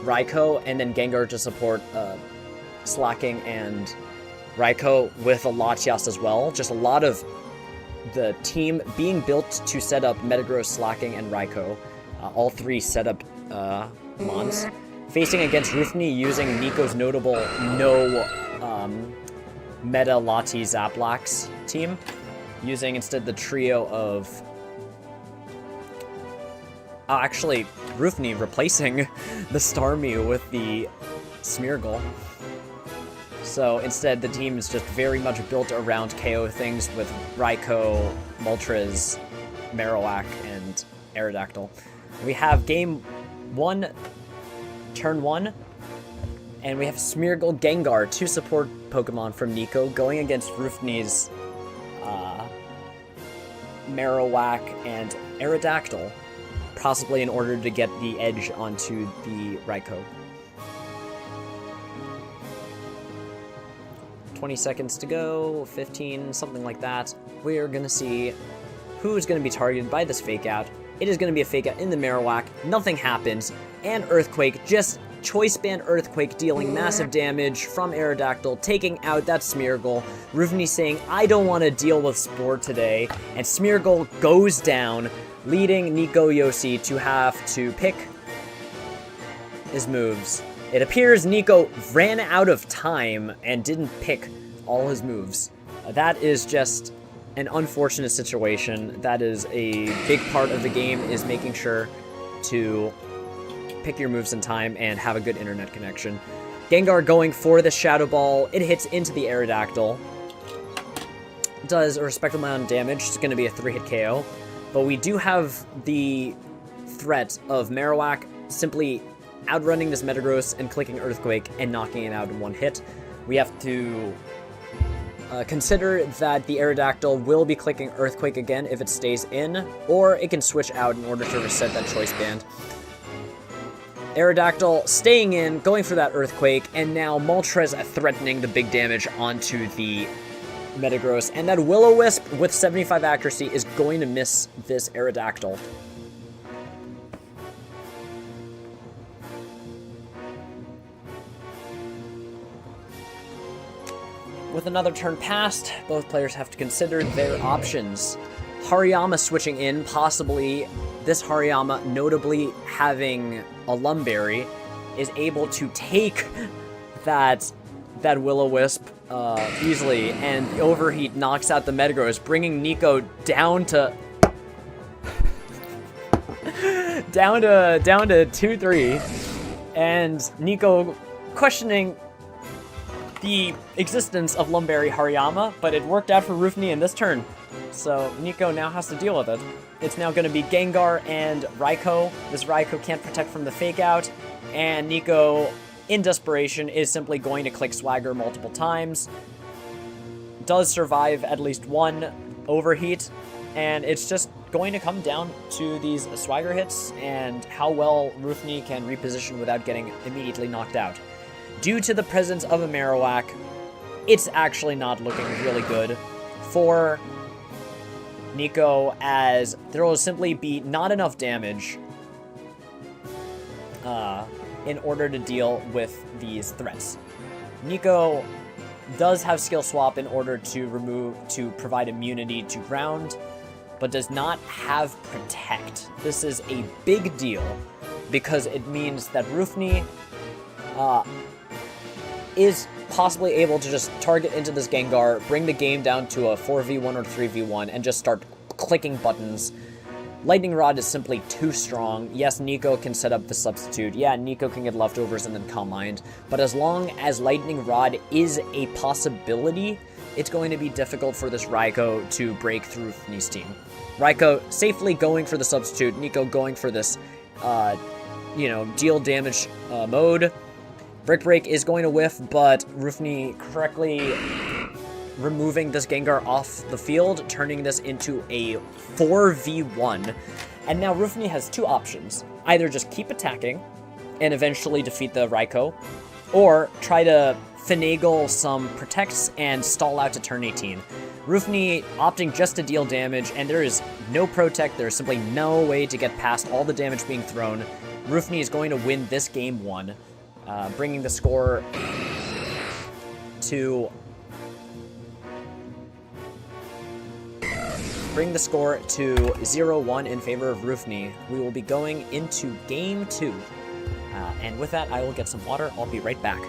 Raikou, and then Gengar to support Slacking and Raikou with a Latias as well. Just a lot of the team being built to set up Metagross, Slacking, and Raikou. All 3 setup mons. Facing against Ruftni using Nico's notable meta Lati Zaplax team. Using instead the trio of... actually, Ruftni replacing the Starmie with the Smeargle. So instead, the team is just very much built around KO things with Raikou, Moltres, Marowak, and Aerodactyl. We have game 1, turn 1, and we have Smeargle Gengar, 2 support Pokemon from Nico, going against Ruftni's Marowak and Aerodactyl, possibly in order to get the edge onto the Raikou. 20 seconds to go, 15, something like that. We're gonna see who's gonna be targeted by this fake out. It is gonna be a fake out in the Marowak, nothing happens, and Earthquake, just Choice Band Earthquake dealing massive damage from Aerodactyl, taking out that Smeargle. Ruftni saying, I don't want to deal with Spore today, and Smeargle goes down, leading Nico Yossi to have to pick his moves. It appears Nico ran out of time and didn't pick all his moves. That is just an unfortunate situation. That is a big part of the game, is making sure to pick your moves in time and have a good internet connection. Gengar going for the Shadow Ball. It hits into the Aerodactyl. Does a respectable amount of damage. It's going to be a 3-hit KO. But we do have the threat of Marowak simply outrunning this Metagross and clicking Earthquake and knocking it out in 1 hit. We have to consider that the Aerodactyl will be clicking Earthquake again if it stays in, or it can switch out in order to reset that Choice Band. Aerodactyl staying in, going for that Earthquake, and now Moltres threatening the big damage onto the Metagross, and that Will-O-Wisp with 75 accuracy is going to miss this Aerodactyl. With another turn passed, both players have to consider their options. Hariyama switching in, possibly this Hariyama, notably having a Lumberry, is able to take that Will-O-Wisp easily, and the Overheat knocks out the Metagross, bringing Nico down to 2-3, and Nico questioning the existence of Lumberry Hariyama, but it worked out for Roofney in this turn. So Nico now has to deal with it. It's now going to be Gengar and Raikou. This Raikou can't protect from the Fake Out, and Nico, in desperation, is simply going to click Swagger multiple times. Does survive at least one Overheat, and it's just going to come down to these Swagger hits and how well Roofney can reposition without getting immediately knocked out. Due to the presence of a Marowak, it's actually not looking really good for Nico, as there will simply be not enough damage in order to deal with these threats. Nico does have Skill Swap in order to provide immunity to ground, but does not have Protect. This is a big deal because it means that Roofney is possibly able to just target into this Gengar, bring the game down to a 4v1 or 3v1, and just start clicking buttons. Lightning Rod is simply too strong. Yes, Nico can set up the substitute. Yeah, Nico can get leftovers and then Calm Mind. But as long as Lightning Rod is a possibility, it's going to be difficult for this Raikou to break through Roofney's team. Raikou safely going for the substitute. Nico going for this, deal damage mode. Brick Break is going to whiff, but Roofney correctly removing this Gengar off the field, turning this into a 4v1. And now Roofney has two options. Either just keep attacking and eventually defeat the Raikou, or try to finagle some protects and stall out to turn 18. Roofney opting just to deal damage, and there is no protect. There is simply no way to get past all the damage being thrown. Roofney is going to win this game 1. Bringing the score to 0-1 in favor of Roofney. We will be going into game 2. And with that, I will get some water. I'll be right back.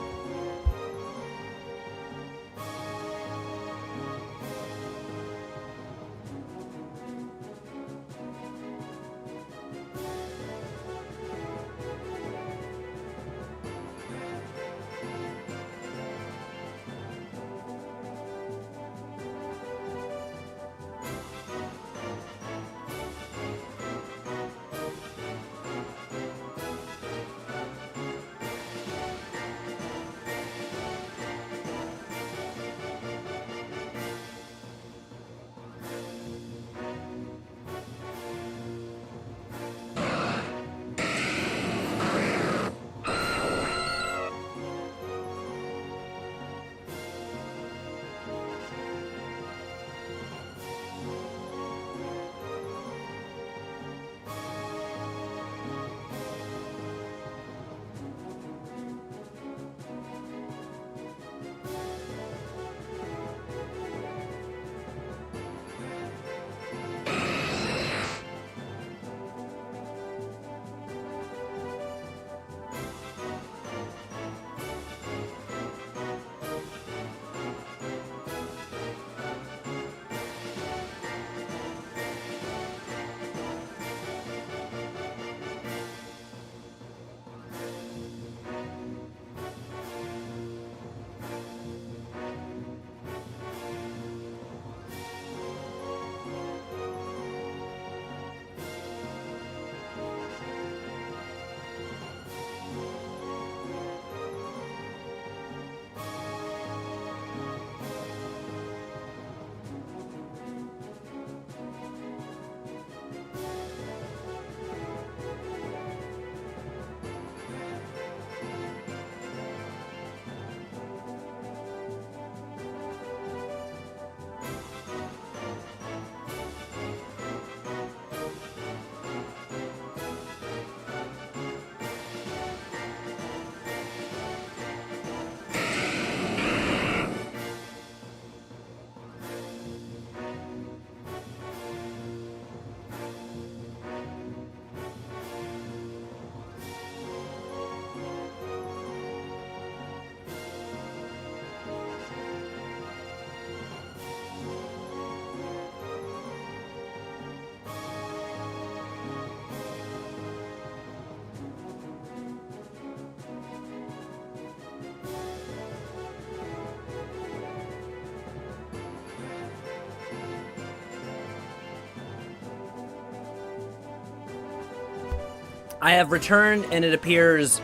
I have returned, and it appears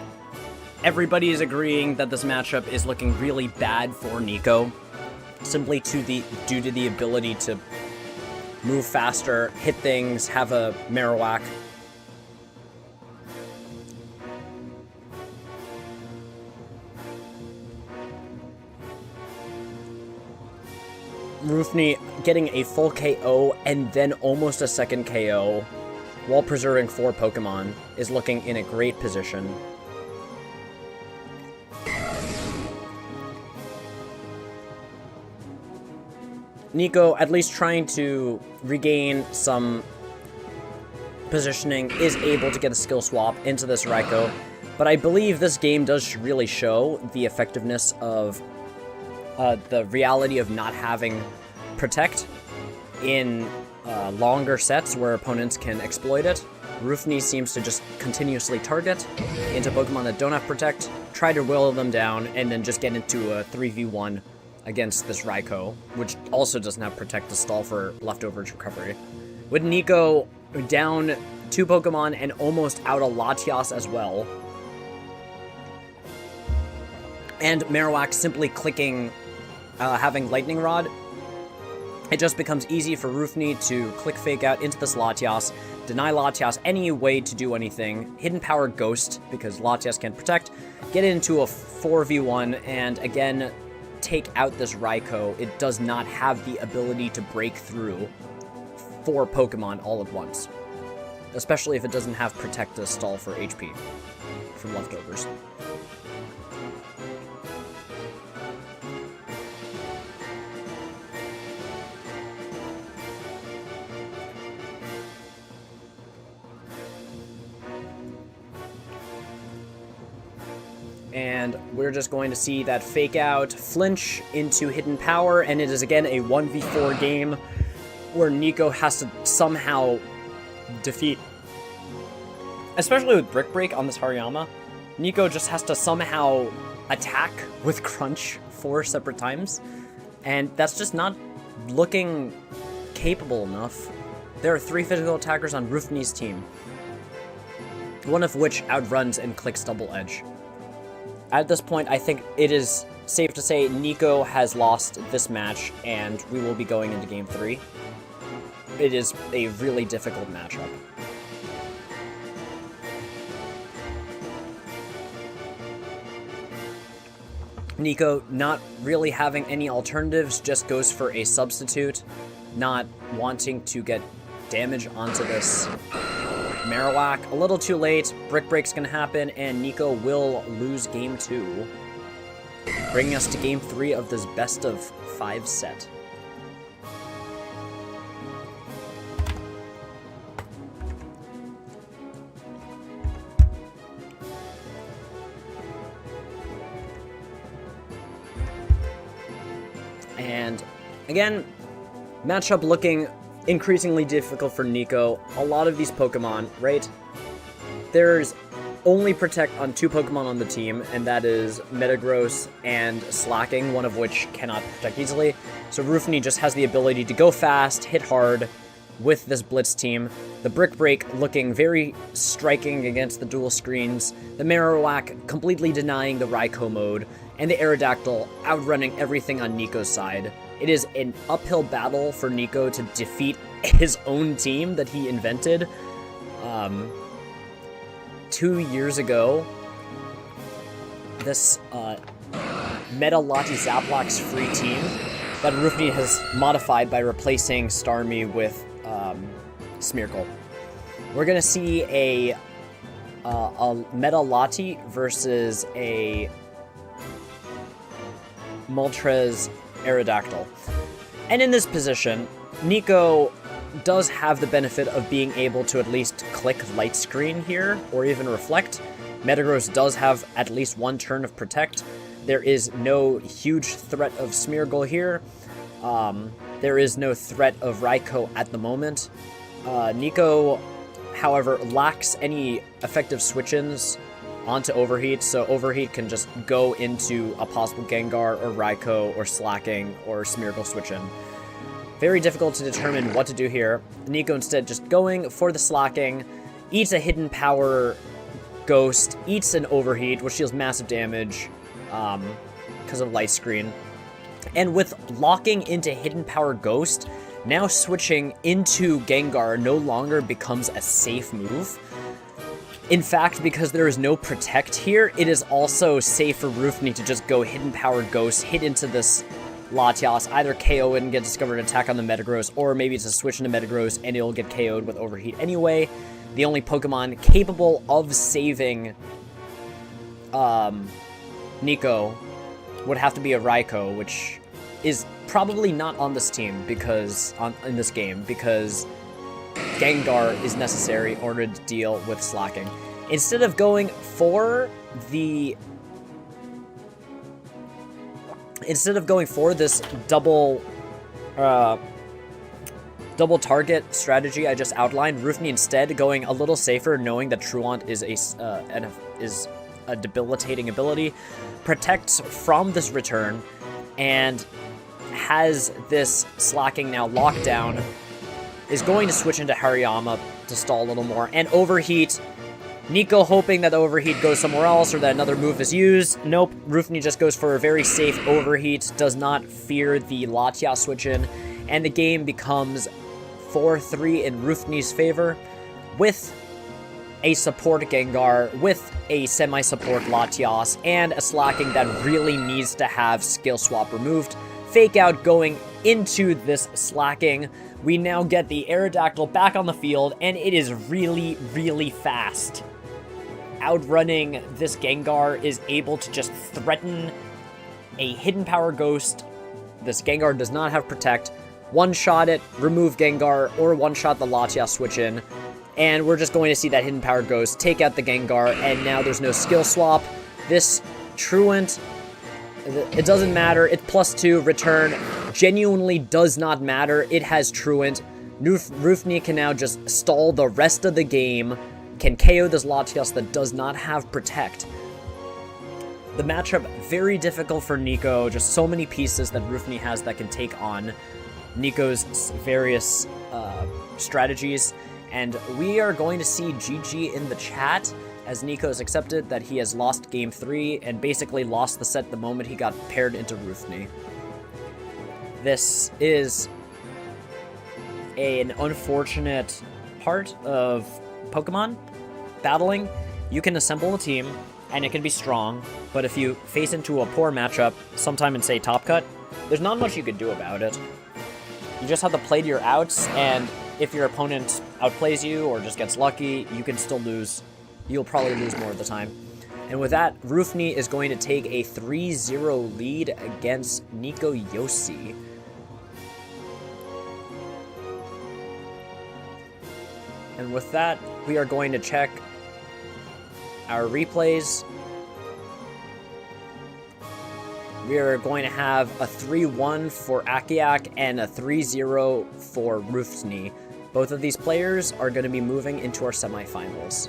everybody is agreeing that this matchup is looking really bad for Nico, simply due to the ability to move faster, hit things, have a Marowak. Rufni getting a full KO and then almost a second KO while preserving 4 Pokemon is looking in a great position. Nico, at least trying to regain some positioning, is able to get a skill swap into this Raikou, but I believe this game does really show the effectiveness of the reality of not having Protect in longer sets where opponents can exploit it. Rufni seems to just continuously target into Pokemon that don't have Protect, try to will them down, and then just get into a 3v1 against this Raikou, which also doesn't have Protect to stall for leftovers recovery. With Nico down 2 Pokemon and almost out a Latias as well, and Marowak simply clicking, having Lightning Rod, it just becomes easy for Rufni to click Fake Out into this Latias, deny Latias any way to do anything, Hidden Power Ghost, because Latias can't Protect, get into a 4v1, and again, take out this Raikou. It does not have the ability to break through 4 Pokemon all at once, especially if it doesn't have Protect to stall for HP from leftovers. And we're just going to see that Fake Out flinch into Hidden Power, and it is again a 1v4 game where Nico has to somehow defeat, especially with Brick Break on this Hariyama, Nico just has to somehow attack with Crunch 4 separate times, and that's just not looking capable enough. There are 3 physical attackers on Rufni's team, one of which outruns and clicks Double Edge. At this point, I think it is safe to say Nico has lost this match, and we will be going into Game 3. It is a really difficult matchup. Nico, not really having any alternatives, just goes for a substitute, not wanting to get damage onto this Marowak. A little too late, Brick Break's gonna happen, and Nico will lose Game 2, bringing us to Game 3 of this best of 5 set. And again, matchup looking increasingly difficult for Nico. A lot of these Pokemon, right? There's only Protect on 2 Pokemon on the team, and that is Metagross and Slacking, one of which cannot Protect easily. So Rufni just has the ability to go fast, hit hard with this Blitz team. The Brick Break looking very striking against the dual screens. The Marowak completely denying the Raikou mode, and the Aerodactyl outrunning everything on Nico's side. It is an uphill battle for Nico to defeat his own team that he invented 2 years ago. This Meta Lati Zaplox free team that Rufni has modified by replacing Starmie with Smeargle. We're gonna see a Meta Lati versus a Moltres Aerodactyl. And in this position, Nico does have the benefit of being able to at least click Light Screen here, or even Reflect. Metagross does have at least 1 turn of Protect. There is no huge threat of Smeargle here. There is no threat of Raikou at the moment. Nico, however, lacks any effective switch-ins onto Overheat, so Overheat can just go into a possible Gengar or Raikou or Slacking or Smeargle switch-in. Very difficult to determine what to do here. Nico instead just going for the Slacking, eats a hidden power ghost, eats an overheat, which deals massive damage because of light screen. And with locking into hidden power ghost, now switching into Gengar no longer becomes a safe move. In fact, because there is no protect here, it is also safe for Roofney to just go hidden power ghost, hit into this Latias, either KO it and get discovered attack on the Metagross, or maybe it's a switch into Metagross and it'll get KO'd with overheat anyway. The only Pokemon capable of saving Nico would have to be a Raikou, which is probably not on this team because in this game because Gengar is necessary in order to deal with slacking. Instead of going for this double target strategy I just outlined, Roofney instead going a little safer, knowing that Truant is a debilitating ability, protects from this return, and has this slacking now locked down, is going to switch into Hariyama to stall a little more, and overheat. Nico hoping that the overheat goes somewhere else or that another move is used. Nope, Roofney just goes for a very safe overheat, does not fear the Latias switch in, and the game becomes 4-3 in Roofney's favor, with a support Gengar, with a semi-support Latias, and a slacking that really needs to have skill swap removed. Fake out going into this slacking. We now get the Aerodactyl back on the field, and it is really, really fast. Outrunning this Gengar is able to just threaten a hidden power ghost. This Gengar does not have protect. One-shot it, remove Gengar, or one-shot the Latias switch in. And we're just going to see that hidden power ghost take out the Gengar, and now there's no skill swap. This Truant, it doesn't matter. It's +2, return. Genuinely does not matter. It has Truant. Roofney can now just stall the rest of the game, can KO this Latias that does not have protect. The matchup, very difficult for Nico. Just so many pieces that Roofney has that can take on Nico's various strategies. And we are going to see GG in the chat, as Nico's accepted that he has lost Game 3 and basically lost the set the moment he got paired into Roofney. This is an unfortunate part of Pokemon battling. You can assemble a team, and it can be strong, but if you face into a poor matchup, sometime in, say, Top Cut, there's not much you can do about it. You just have to play to your outs, and if your opponent outplays you or just gets lucky, you can still lose. You'll probably lose more of the time. And with that, Roofney is going to take a 3-0 lead against Nico Yossi. And with that, we are going to check our replays. We are going to have a 3-1 for Akiak and a 3-0 for Roofney. Both of these players are going to be moving into our semifinals.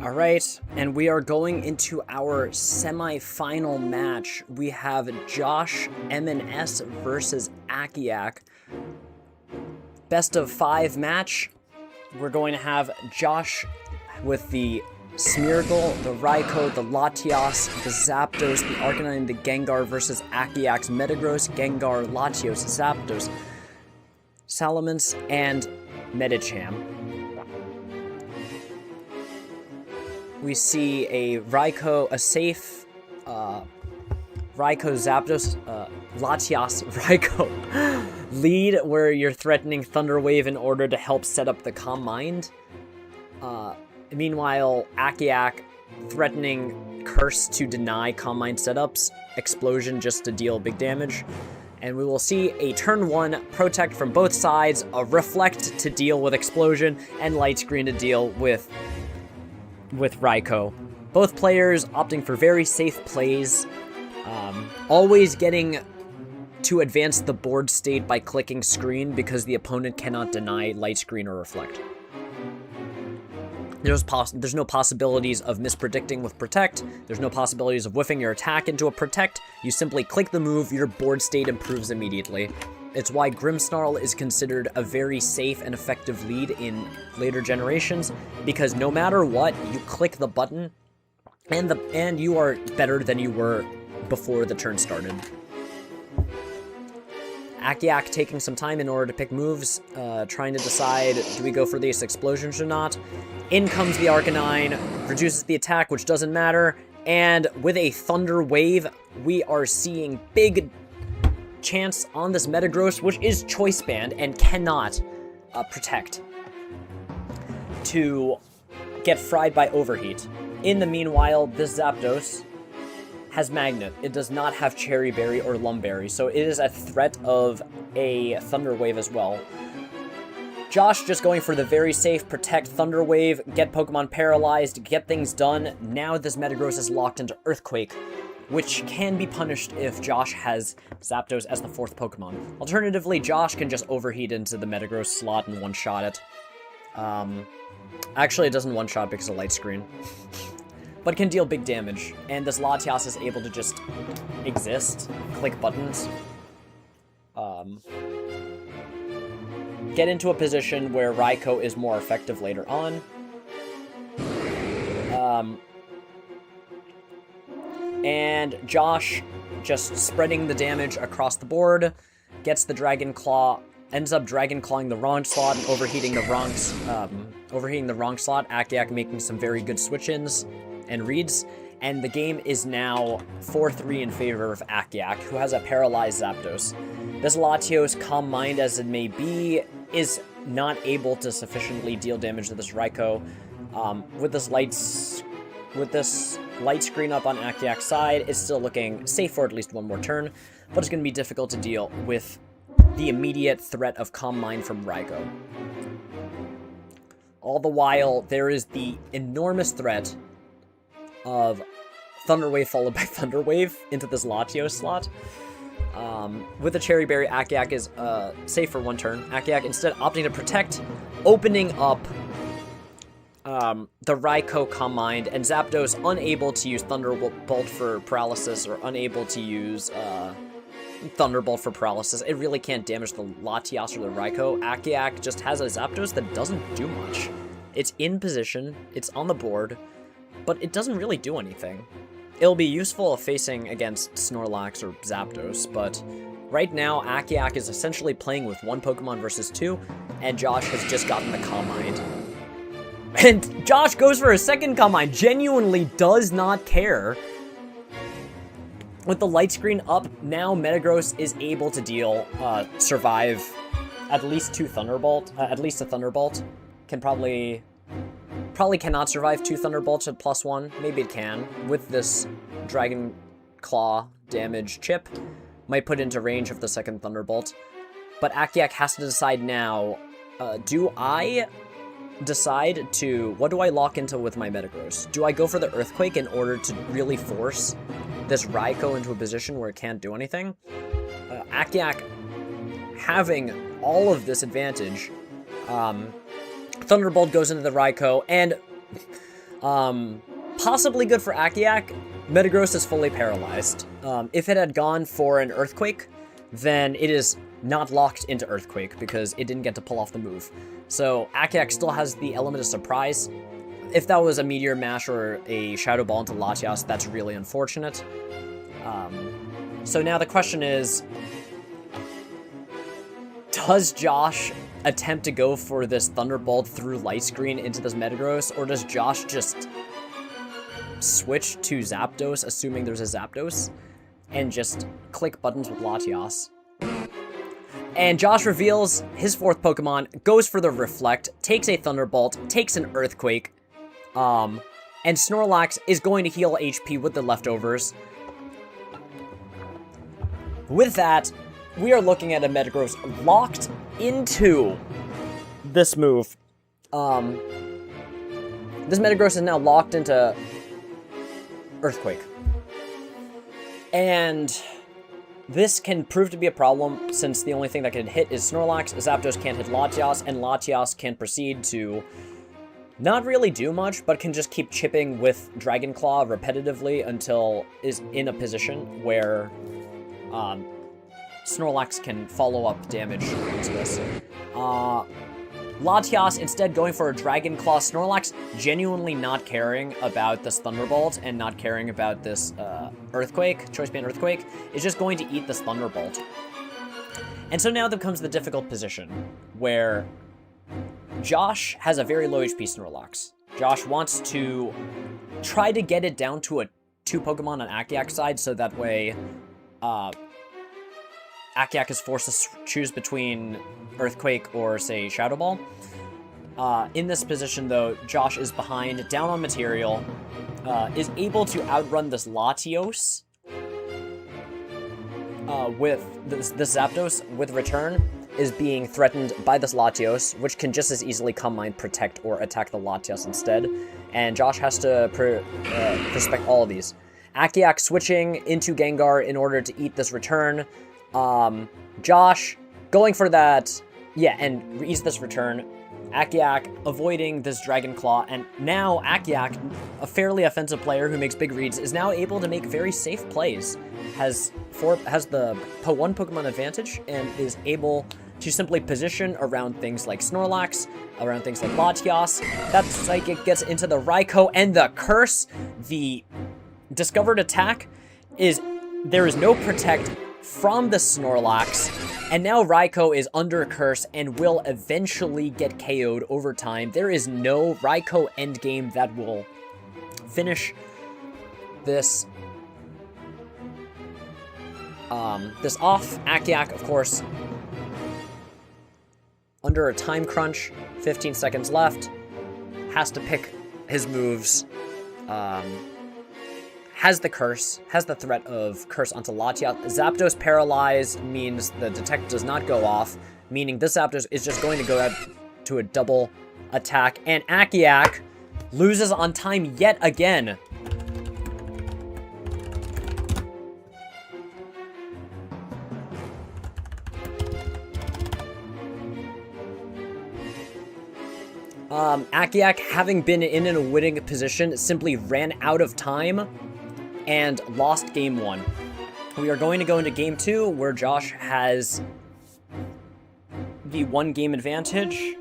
Alright, and we are going into our semi-final match. We have Josh M&S versus Akiak. Best of 5 match. We're going to have Josh with the Smeargle, the Raikou, the Latios, the Zapdos, the Arcanine, the Gengar versus Akiak's Metagross, Gengar, Latios, Zapdos, Salamence, and Medicham. We see a Raikou, a safe Raikou Zapdos, Latios Raikou lead where you're threatening Thunder Wave in order to help set up the Calm Mind. Meanwhile, Akiak threatening Curse to deny Calm Mind setups, Explosion just to deal big damage. And we will see a turn 1 Protect from both sides, a Reflect to deal with Explosion, and Light Screen to deal with Raikou. Both players opting for very safe plays, always getting to advance the board state by clicking screen because the opponent cannot deny Light Screen or Reflect. There's no possibilities of mispredicting with Protect. There's no possibilities of whiffing your attack into a Protect. You simply click the move, your board state improves immediately. It's why Grimmsnarl is considered a very safe and effective lead in later generations, because no matter what, you click the button, and you are better than you were before the turn started. Akiak taking some time in order to pick moves, trying to decide, do we go for these explosions or not? In comes the Arcanine, reduces the attack, which doesn't matter, and with a Thunder Wave, we are seeing big chance on this Metagross, which is Choice Band and cannot protect, to get fried by Overheat. In the meanwhile, this Zapdos has Magnet. It does not have Cherry Berry or Lumberry, so it is a threat of a Thunder Wave as well. Josh just going for the very safe Protect Thunder Wave, get Pokemon paralyzed, get things done. Now this Metagross is locked into Earthquake, which can be punished if Josh has Zapdos as the 4th Pokemon. Alternatively, Josh can just Overheat into the Metagross slot and one-shot it. Actually, it doesn't one-shot because of Light Screen. But can deal big damage, and this Latios is able to just exist, click buttons, get into a position where Raikou is more effective later on. And Josh just spreading the damage across the board, gets the Dragon Claw, ends up Dragon Clawing the wrong slot and overheating the wrong slot. Akiak making some very good switch-ins and reads, and the game is now 4-3 in favor of Akiak, who has a paralyzed Zapdos. This Latios, Calm Mind as it may be, is not able to sufficiently deal damage to this Raikou. With this Light Screen up on Akiak's side, it's still looking safe for at least one more turn, but it's going to be difficult to deal with the immediate threat of Calm Mind from Raikou. All the while, there is the enormous threat of Thunder Wave followed by Thunder Wave into this Latios slot. With the Cherry Berry, Akiak is safe for one turn. Akiak instead opting to Protect, opening up the Raikou Calm Mind, and Zapdos unable to use Thunderbolt for paralysis, or unable to use Thunderbolt for paralysis. It really can't damage the Latios or the Raikou. Akiak just has a Zapdos that doesn't do much. It's in position, it's on the board, but it doesn't really do anything. It'll be useful if facing against Snorlax or Zapdos, but right now Akiak is essentially playing with 1 Pokemon versus 2, and Josh has just gotten the Calm Mind. And Josh goes for a second Calm Mind, genuinely does not care. With the Light Screen up, now Metagross is able to survive at least 2 Thunderbolt, at least a Thunderbolt. Can probably cannot survive 2 Thunderbolts at +1. Maybe it can. With this Dragon Claw damage chip, might put into range of the second Thunderbolt. But Akiak has to decide now, do I decide to, what do I lock into with my Metagross? Do I go for the Earthquake in order to really force this Raikou into a position where it can't do anything? Akiak having all of this advantage, Thunderbolt goes into the Raikou, and Possibly good for Akiak. Metagross is fully paralyzed. If it had gone for an Earthquake, then it is not locked into Earthquake because it didn't get to pull off the move. So Akiak still has the element of surprise. If that was a Meteor Mash or a Shadow Ball into Latias, that's really unfortunate. So now the question is, does Josh attempt to go for this Thunderbolt through Light Screen into this Metagross, or does Josh just switch to Zapdos, assuming there's a Zapdos, and just click buttons with Latias? And Josh reveals his fourth Pokemon, goes for the Reflect, takes a Thunderbolt, takes an Earthquake, and Snorlax is going to heal HP with the leftovers. With that, we are looking at a Metagross locked into this move. This Metagross is now locked into Earthquake. And this can prove to be a problem, since the only thing that can hit is Snorlax, Zapdos can't hit Latias, and Latias can proceed to not really do much, but can just keep chipping with Dragon Claw repetitively until is in a position where Snorlax can follow up damage into this. Latias instead going for a Dragon Claw. Snorlax genuinely not caring about this Thunderbolt and not caring about this Earthquake, Choice Band Earthquake, is just going to eat this Thunderbolt. And so now there comes the difficult position where Josh has a very low HP Snorlax. Josh wants to try to get it down to a 2 Pokemon on Akiak's side, so that way Akiak is forced to choose between Earthquake or, say, Shadow Ball. In this position, though, Josh is behind, down on material, is able to outrun this Latios with this Zapdos with return, is being threatened by this Latios, which can just as easily Calm Mind, Protect, or attack the Latios instead. And Josh has to respect all of these. Akiak switching into Gengar in order to eat this return. Josh going for that, yeah, and eats this return. Akiak avoiding this Dragon Claw, and now Akiak, a fairly offensive player who makes big reads, is now able to make very safe plays. Has the one Pokemon advantage and is able to simply position around things like Snorlax, around things like Latias. That Psychic gets into the Raikou, and the Curse, the discovered attack, is there is no Protect from the Snorlax, and now Raikou is under Curse and will eventually get KO'd over time. There is no Raikou endgame that will finish this this off. Akiak, of course, under a time crunch, 15 seconds left, has to pick his moves. Has the Curse, has the threat of Curse onto Latias. Zapdos paralyzed means the Detect does not go off, meaning this Zapdos is just going to go out to a double attack, and Akiak loses on time yet again. Akiak, having been in a winning position, simply ran out of time and lost game 1. We are going to go into game 2, where Josh has the 1 game advantage.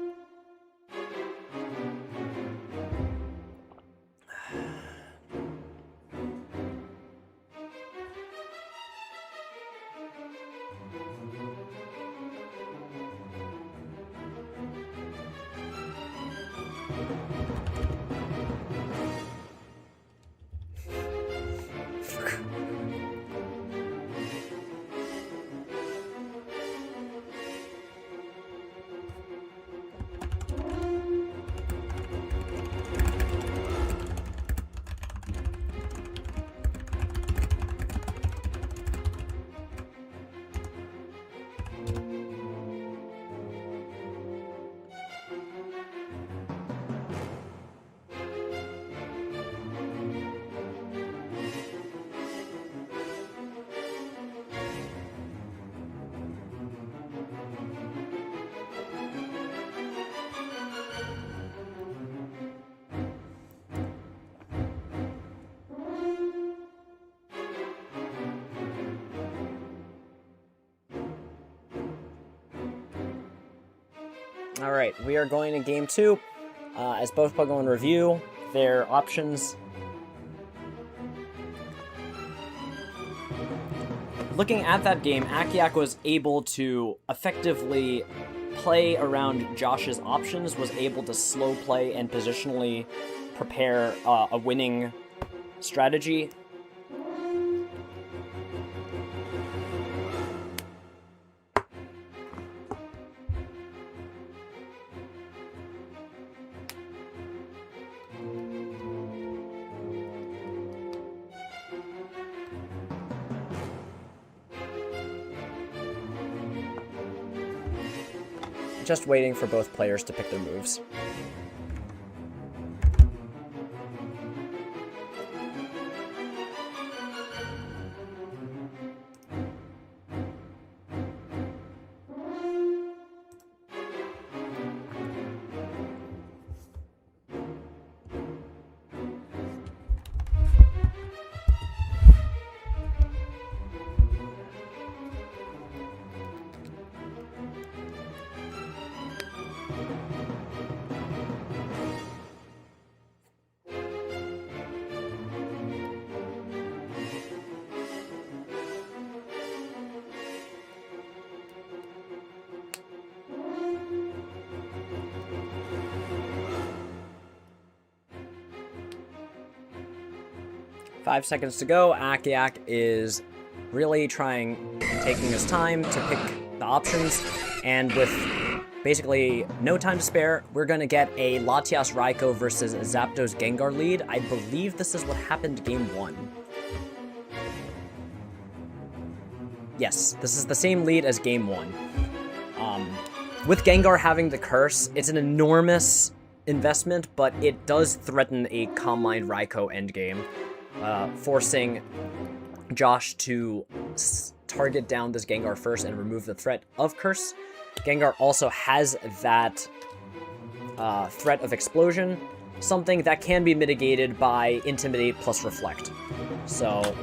Alright, we are going to game 2. As both Pokemon review their options. Looking at that game, OCXX was able to effectively play around Josh's options, was able to slow play and positionally prepare a winning strategy. Just waiting for both players to pick their moves. Five seconds to go. OCXX is really taking his time to pick the options, and with basically no time to spare, we're going to get a Latias Raikou versus Zapdos Gengar lead. I believe this is what happened game 1. Yes, this is the same lead as game 1. With Gengar having the curse, it's an enormous investment, but it does threaten a Calm Mind Raikou endgame. Forcing Josh to target down this Gengar first and remove the threat of Curse. Gengar also has that threat of Explosion, something that can be mitigated by Intimidate plus Reflect. So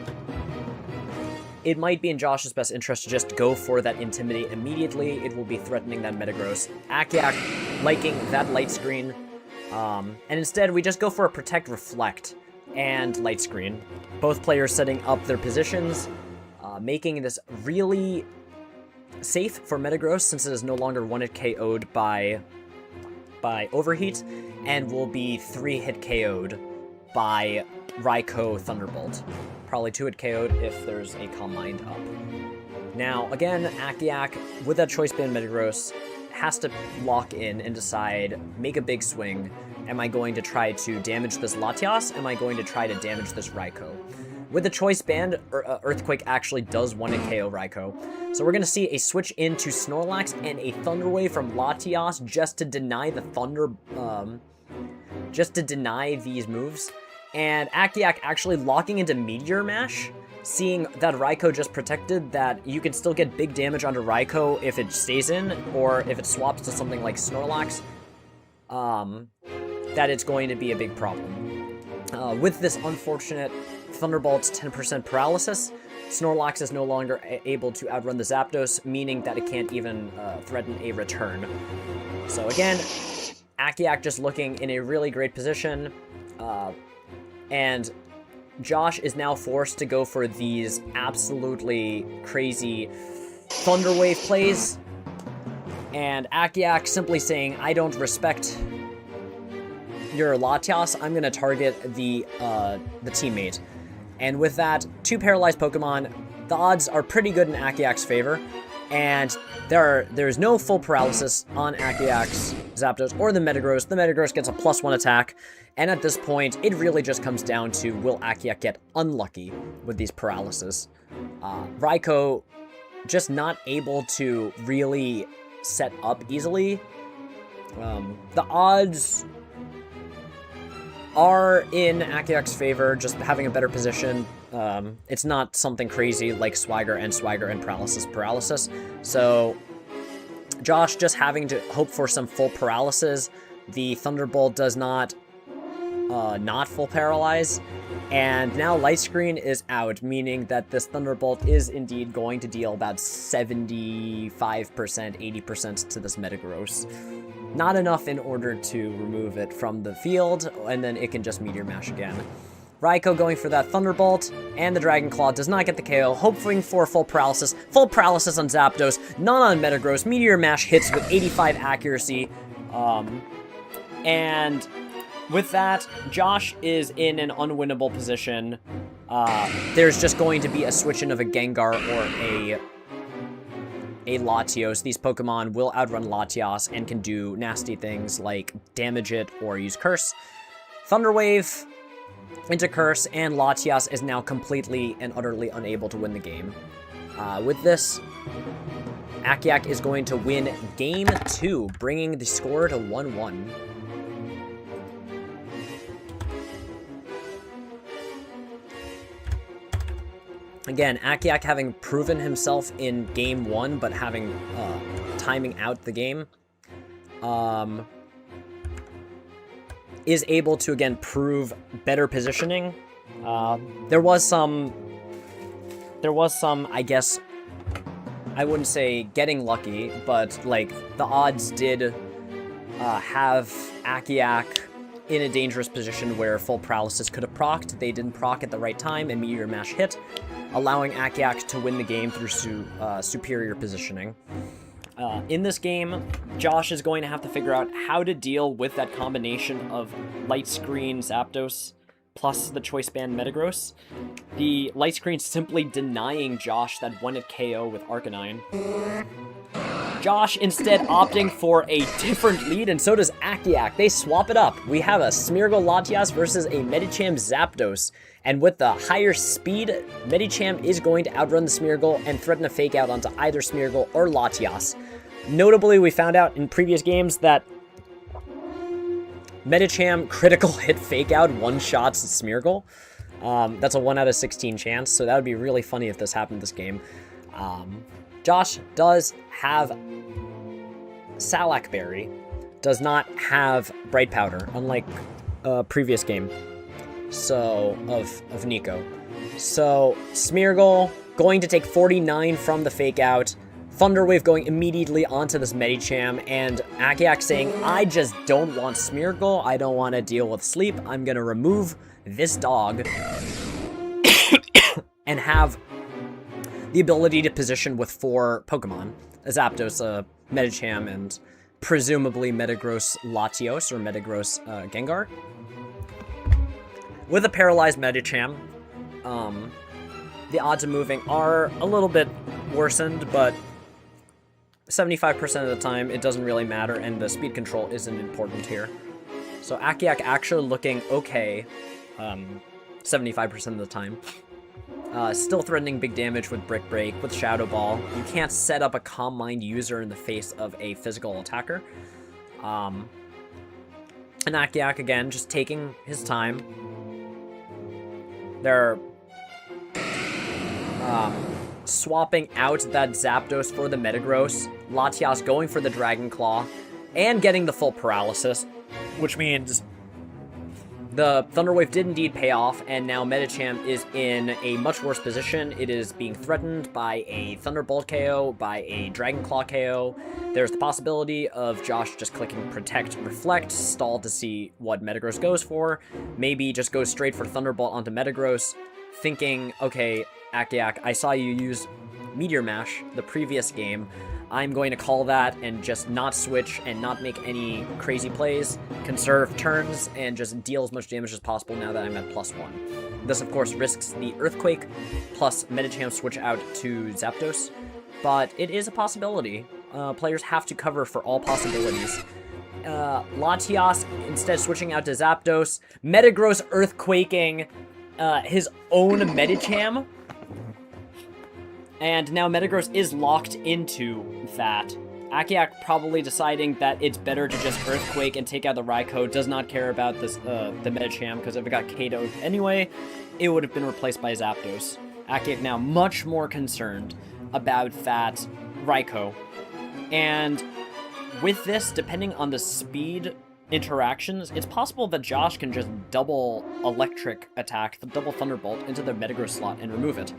it might be in Josh's best interest to just go for that Intimidate immediately. It will be threatening that Metagross. OCXX liking that Light Screen. And instead, we just go for a Protect Reflect and Light Screen. Both players setting up their positions, making this really safe for Metagross since it is no longer 1-hit KO'd by Overheat, and will be 3-hit KO'd by Raikou Thunderbolt. Probably 2-hit KO'd if there's a Calm Mind up. Now, again, OCXX, with that Choice Band Metagross, has to lock in and decide, make a big swing. Am I going to try to damage this Latias? Am I going to try to damage this Raikou? With the Choice Band, Earthquake actually does 1-hit KO Raikou. So we're going to see a switch into Snorlax and a Thunder Wave from Latias just to deny the Thunder, just to deny these moves. And OCXX actually locking into Meteor Mash, seeing that Raikou just protected, that you can still get big damage onto Raikou if it stays in, or if it swaps to something like Snorlax. That it's going to be a big problem. With this unfortunate Thunderbolt's 10% paralysis, Snorlax is no longer able to outrun the Zapdos, meaning that it can't even threaten a return. So again, OCXX just looking in a really great position, and Josh is now forced to go for these absolutely crazy Thunder Wave plays, and OCXX simply saying, I don't respect your Latias, I'm going to target the teammate. And with that, 2 paralyzed Pokemon, the odds are pretty good in OCXX's favor, and there's no full paralysis on OCXX, Zapdos, or the Metagross. The Metagross gets a +1 attack, and at this point, it really just comes down to, will OCXX get unlucky with these paralysis? Raikou just not able to really set up easily. The odds are in OCXX's favor, just having a better position. It's not something crazy like Swagger and paralysis. So Josh just having to hope for some full paralysis. The Thunderbolt does not full paralyze, and now Light Screen is out, meaning that this Thunderbolt is indeed going to deal about 75%, 80% to this Metagross. Not enough in order to remove it from the field, and then it can just Meteor Mash again. Raikou going for that Thunderbolt, and the Dragon Claw does not get the KO, hoping for full paralysis. Full paralysis on Zapdos, none on Metagross. Meteor Mash hits with 85 accuracy. And with that, Josh is in an unwinnable position. There's just going to be a switch in of a Gengar or a Latios. These Pokemon will outrun Latios and can do nasty things like damage it or use Curse. Thunder Wave into Curse, and Latias is now completely and utterly unable to win the game. With this, Akiak is going to win Game 2, bringing the score to 1-1. Again, Akiak having proven himself in Game 1, but having timing out the game, is able to, again, prove better positioning. There was some, I guess, I wouldn't say getting lucky, but, like, the odds did have Akiak in a dangerous position where full paralysis could have procced. They didn't proc at the right time, and Meteor Mash hit, allowing Akiak to win the game through superior positioning. In this game, Josh is going to have to figure out how to deal with that combination of Light Screen Zapdos plus the Choice Band Metagross. The Light Screen simply denying Josh that 1-hit KO with Arcanine. Josh instead opting for a different lead, and so does Akiak. They swap it up. We have a Smeargle Latias versus a Medicham Zapdos. And with the higher speed, Medicham is going to outrun the Smeargle and threaten a Fake Out onto either Smeargle or Latias. Notably, we found out in previous games that Medicham critical hit Fake Out one-shots Smeargle. That's a 1 out of 16 chance, so that would be really funny if this happened this game. Josh does have Salac Berry, does not have Bright Powder, unlike previous game of Nico. So Smeargle going to take 49 from the Fake Out, Thunder Wave going immediately onto this Medicham, and Akiak saying, I just don't want Smeargle, I don't want to deal with sleep, I'm gonna remove this dog and have the ability to position with 4 Pokemon, Zapdos, Medicham, and presumably Metagross Latios or Metagross Gengar. With a paralyzed Medicham, the odds of moving are a little bit worsened, but 75% of the time it doesn't really matter, and the speed control isn't important here. So Akiak actually looking okay 75% of the time. Still threatening big damage with Brick Break, with Shadow Ball. You can't set up a Calm Mind user in the face of a physical attacker. And Akiak, again, just taking his time. They're swapping out that Zapdos for the Metagross. Latias going for the Dragon Claw, and getting the full paralysis, which means the Thunder Wave did indeed pay off, and now Medicham is in a much worse position. It is being threatened by a Thunderbolt KO, by a Dragon Claw KO. There's the possibility of Josh just clicking Protect, Reflect, stall to see what Metagross goes for, maybe just go straight for Thunderbolt onto Metagross, thinking, okay, Akiak, I saw you use Meteor Mash the previous game. I'm going to call that and just not switch and not make any crazy plays, conserve turns, and just deal as much damage as possible now that I'm at +1. This, of course, risks the Earthquake plus Medicham switch out to Zapdos, but it is a possibility. Players have to cover for all possibilities. Latias instead switching out to Zapdos, Metagross Earthquaking his own Medicham. And now Metagross is locked into that. Akiak probably deciding that it's better to just Earthquake and take out the Raikou, does not care about this the Medicham, because if it got KO'd anyway, it would have been replaced by Zapdos. Akiak now much more concerned about that Raikou. And with this, depending on the speed interactions, it's possible that Josh can just double Electric attack, the double Thunderbolt, into the Metagross slot and remove it.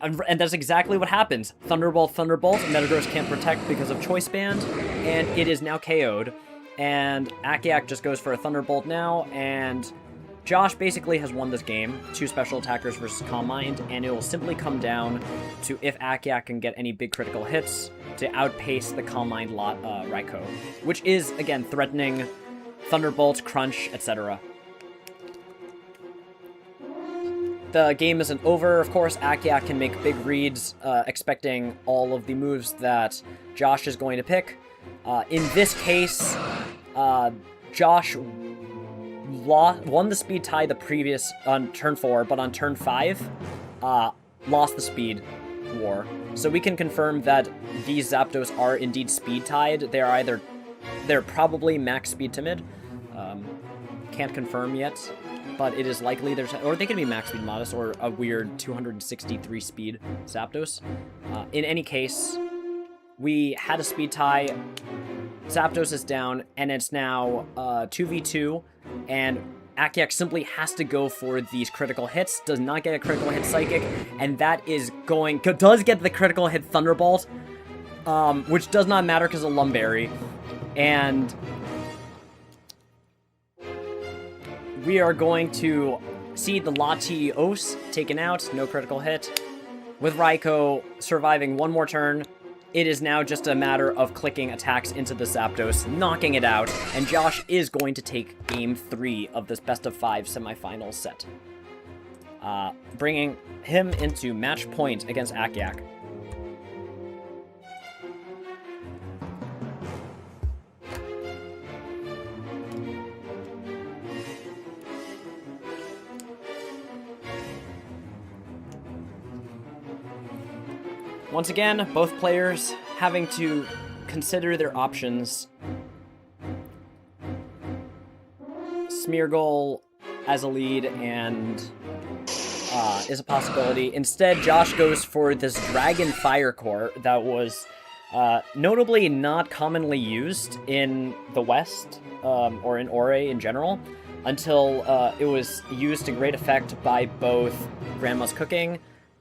And that's exactly what happens. Thunderbolt, Thunderbolt, Metagross can't protect because of Choice Band, and it is now KO'd. And Akiak just goes for a Thunderbolt now, and Josh basically has won this game. 2 special attackers versus Calm Mind, and it will simply come down to if Akiak can get any big critical hits to outpace the Calm Mind Raikou, which is, again, threatening Thunderbolt, Crunch, etc. The game isn't over, of course. Akiak can make big reads, expecting all of the moves that Josh is going to pick. In this case, Josh won the speed tie on turn 4, but on turn 5, lost the speed war. So we can confirm that these Zapdos are indeed speed tied. They're probably max speed to mid. Can't confirm yet, but it is likely or they can be max speed modest or a weird 263 speed Zapdos. In any case, we had a speed tie. Zapdos is down, and it's now 2v2, and Akiak simply has to go for these critical hits, does not get a critical hit Psychic, and that is does get the critical hit Thunderbolt, which does not matter because of Lumberry, and we are going to see the Latios taken out, no critical hit, with Raikou surviving one more turn. It is now just a matter of clicking attacks into the Zapdos, knocking it out, and Josh is going to take Game 3 of this best-of-5 semifinal set, bringing him into match point against Akiak. Once again, both players having to consider their options. Smeargle as a lead and is a possibility. Instead, Josh goes for this Dragon Fire Core that was notably not commonly used in the West, or in Orre in general, until it was used to great effect by both Grandma's Cooking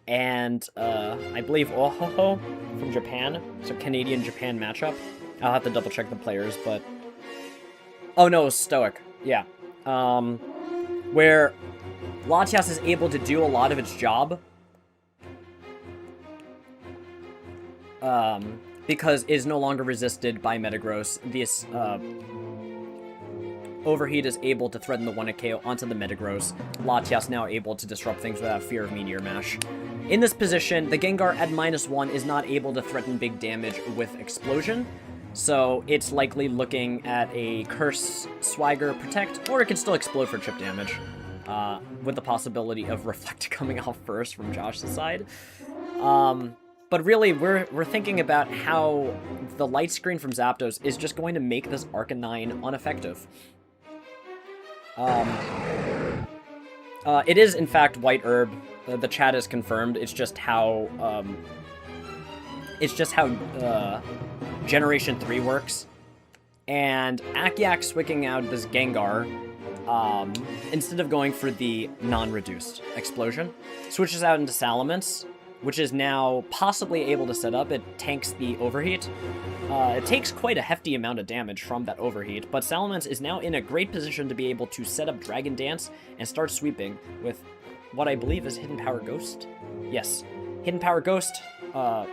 and I believe Ohoho from Japan, so Canadian-Japan matchup. I'll have to double check the players, but... Oh no, Stoic, yeah. Where Latias is able to do a lot of its job, because it is no longer resisted by Metagross. This Overheat is able to threaten the 1-hit KO onto the Metagross. Latias now able to disrupt things without fear of Meteor Mash. In this position, the Gengar at -1 is not able to threaten big damage with Explosion, so it's likely looking at a Curse, Swagger, Protect, or it can still explode for chip damage, with the possibility of Reflect coming off first from Josh's side. But really, we're thinking about how the light screen from Zapdos is just going to make this Arcanine ineffective. It is, in fact, White Herb. The chat is confirmed. It's just how Generation 3 works. And Akiak switching out this Gengar, instead of going for the non-reduced Explosion, switches out into Salamence, which is now possibly able to set up. It tanks the Overheat. It takes quite a hefty amount of damage from that Overheat, but Salamence is now in a great position to be able to set up Dragon Dance and start sweeping with what I believe is Hidden Power Ghost. Yes, Hidden Power Ghost. And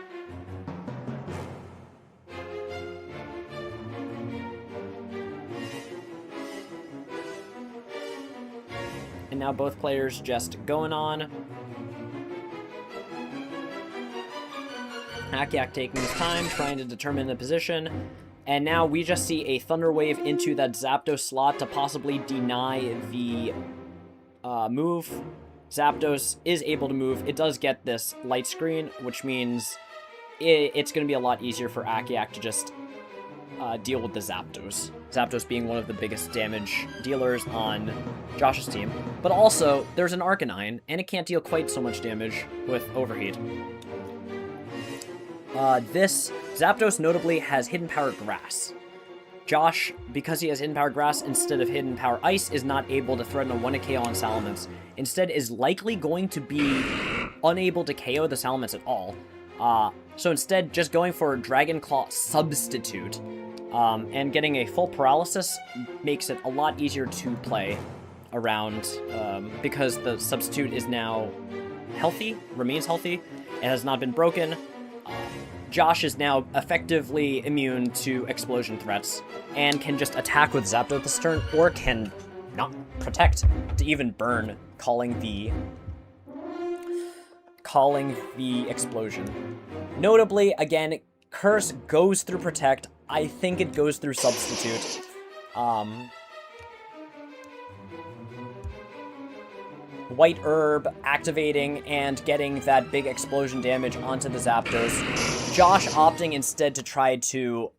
now both players just going on. Akiak taking his time, trying to determine the position, and now we just see a Thunder Wave into that Zapdos slot to possibly deny the move. Zapdos is able to move. It does get this light screen, which means it's going to be a lot easier for Akiak to just deal with the Zapdos. Zapdos being one of the biggest damage dealers on Josh's team. But also, there's an Arcanine, and it can't deal quite so much damage with Overheat. This Zapdos notably has Hidden Power Grass. Josh, because he has Hidden Power Grass instead of Hidden Power Ice, is not able to threaten a 1-hit KO on Salamence. Instead, is likely going to be unable to KO the Salamence at all. So instead, just going for Dragon Claw Substitute And getting a full paralysis makes it a lot easier to play around because the substitute is now healthy, remains healthy, and has not been broken. Josh is now effectively immune to explosion threats and can just attack with Zapdos this turn, or can not protect to even burn, calling the explosion. Notably, again, Curse goes through Protect. I think it goes through Substitute. White Herb activating and getting that big explosion damage onto the Zapdos. Josh opting instead to try to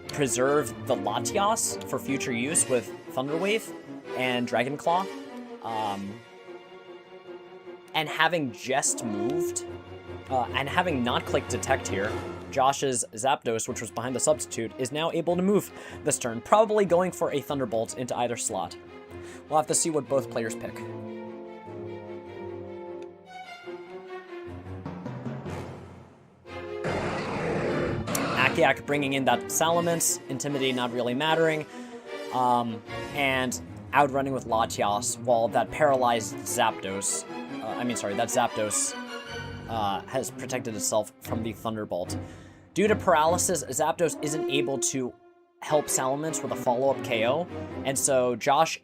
preserve the Latias for future use with Thunder Wave and Dragon Claw. And having just moved, and having not clicked Detect here, Josh's Zapdos, which was behind the substitute, is now able to move this turn, probably going for a Thunderbolt into either slot. We'll have to see what both players pick. Akiak bringing in that Salamence, Intimidate not really mattering, and outrunning with Latias, while that paralyzed Zapdos, that Zapdos has protected itself from the Thunderbolt. Due to paralysis, Zapdos isn't able to help Salamence with a follow-up KO, and so Josh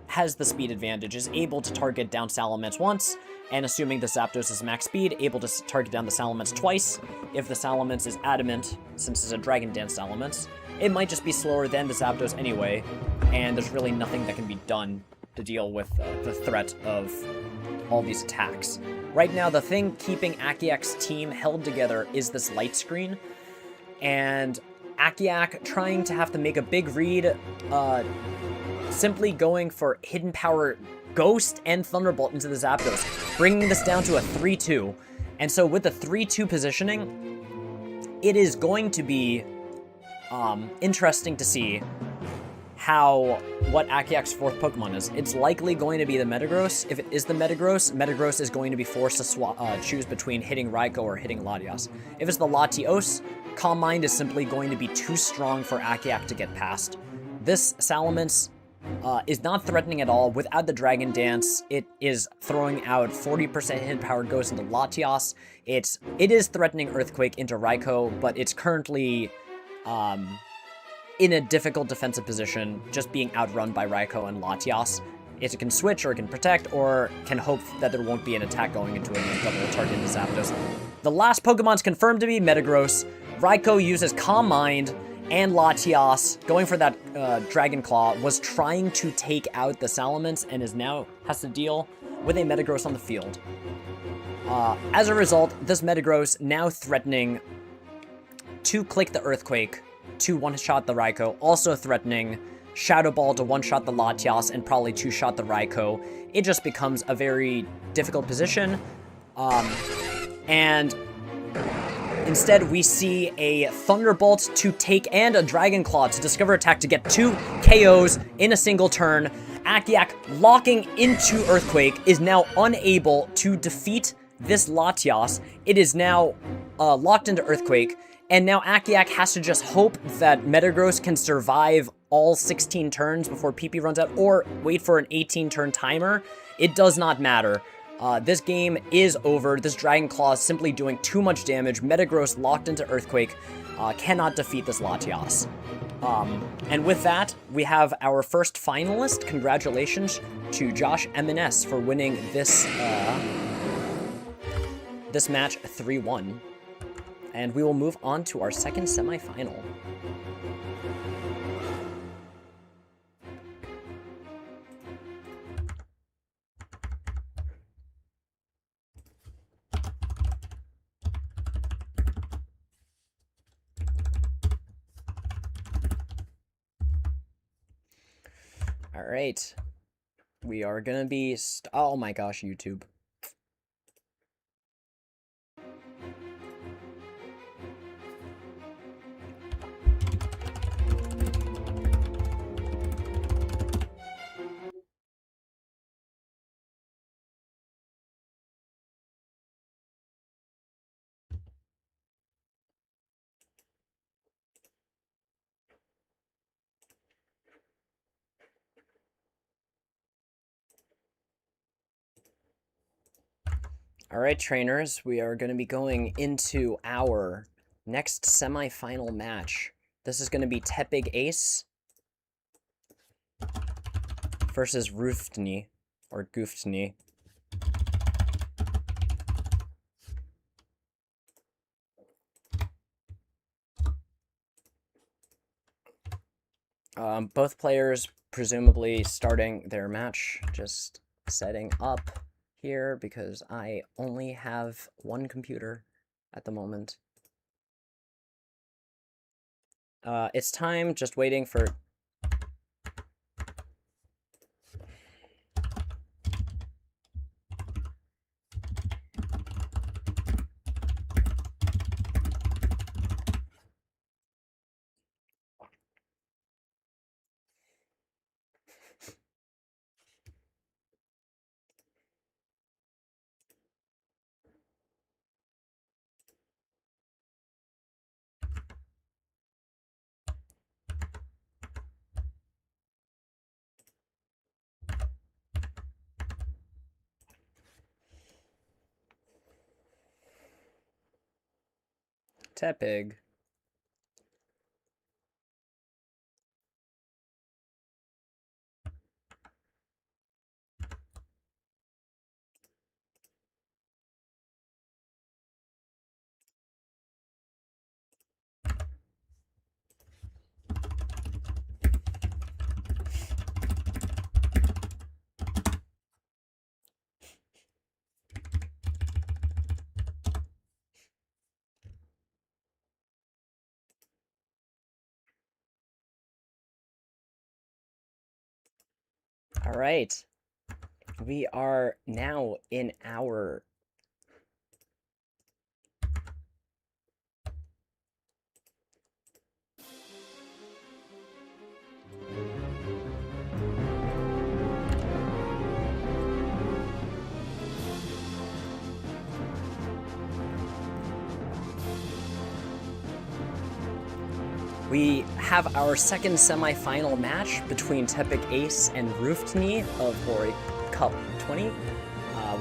has the speed advantage, is able to target down Salamence once, and assuming the Zapdos is max speed, able to target down the Salamence twice. If the Salamence is adamant, since it's a Dragon Dance Salamence, it might just be slower than the Zapdos anyway, and there's really nothing that can be done to deal with the threat of all these attacks. Right now, the thing keeping Akiak's team held together is this light screen, and Akiak trying to have to make a big read, simply going for Hidden Power Ghost and Thunderbolt into the Zapdos, bringing this down to a 3-2. And so with the 3-2 positioning, it is going to be interesting to see what Akiak's fourth Pokemon is. It's likely going to be the Metagross. If it is the Metagross, Metagross is going to be forced to choose between hitting Raikou or hitting Latias. If it's the Latios, Calm Mind is simply going to be too strong for Akiak to get past. This Salamence is not threatening at all. Without the Dragon Dance, it is throwing out 40% hit power Ghost into Latias. It is threatening Earthquake into Raikou, but it's currently in a difficult defensive position, just being outrun by Raikou and Latias. It can switch, or it can protect, or can hope that there won't be an attack going into it and double target into Zapdos. The last Pokemon's confirmed to be Metagross. Raikou uses Calm Mind, and Latias, going for that Dragon Claw, was trying to take out the Salamence and has to deal with a Metagross on the field. As a result, this Metagross now threatening to click the Earthquake to one-shot the Raikou, also threatening Shadow Ball to one-shot the Latias and probably two-shot the Raikou. It just becomes a very difficult position, and instead, we see a Thunderbolt to take and a Dragon Claw to Discover Attack to get 2 KOs in a single turn. Akiak, locking into Earthquake, is now unable to defeat this Latias. It is now locked into Earthquake, and now Akiak has to just hope that Metagross can survive all 16 turns before PP runs out, or wait for an 18-turn timer. It does not matter. This game is over. This Dragon Claw is simply doing too much damage. Metagross locked into Earthquake cannot defeat this Latias. And with that, we have our first finalist. Congratulations to Josh M&S for winning this match 3-1. And we will move on to our second semifinal. All right, we are gonna be, oh my gosh, YouTube. Alright, trainers, we are going to be going into our next semi-final match. This is going to be Tepig Ace versus Rooftney, or Gooftney. Both players presumably starting their match, just setting up here because I only have one computer at the moment. It's time, just waiting for... Tepig. All right. We are now in our We have our second semi-final match between Tepig Ace and Rooftney of Orre Cup 20.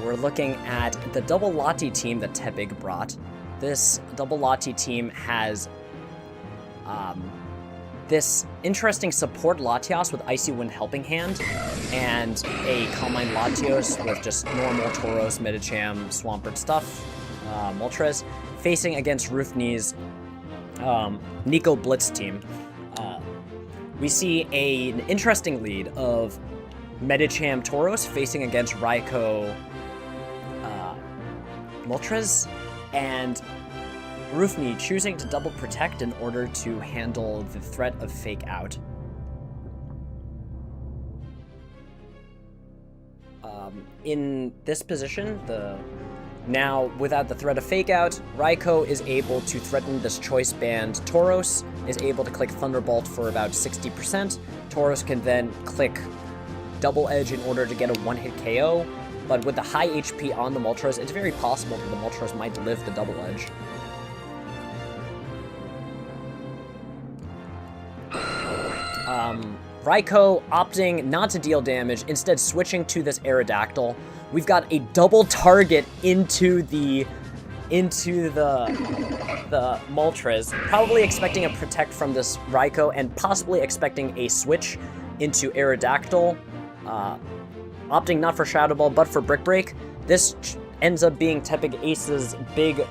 We're looking at the double Lati team that Tepig brought. This double Lati team has this interesting support Latios with Icy Wind Helping Hand, and a Calm Mind Latios with just normal Tauros, Medicham, Swampert stuff, Moltres, facing against Rooftney's Nico Blitz team. We see an interesting lead of Medicham Tauros facing against Raikou Moltres, and Rooftney choosing to double protect in order to handle the threat of Fake Out. In this position, now, without the threat of Fake Out, Raikou is able to threaten this Choice Band Tauros, is able to click Thunderbolt for about 60%. Tauros can then click Double Edge in order to get a one-hit KO, but with the high HP on the Moltres, it's very possible that the Moltres might live the Double Edge. Raikou opting not to deal damage, instead switching to this Aerodactyl. We've got a double target into the Moltres, probably expecting a protect from this Raikou, and possibly expecting a switch into Aerodactyl, opting not for Shadow Ball, but for Brick Break. This ends up being Tepig Ace's big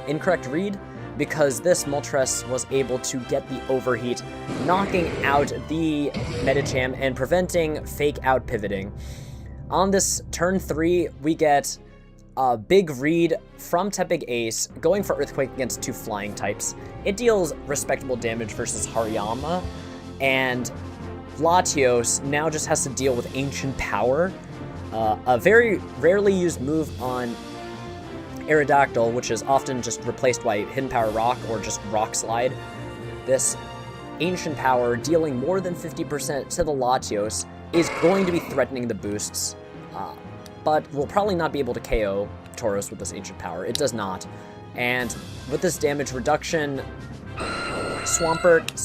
incorrect read, because this Moltres was able to get the overheat, knocking out the Medicham and preventing Fake Out pivoting. On this turn 3, we get a big read from Tepig Ace, going for Earthquake against 2 flying types. It deals respectable damage versus Hariyama, and Latios now just has to deal with Ancient Power, a very rarely used move on Aerodactyl, which is often just replaced by Hidden Power Rock or just Rock Slide. This Ancient Power, dealing more than 50% to the Latios, is going to be threatening the boosts, but will probably not be able to KO Tauros with this Ancient Power. It does not. And with this damage reduction, Swampert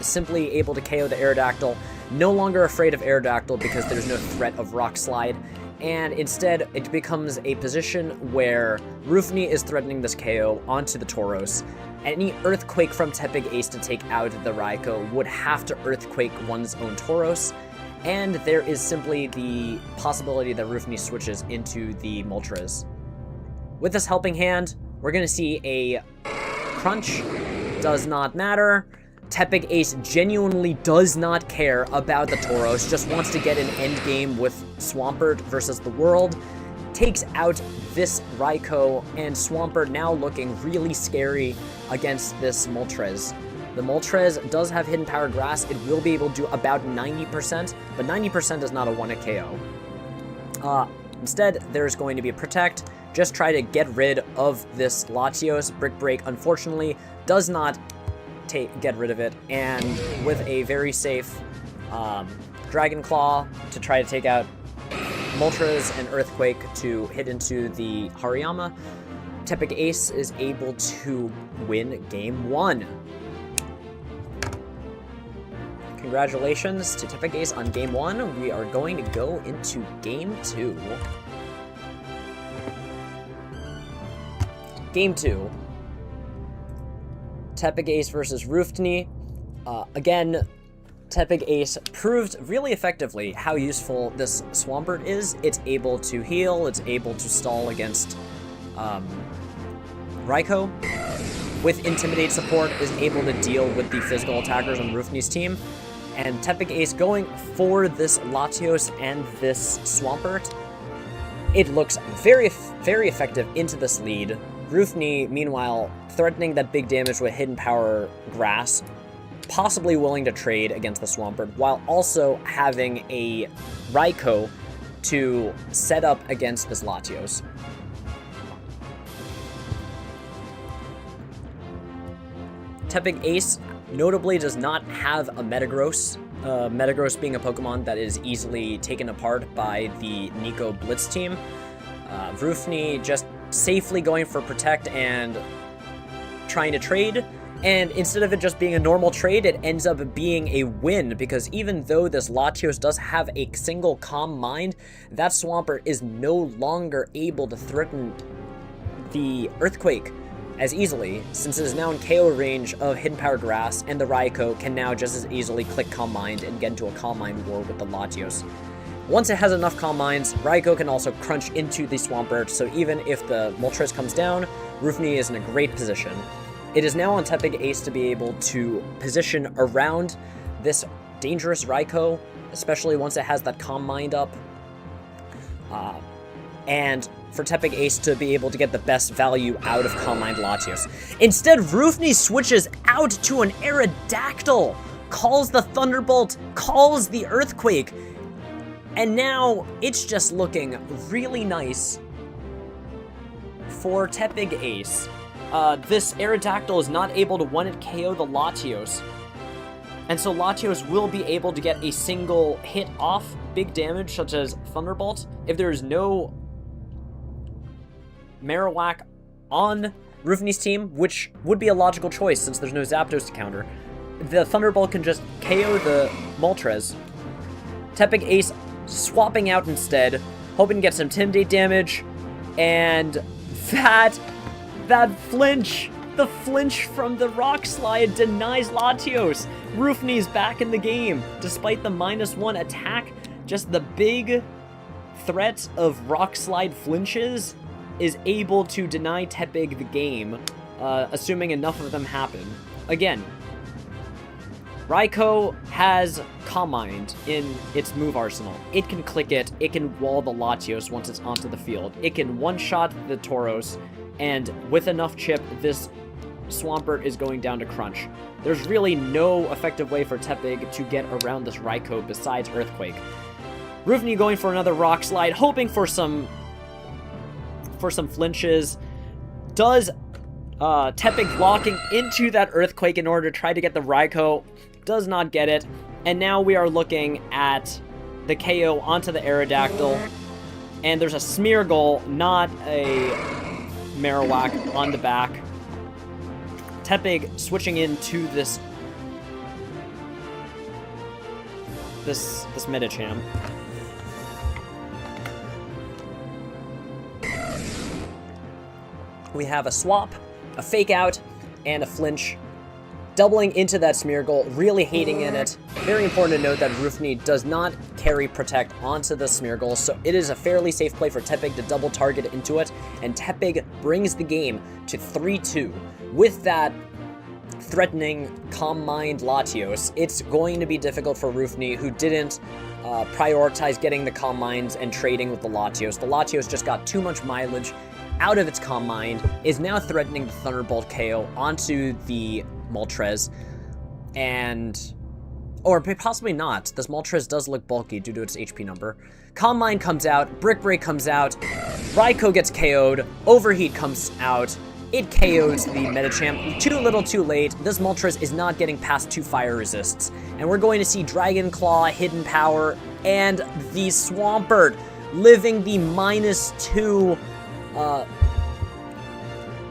simply able to KO the Aerodactyl, no longer afraid of Aerodactyl because there's no threat of Rock Slide, and instead it becomes a position where Roofney is threatening this KO onto the Tauros. Any Earthquake from Tepig Ace to take out the Raikou would have to Earthquake one's own Tauros, and there is simply the possibility that Roofney switches into the Moltres. With this helping hand, we're going to see a crunch. Does not matter. Tepig Ace genuinely does not care about the Tauros, just wants to get an endgame with Swampert versus the world. Takes out this Raikou, and Swampert now looking really scary against this Moltres. The Moltres does have Hidden Power Grass. It will be able to do about 90%, but 90% is not a 1-hit KO. Instead, there's going to be a Protect. Just try to get rid of this Latios. Brick Break, unfortunately, does not get rid of it, and with a very safe Dragon Claw to try to take out Moltres and Earthquake to hit into the Hariyama, Tepig Ace is able to win Game 1. Congratulations to Tepig Ace on Game 1. We are going to go into Game 2. Game 2. Tepig Ace versus Roofney. Again, Tepig Ace proved really effectively how useful this Swampert is. It's able to heal, it's able to stall against Raikou. With Intimidate support, is able to deal with the physical attackers on Roofney's team. And Tepig Ace going for this Latios and this Swampert. It looks very, very effective into this lead. Roofney, meanwhile, threatening that big damage with Hidden Power Grass, possibly willing to trade against the Swampert, while also having a Raikou to set up against this Latios. Tepig Ace notably does not have a Metagross, Metagross being a Pokemon that is easily taken apart by the Nico Blitz team. Roofney just safely going for Protect and trying to trade, and instead of it just being a normal trade, it ends up being a win, because even though this Latios does have a single Calm Mind, that Swampert is no longer able to threaten the Earthquake as easily, since it is now in KO range of Hidden Power Grass, and the Raikou can now just as easily click Calm Mind and get into a Calm Mind war with the Latios. Once it has enough Calm Minds, Raikou can also crunch into the Swampert, so even if the Moltres comes down, Roofney is in a great position. It is now on Tepig Ace to be able to position around this dangerous Raikou, especially once it has that Calm Mind up. And for Tepig Ace to be able to get the best value out of Calm Mind Latios. Instead, Roofney switches out to an Aerodactyl, calls the Thunderbolt, calls the Earthquake, and now it's just looking really nice for Tepig Ace. This Aerodactyl is not able to one-hit KO the Latios, and so Latios will be able to get a single hit off big damage, such as Thunderbolt. If there is no Marowak on Roofney's team, which would be a logical choice since there's no Zapdos to counter, the Thunderbolt can just KO the Moltres. Tepig Ace swapping out instead, hoping to get some Intimidate damage, and that flinch, the flinch from the Rock Slide denies Latios. Roofney's back in the game, despite the -1 attack. Just the big threat of Rock Slide flinches is able to deny Tepig the game, assuming enough of them happen. Again, Raikou has Calm Mind in its move arsenal. It can click it, it can wall the Latios once it's onto the field. It can one-shot the Tauros, and with enough chip, this Swampert is going down to crunch. There's really no effective way for Tepig to get around this Raikou besides Earthquake. Roofney going for another Rock Slide, hoping for some flinches. Does Tepig locking into that Earthquake in order to try to get the Raikou. Does not get it. And now we are looking at the KO onto the Aerodactyl. And there's a Smeargle, not a Marowak, on the back. Tepig switching into this Medicham. we have a swap, a fake out, and a flinch. Doubling into that Smeargle, really hating in it. Very important to note that Roofney does not carry Protect onto the Smeargle, so it is a fairly safe play for Tepig to double target into it, and Tepig brings the game to 3-2. With that threatening Calm Mind Latios, it's going to be difficult for Roofney, who didn't prioritize getting the Calm Minds and trading with the Latios. The Latios just got too much mileage out of its Calm Mind, is now threatening the Thunderbolt KO onto the Moltres, or possibly not. This Moltres does look bulky due to its HP number. Calm Mind comes out, Brick Break comes out, Raikou gets KO'd, Overheat comes out, it KOs the Medicham. Too little too late, this Moltres is not getting past 2 fire resists, and we're going to see Dragon Claw, Hidden Power, and the Swampert living the -2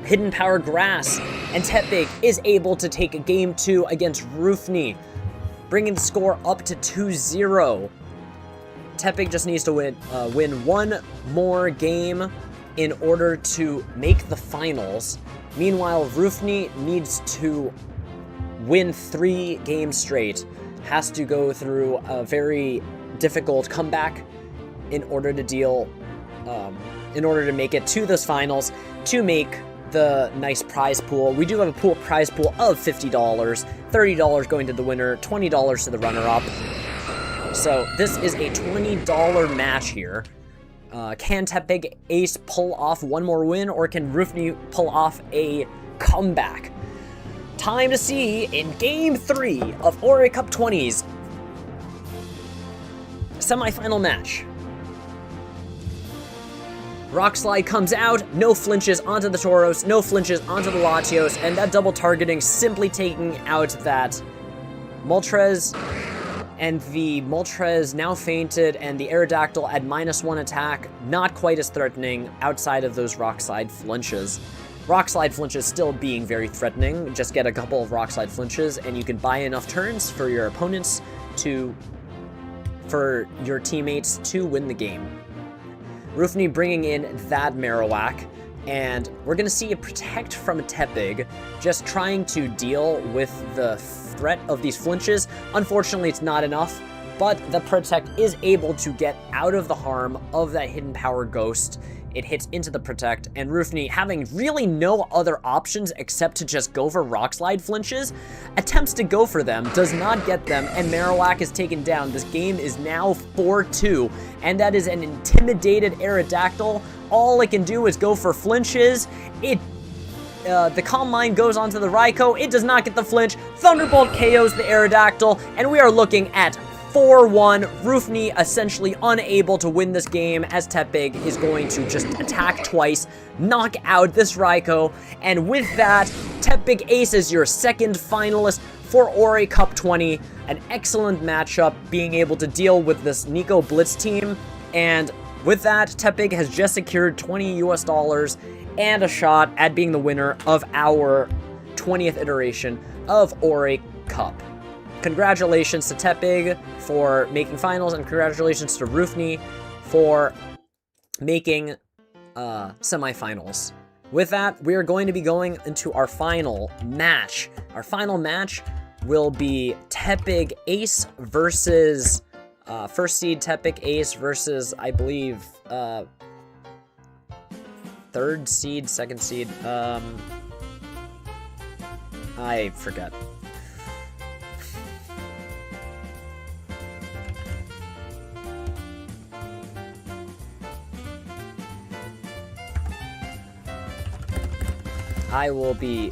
Hidden Power Grass, and Tepig is able to take game 2 against Roofney, bringing the score up to 2-0. Tepig just needs to win one more game in order to make the finals. Meanwhile, Roofney needs to win 3 games straight, has to go through a very difficult comeback in order to make it to this finals, to make the nice prize pool. We do have a prize pool of $50, $30 going to the winner, $20 to the runner-up. So this is a $20 match here. Can Tepig Ace pull off one more win, or can Roofney pull off a comeback? Time to see in Game 3 of Orre Cup 20's semifinal match. Rock Slide comes out, no flinches onto the Tauros, no flinches onto the Latios, and that double targeting simply taking out that Moltres, and the Moltres now fainted, and the Aerodactyl at -1 attack, not quite as threatening outside of those Rock Slide flinches. Rock Slide flinches still being very threatening, just get a couple of Rock Slide flinches, and you can buy enough turns for your opponents for your teammates to win the game. Roofney bringing in that Marowak, and we're going to see a Protect from a Tepig, just trying to deal with the threat of these flinches. Unfortunately, it's not enough, but the Protect is able to get out of the harm of that Hidden Power Ghost. It hits into the Protect, and Roofney, having really no other options except to just go for Rock Slide flinches, attempts to go for them, does not get them, and Marowak is taken down. This game is now 4-2, and that is an intimidated Aerodactyl. All it can do is go for flinches. The Calm Mind goes onto the Raikou. It does not get the flinch. Thunderbolt KOs the Aerodactyl, and we are looking at 4-1, Roofney essentially unable to win this game, as Tepig is going to just attack twice, knock out this Raikou, and with that, Tepig Ace is your second finalist for Orre Cup 20. An excellent matchup, being able to deal with this Nico Blitz team, and with that, Tepig has just secured $20 US and a shot at being the winner of our 20th iteration of Orre Cup. Congratulations to Tepig for making finals, and congratulations to Roofney for making semifinals. With that, we are going to be going into our final match. Our final match will be Tepig Ace versus first seed Tepig Ace versus, I believe, third seed, second seed. I forget. I will be...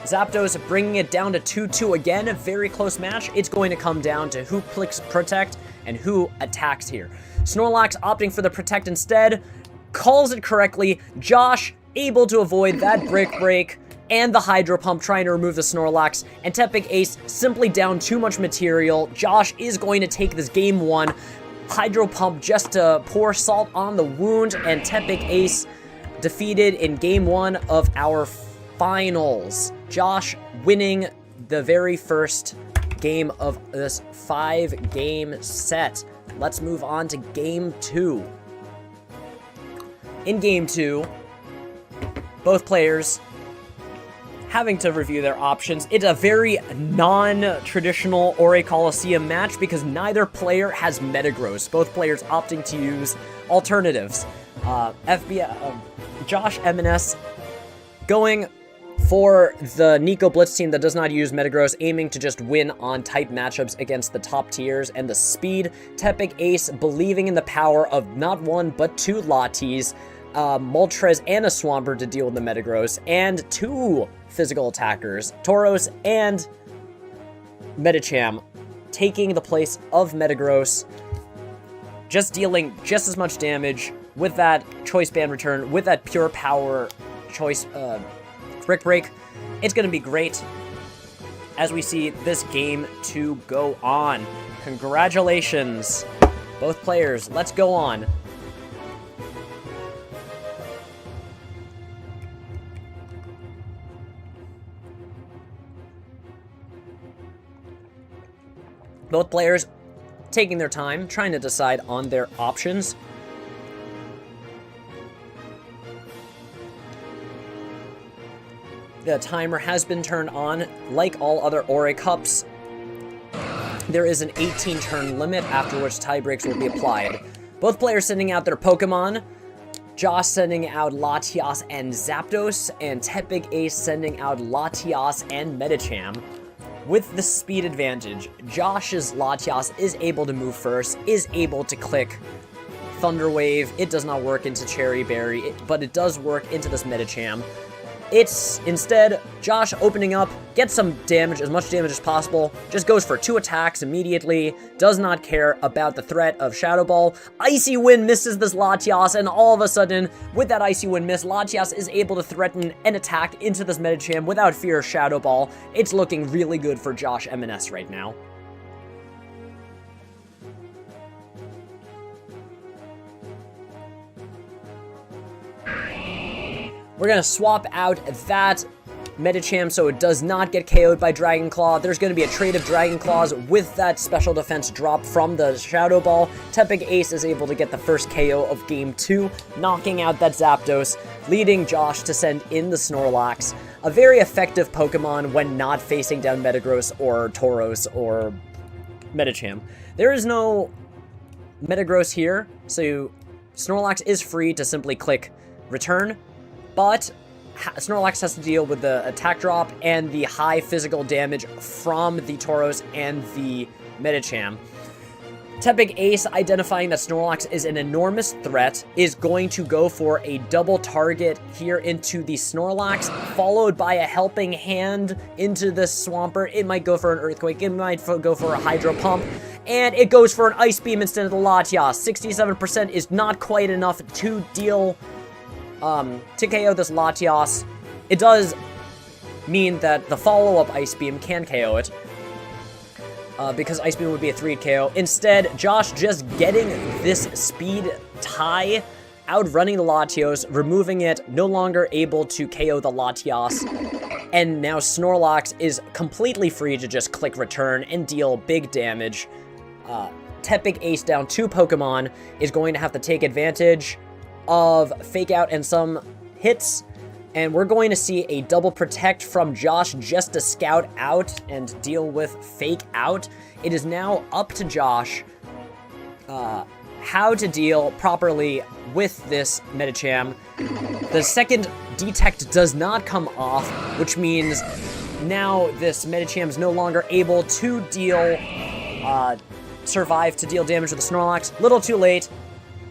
Zapdos bringing it down to 2-2 again. A very close match. It's going to come down to who clicks Protect and who attacks here. Snorlax opting for the Protect instead. Calls it correctly. Josh able to avoid that Brick Break and the Hydro Pump trying to remove the Snorlax. And Tepig Ace simply down too much material. Josh is going to take this game 1. Hydro Pump just to pour salt on the wound. And Tepig Ace defeated in game 1 of our finals. Josh winning the very first game of this 5-game set. Let's move on to game 2. In game 2, both players having to review their options. It's a very non-traditional Orre Coliseum match because neither player has Metagross. Both players opting to use alternatives. Josh M&S going for the Nico Blitz team that does not use Metagross, aiming to just win on type matchups against the top tiers and the speed. Tepig Ace believing in the power of not 1 but 2 Latis, Moltres and a Swampert to deal with the Metagross, and 2 physical attackers, Tauros and Medicham, taking the place of Metagross, just dealing just as much damage with that Choice Band return, with that pure power choice Brick Break. It's going to be great as we see this game 2 go on. Congratulations, both players. Let's go on. Both players taking their time, trying to decide on their options. The timer has been turned on. Like all other Orre Cups, there is an 18-turn limit after which tie breaks will be applied. Both players sending out their Pokemon. Josh sending out Latias and Zapdos, and Tepig Ace sending out Latias and Medicham. With the speed advantage, Josh's Latias is able to move first, is able to click Thunder Wave. It does not work into Cherry Berry, but it does work into this Medicham. It's instead Josh opening up, gets some damage, as much damage as possible, just goes for 2 attacks immediately, does not care about the threat of Shadow Ball. Icy Wind misses this Latias, and all of a sudden, with that Icy Wind miss, Latias is able to threaten an attack into this Medicham without fear of Shadow Ball. It's looking really good for Josh M&S right now. We're going to swap out that Medicham so it does not get KO'd by Dragon Claw. There's going to be a trade of Dragon Claws with that special defense drop from the Shadow Ball. Tepig Ace is able to get the first KO of game 2, knocking out that Zapdos, leading Josh to send in the Snorlax. A very effective Pokemon when not facing down Metagross or Tauros or Medicham. There is no Metagross here, so Snorlax is free to simply click Return. But Snorlax has to deal with the attack drop and the high physical damage from the Tauros and the Medicham. Tepig Ace, identifying that Snorlax is an enormous threat, is going to go for a double target here into the Snorlax, followed by a helping hand into the Swampert. It might go for an Earthquake, it might go for a Hydro Pump, and it goes for an Ice Beam instead of the Latias. 67% is not quite enough to deal to KO this Latias. It does mean that the follow-up Ice Beam can KO it, because Ice Beam would be a 3 KO. Instead, Josh just getting this speed tie, outrunning the Latios, removing it, no longer able to KO the Latias, and now Snorlax is completely free to just click Return and deal big damage. Tepig Ace down 2 Pokemon is going to have to take advantage of Fake Out and some hits, and we're going to see a double Protect from Josh just to scout out and deal with Fake Out. It is now up to Josh how to deal properly with this Medicham. The second Detect does not come off, which means now this Medicham is no longer able to deal survive to deal damage with the Snorlax. Little too late.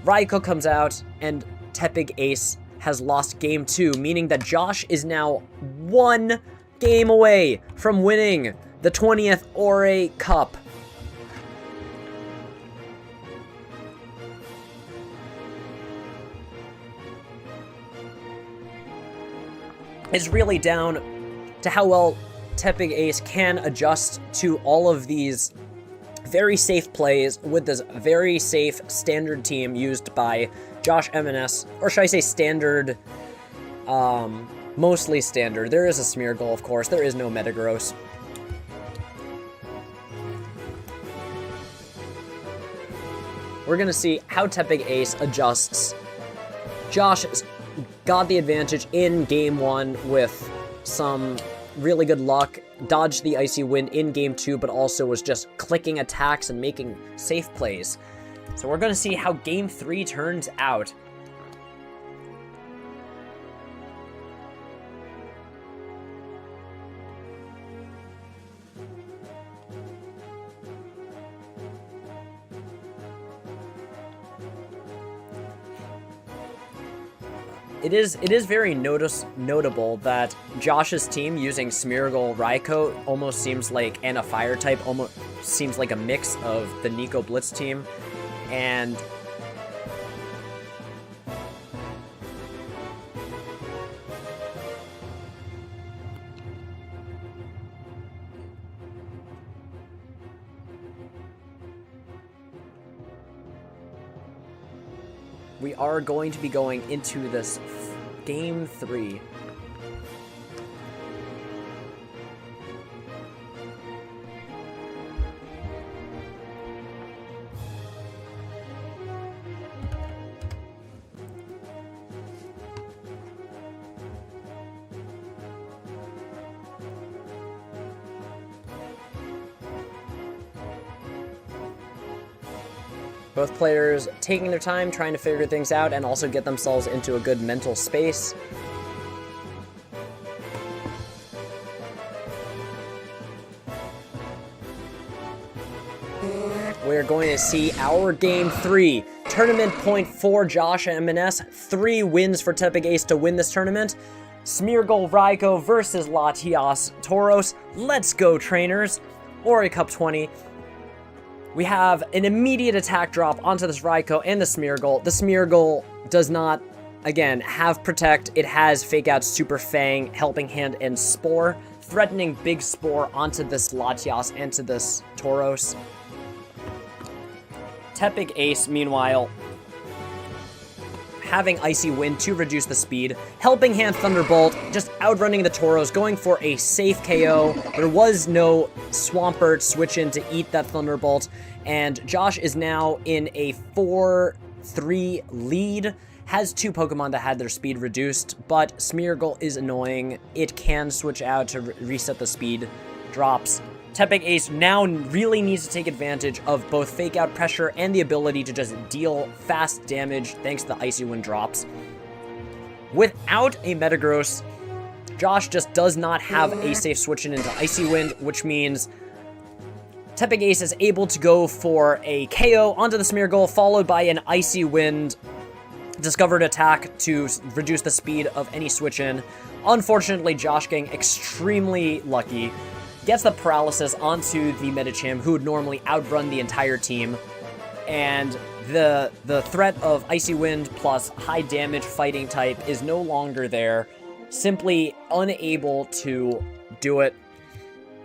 Raikou comes out, and Tepig Ace has lost game 2, meaning that Josh is now 1 game away from winning the 20th Orre Cup. It's really down to how well Tepig Ace can adjust to all of these very safe plays with this very safe standard team used by Josh M&S, or should I say standard, mostly standard. There is a Smeargle, of course. There is no Metagross. We're going to see how Tepig Ace adjusts. Josh got the advantage in Game 1 with some really good luck, dodged the Icy Wind in Game 2, but also was just clicking attacks and making safe plays. So we're going to see how Game 3 turns out. It is very notable that Josh's team using Smeargle Raikou almost seems like, and a fire type, almost seems like a mix of the Nico Blitz team, and we are going to be going into this Game 3. Both players taking their time, trying to figure things out, and also get themselves into a good mental space. We're going to see our Game 3. Tournament point for Josh M&S. 3 wins for Tepig Ace to win this tournament. Smeargle Raikou versus Latias Tauros. Let's go, trainers. Orre Cup 20. We have an immediate attack drop onto this Raikou and the Smeargle. The Smeargle does not, again, have Protect. It has Fake Out, Super Fang, Helping Hand, and Spore, threatening Big Spore onto this Latias and to this Tauros. Tepig Ace, meanwhile, having Icy Wind to reduce the speed. Helping Hand Thunderbolt, just outrunning the Tauros, going for a safe KO. There was no Swampert switch in to eat that Thunderbolt, and Josh is now in a 4-3 lead. Has 2 Pokemon that had their speed reduced, but Smeargle is annoying. It can switch out to reset the speed drops. Tepig Ace now really needs to take advantage of both Fake Out pressure and the ability to just deal fast damage thanks to the Icy Wind drops. Without a Metagross, Josh just does not have a safe switch in into Icy Wind, which means Tepig Ace is able to go for a KO onto the Smeargle, followed by an Icy Wind discovered attack to reduce the speed of any switch in. Unfortunately, Josh getting extremely lucky. Gets the paralysis onto the Medicham, who would normally outrun the entire team. And the threat of Icy Wind plus high damage fighting type is no longer there. Simply unable to do it.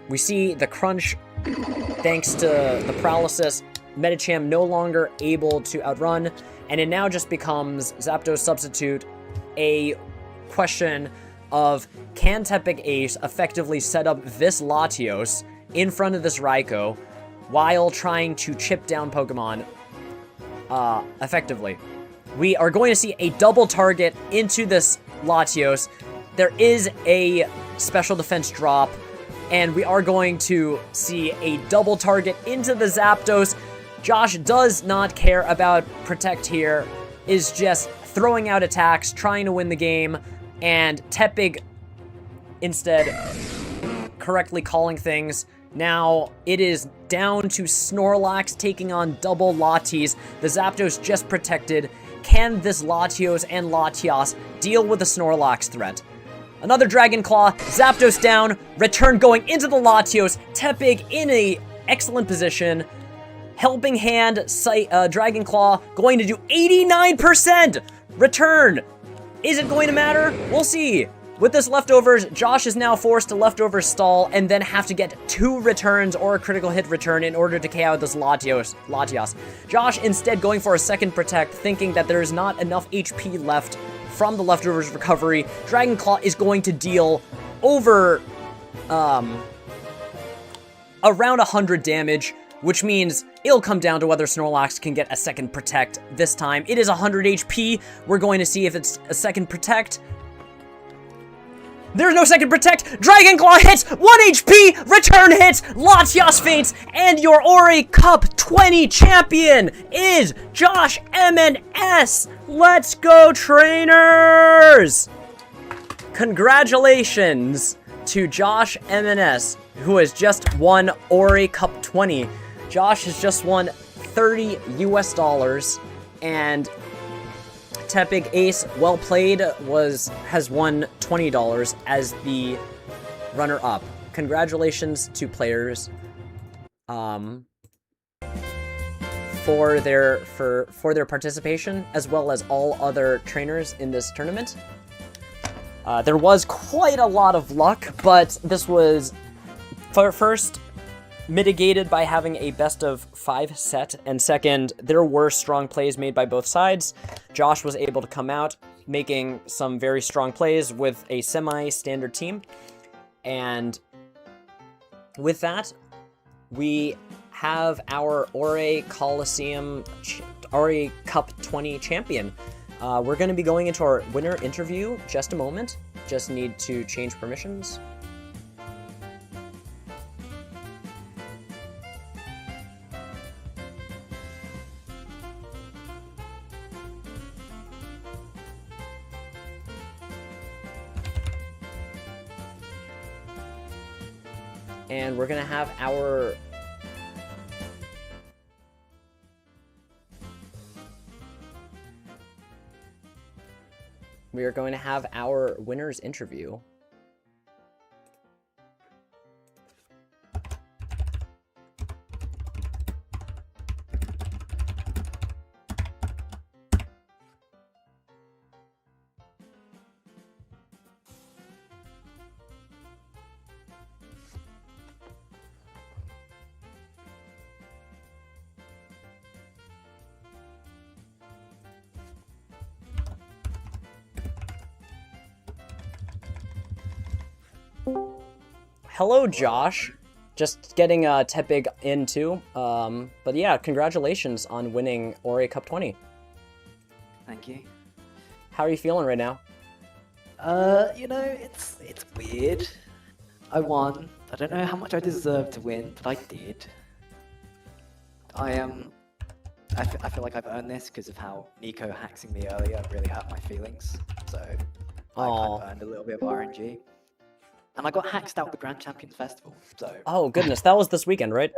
We see the crunch thanks to the paralysis. Medicham no longer able to outrun. And it now just becomes Zapdos substitute, a question of, can Tepig Ace effectively set up this Latios in front of this Raikou while trying to chip down Pokemon effectively? We are going to see a double target into this Latios. There is a special defense drop, and we are going to see a double target into the Zapdos. Josh does not care about Protect here, is just throwing out attacks, trying to win the game. And Tepig, instead, correctly calling things. Now, it is down to Snorlax taking on double Latis. The Zapdos just protected. Can this Latios and Latias deal with the Snorlax threat? Another Dragon Claw, Zapdos down, return going into the Latios, Tepig in a excellent position, Helping Hand, Dragon Claw, going to do 89%! Return! Is it going to matter? We'll see. With this leftovers, Josh is now forced to leftovers stall and then have to get 2 returns or a critical hit return in order to KO this Latios. Josh instead going for a second protect, thinking that there is not enough HP left from the leftovers recovery. Dragon Claw is going to deal over around 100 damage, which means it'll come down to whether Snorlax can get a second protect this time. It is 100 HP. We're going to see if it's a second protect. There's no second protect. Dragon Claw hits, 1 HP, return hits, Latios faints, and your Orre Cup 20 champion is Josh M&S. Let's go, trainers! Congratulations to Josh M&S, who has just won Orre Cup 20. Josh has just won $30 US, and Tepig Ace, well played, has won $20 as the runner-up. Congratulations to players for their participation, as well as all other trainers in this tournament. There was quite a lot of luck, but this was first mitigated by having a best of 5 set, and second, there were strong plays made by both sides. Josh was able to come out making some very strong plays with a semi-standard team, and with that, we have our Orre Cup 20 champion. We're going to be going into our winner interview just a moment. Just need to change permissions. And we're gonna have our winner's interview. Hello, Josh. Just getting Tepig in too. But yeah, congratulations on winning Orre Cup 20. Thank you. How are you feeling right now? You know, it's weird. I won. I don't know how much I deserved to win, but I did. I feel like I've earned this because of how Nico haxing me earlier really hurt my feelings. So I kind of earned a little bit of RNG. And I got hacked out the Grand Champions Festival, so... Oh, goodness. That was this weekend, right?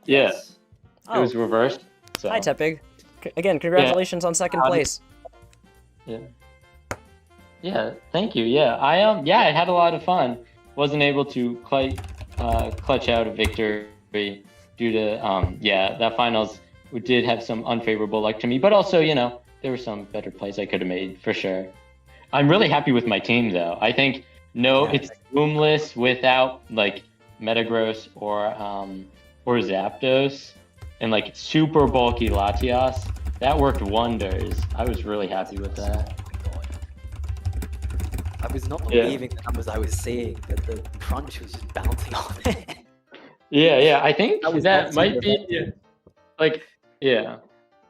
Yeah. Oh. It was reversed. So. Hi, Tepig. Again, congratulations on second place. Yeah. Yeah, thank you. Yeah, I had a lot of fun. Wasn't able to quite clutch out a victory due to, that finals did have some unfavorable luck to me. But also, you know, there were some better plays I could have made, for sure. I'm really happy with my team, though. I think... it's Boomless without like Metagross or Zapdos, and like super bulky Latios. That worked wonders. I was really happy with that. I was not believing the numbers I was seeing. That the crunch was just bouncing off it. Yeah. I think that might be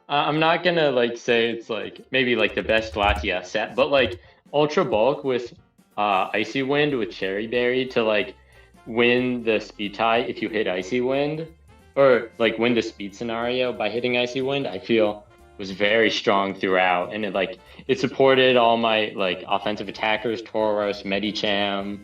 I'm not gonna like say it's like maybe like the best Latias set, but like Ultra Bulk with Icy Wind with Cherry Berry to like win the speed tie if you hit Icy Wind, or like win the speed scenario by hitting Icy Wind, I feel was very strong throughout, and it supported all my like offensive attackers, Tauros, Medicham.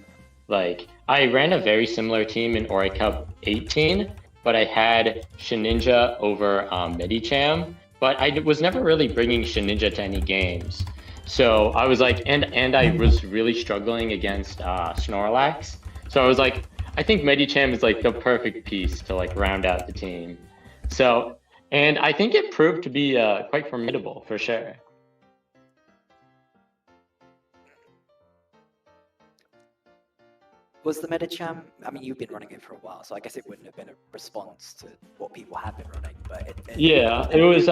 Like I ran a very similar team in Orre Cup 18, but I had Shedinja over Medicham, but I was never really bringing Shedinja to any games. So I was like, and I was really struggling against Snorlax. So I was like, I think Medicham is like the perfect piece to like round out the team. So, and I think it proved to be quite formidable for sure. Was the Medicham? I mean, you've been running it for a while, so I guess it wouldn't have been a response to what people have been running. But Yeah, it was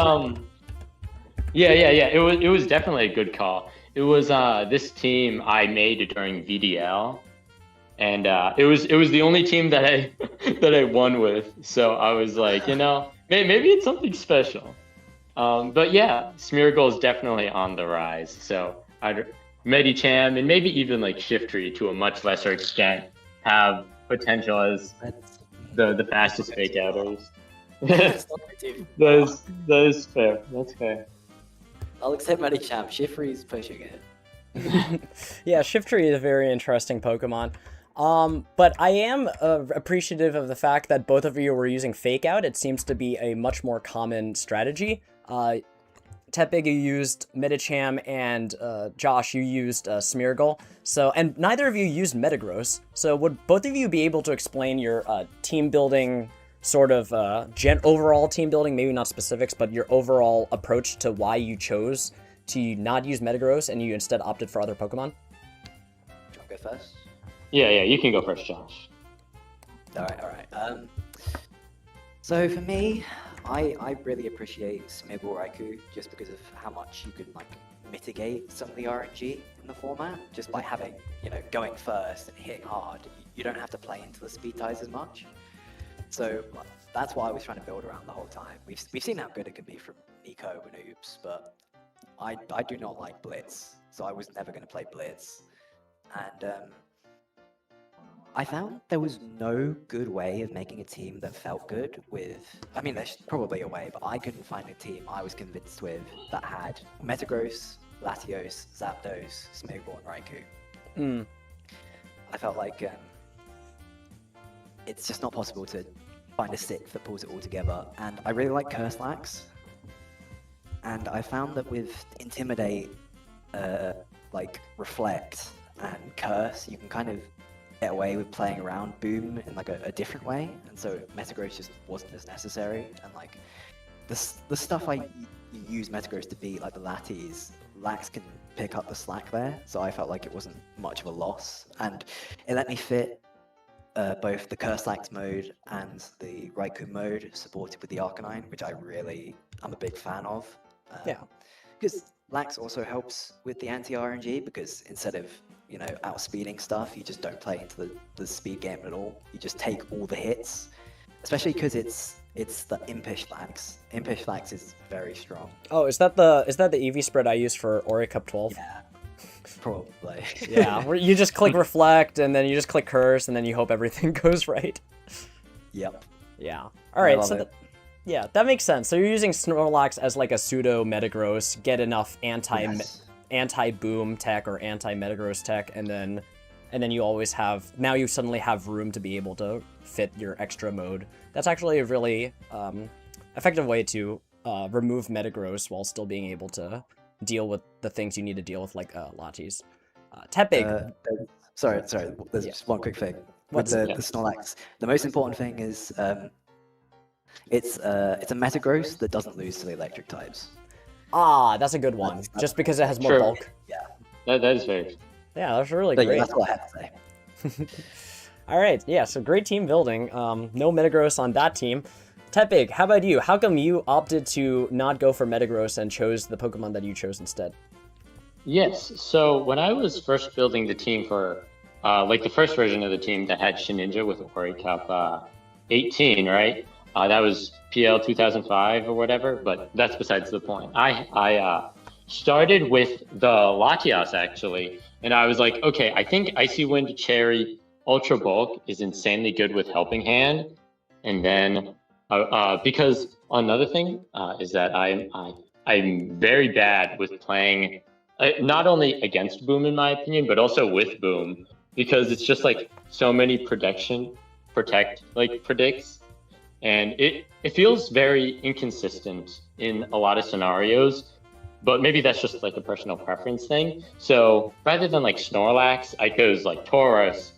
yeah. It was definitely a good call. It was this team I made during VDL, and it was the only team that I that I won with. So I was like, you know, maybe it's something special. But yeah, Smeargle is definitely on the rise. So Medicham and maybe even like Shiftry to a much lesser extent have potential as the fastest fake outers. It's not good too. That is fair. That's fair. I'll accept Medicham. Shiftry's pushing it. Yeah, Shiftry is a very interesting Pokemon. But I am appreciative of the fact that both of you were using Fake Out. It seems to be a much more common strategy. Tepig, you used Medicham, and Josh, you used Smeargle. So, and neither of you used Metagross. So would both of you be able to explain your team building sort of overall team building, maybe not specifics, but your overall approach to why you chose to not use Metagross and you instead opted for other Pokemon? Do you want to go first? Yeah, you can go first, Josh. All right. So for me, I really appreciate Smeargle Raikou just because of how much you can like mitigate some of the RNG in the format just by having, you know, going first and hitting hard. You don't have to play into the speed ties as much. So that's what I was trying to build around the whole time. We've seen how good it can be from Nico and Oops, but I do not like Blitz, so I was never going to play Blitz. And I found there was no good way of making a team that felt good with... I mean, there's probably a way, but I couldn't find a team I was convinced with that had Metagross, Latios, Zapdos, Smeargle, and Raikou. I felt like it's just not possible to find a stick that pulls it all together. And I really like Curselax. And I found that with Intimidate, like Reflect and Curse, you can kind of get away with playing around Boom in like a different way. And so Metagross just wasn't as necessary. And like the stuff I use Metagross to beat, like the Latis, Lax can pick up the slack there. So I felt like it wasn't much of a loss. And it let me fit both the Curselax mode and the Raikou mode supported with the Arcanine, which I'm a big fan of. Yeah. Because Lax also helps with the anti-RNG, because instead of, you know, outspeeding stuff, you just don't play into the speed game at all. You just take all the hits, especially because it's the Impish Lax. Impish Lax is very strong. Oh, is that the EV spread I used for Orre Cup 12? Yeah, probably. Yeah, where you just click Reflect, and then you just click Curse, and then you hope everything goes right. Yep. Yeah. All right. So yeah, that makes sense. So you're using Snorlax as like a pseudo Metagross, get enough anti-boom tech or anti-Metagross tech, and then you always have, now you suddenly have room to be able to fit your extra mode. That's actually a really effective way to remove Metagross while still being able to deal with the things you need to deal with, like Latis. Tepig. Sorry. There's just one quick thing. With the Snorlax, the most important thing is it's a Metagross that doesn't lose to the electric types. Ah, that's a good one. Just because it has more bulk. Yeah. That is very. Yeah, that's really But great. yeah, that's what I have to say. All right, yeah, so great team building. No Metagross on that team. Tepig, how about you? How come you opted to not go for Metagross and chose the Pokemon that you chose instead? Yes, so when I was first building the team for, like the first version of the team that had Shedinja with Orre Cup 18, right? That was PL 2005 or whatever, but that's besides the point. I started with the Latias, actually, and I was like, okay, I think Icy Wind Cherry Ultra Bulk is insanely good with Helping Hand, and then because another thing is that I'm very bad with playing not only against Boom in my opinion, but also with Boom, because it's just like so many predicts, and it feels very inconsistent in a lot of scenarios. but maybe that's just like a personal preference thing. So rather than like Snorlax, I chose like Tauros.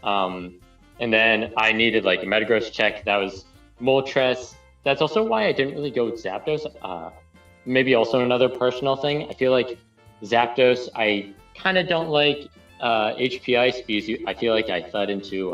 And then I needed like a Metagross check. That was Moltres. That's also why I didn't really go with Zapdos. Maybe also another personal thing. I feel like Zapdos, I kind of don't like HP Ice because I feel like I thud into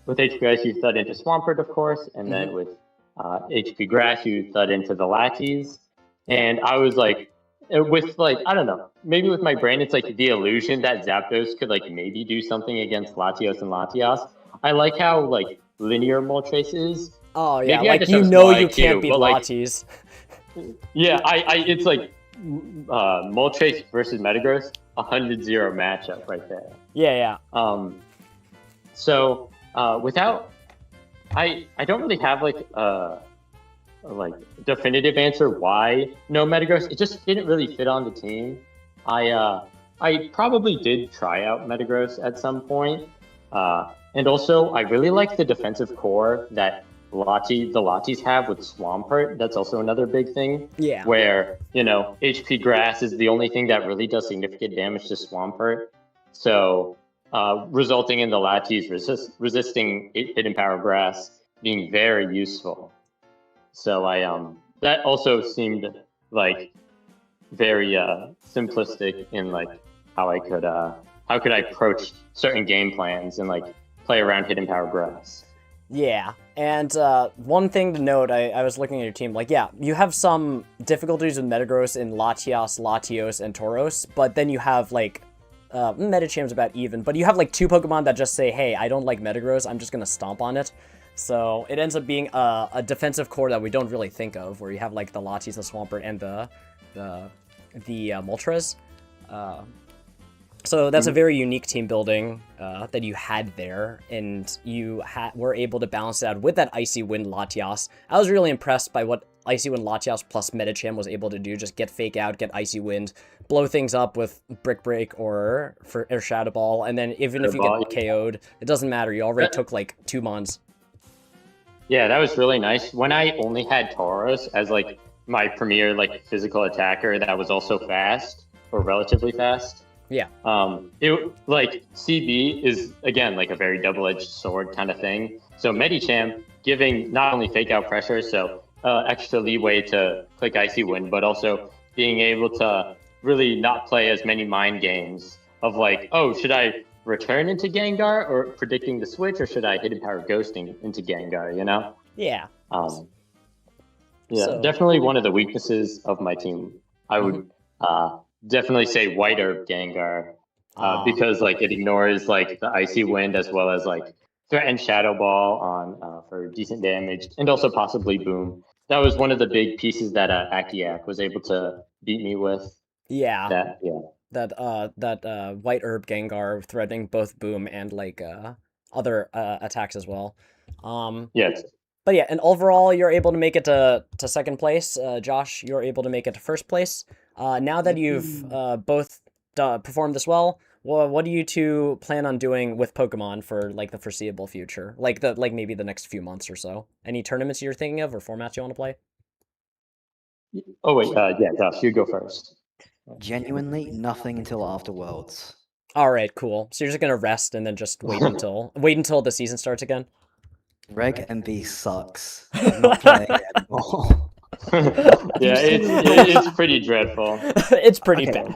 with HP Ice you thud into Swampert, of course, and then with HP Grass you thud into the Latias. And I was like, with like, I don't know, maybe with my brain it's like the illusion that Zapdos could like maybe do something against Latios and Latias. I like how like linear Moltres is. Oh yeah, Maybe I like just you have know small you IQ, can't beat but, like, Latis. Yeah, it's like Moltres versus Metagross, 100-0 matchup right there. Yeah, yeah. So without, I don't really have like definitive answer why no Metagross. It just didn't really fit on the team. I probably did try out Metagross at some point, and also I really like the defensive core that the Latis have with Swampert. That's also another big thing. Yeah. Where, you know, HP Grass is the only thing that really does significant damage to Swampert. So resulting in the Latis resisting Hidden Power Grass being very useful. So that also seemed like very simplistic in like how could I approach certain game plans and like play around Hidden Power Grass. Yeah, and one thing to note, I was looking at your team, like, yeah, you have some difficulties with Metagross in Latias, Latios, and Tauros, but then you have, like, Metacham's about even, but you have, like, 2 Pokemon that just say, hey, I don't like Metagross, I'm just gonna stomp on it. So it ends up being a defensive core that we don't really think of, where you have, like, the Latis, the Swampert, and the Moltres. So that's a very unique team building that you had there, and you were able to balance it out with that Icy Wind Latias. I was really impressed by what Icy Wind Latias plus Metacham was able to do. Just get Fake Out, get Icy Wind, blow things up with Brick Break or Shadow Ball, and then even if you get KO'd, it doesn't matter. You already took like 2 mons. Yeah, that was really nice. When I only had Tauros as like my premier like physical attacker that was also fast or relatively fast. Yeah. It like CB is again like a very double-edged sword kind of thing. So Medicham giving not only fake out pressure, so extra leeway to click Icy Wind, but also being able to really not play as many mind games of like, oh, should I return into Gengar or predicting the switch, or should I Hidden Power Ghosting into Gengar? You know? Yeah. Yeah, so definitely one of the weaknesses of my team. I would definitely say White Herb Gengar because like it ignores like the Icy Wind as well as like threaten Shadow Ball on for decent damage, and also possibly Boom. That was one of the big pieces that Akiak was able to beat me with. Yeah. That White Herb Gengar threatening both Boom and like other attacks as well. Yes. But yeah, and overall, you're able to make it to second place. Josh, you're able to make it to first place. Now that you've both performed this well, what do you two plan on doing with Pokemon for like the foreseeable future? Like maybe the next few months or so? Any tournaments you're thinking of or formats you want to play? Oh wait, yeah, Josh, you go first. Genuinely, nothing until after Worlds. All right, cool. So you're just gonna rest and then just wait until the season starts again. Reg MV sucks. I'm not playing it anymore. Yeah, it's pretty dreadful. It's pretty bad.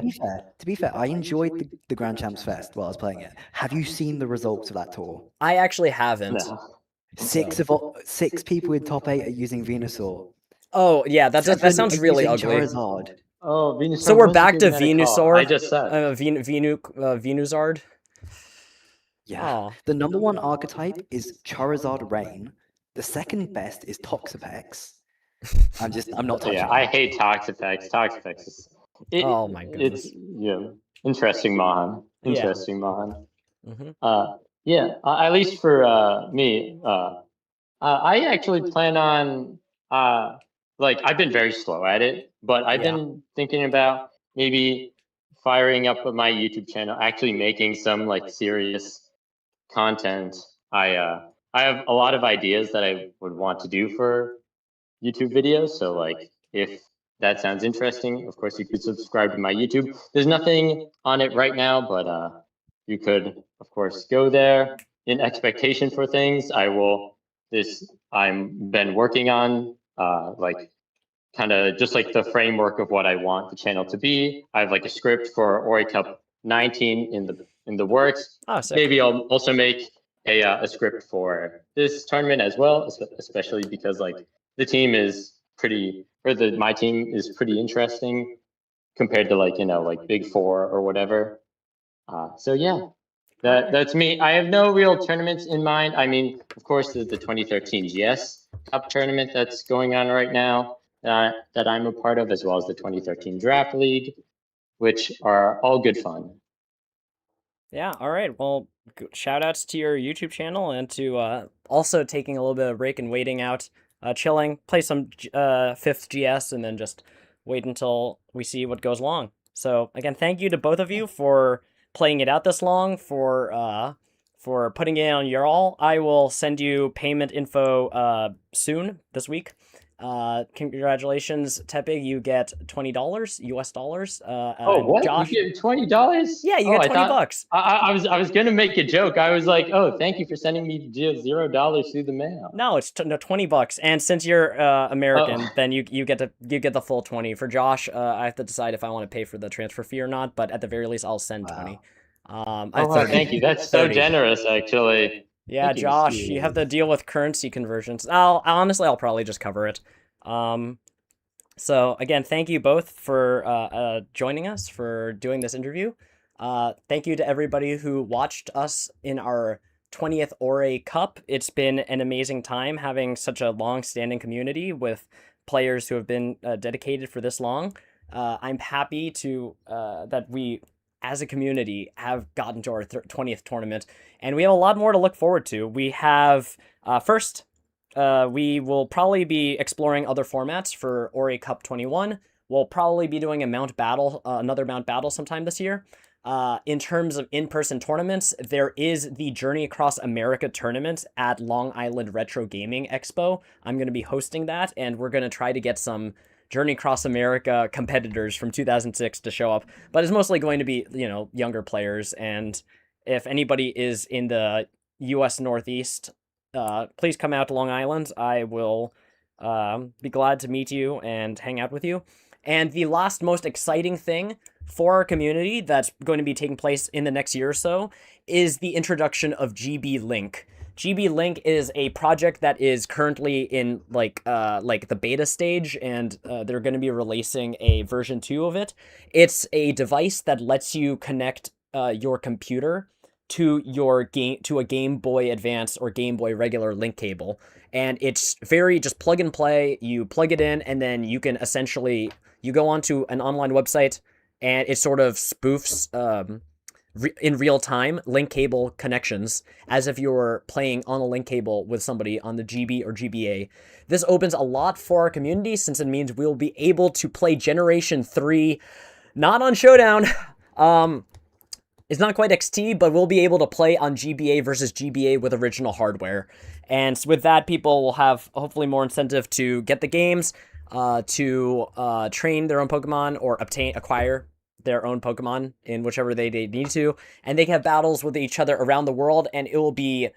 To be fair, I enjoyed the Grand Champs Fest while I was playing it. Have you seen the results of that tour? I actually haven't. No. 6 people in top 8 are using Venusaur. Oh yeah, that sounds really ugly. Charizard. Oh, Venusaur. So we're back to Venusaur. I just said Venusard. Yeah. Aww. The number 1 archetype is Charizard Rain. The second best is Toxapex. I'm not touching Yeah, I hate Toxapex. Toxapex is... oh my goodness. It's, interesting Mon. Interesting Mon. Mm-hmm. Yeah, at least for me, I actually plan on... like, I've been very slow at it, but I've been thinking about maybe firing up my YouTube channel, actually making some, like, serious content. I I have a lot of ideas that I would want to do for YouTube videos. So like, if that sounds interesting, of course you could subscribe to my YouTube. There's nothing on it right now, but you could of course go there in expectation for things. I'm been working on like kind of just like the framework of what I want the channel to be. I have like a script for Orre Cup 19 in the works. Oh, sick. Maybe I'll also make a script for this tournament as well, especially because like the team is my team is pretty interesting compared to like, like Big Four or whatever. So yeah, that's me. I have no real tournaments in mind. I mean, of course, the 2013 GS Cup tournament that's going on right now that I'm a part of, as well as the 2013 Draft League, which are all good fun. Yeah, all right. Well, shout outs to your YouTube channel and to also taking a little bit of break and waiting out, chilling, play some 5th GS, and then just wait until we see what goes along. So, again, thank you to both of you for playing it out this long, for putting it on your all. I will send you payment info soon this week. Congratulations, Tepig. You get $20 US dollars. Oh, what? Josh, You get $20? yeah, you get $20. I was gonna make a joke. I was like, oh, thank you for sending me $0 through the mail. No, it's no, $20. And since you're American, then you get the full 20. For Josh, I have to decide if I want to pay for the transfer fee or not. But at the very least, I'll send 20. Thank you. That's so generous, actually. Yeah, Thank you, Josh, Steve. you have to deal with currency conversions. I'll probably just cover it. So again, thank you both for joining us, for doing this interview. Thank you to everybody who watched us in our 20th Orre Cup. It's been an amazing time having such a long-standing community with players who have been dedicated for this long. I'm happy to that we, as a community, have gotten to our 20th tournament, and we have a lot more to look forward to. We have, first, we will probably be exploring other formats for Orre Cup 21. We'll probably be doing a Mount Battle, another Mount Battle sometime this year. In terms of in-person tournaments, there is the Journey Across America tournament at Long Island Retro Gaming Expo. I'm going to be hosting that, and we're going to try to get some Journey Across America competitors from 2006 to show up. But it's mostly going to be, younger players, and if anybody is in the U.S. Northeast, please come out to Long Island. I will be glad to meet you and hang out with you. And the last most exciting thing for our community that's going to be taking place in the next year or so is the introduction of GB Link. GB Link is a project that is currently in like the beta stage, and they're going to be releasing a version 2 of it. It's a device that lets you connect your computer to a Game Boy Advance or Game Boy regular link cable, and it's very just plug and play. You plug it in, and then you can essentially you go onto an online website, and it sort of spoofs in real time link cable connections as if you're playing on a link cable with somebody on the GB or GBA. This opens a lot for our community, since it means we'll be able to play Generation 3, not on Showdown. It's not quite XT, but we'll be able to play on GBA versus GBA with original hardware. And with that, people will have hopefully more incentive to get the games, to train their own Pokemon or acquire their own Pokemon in whichever they need to. And they can have battles with each other around the world, and it will be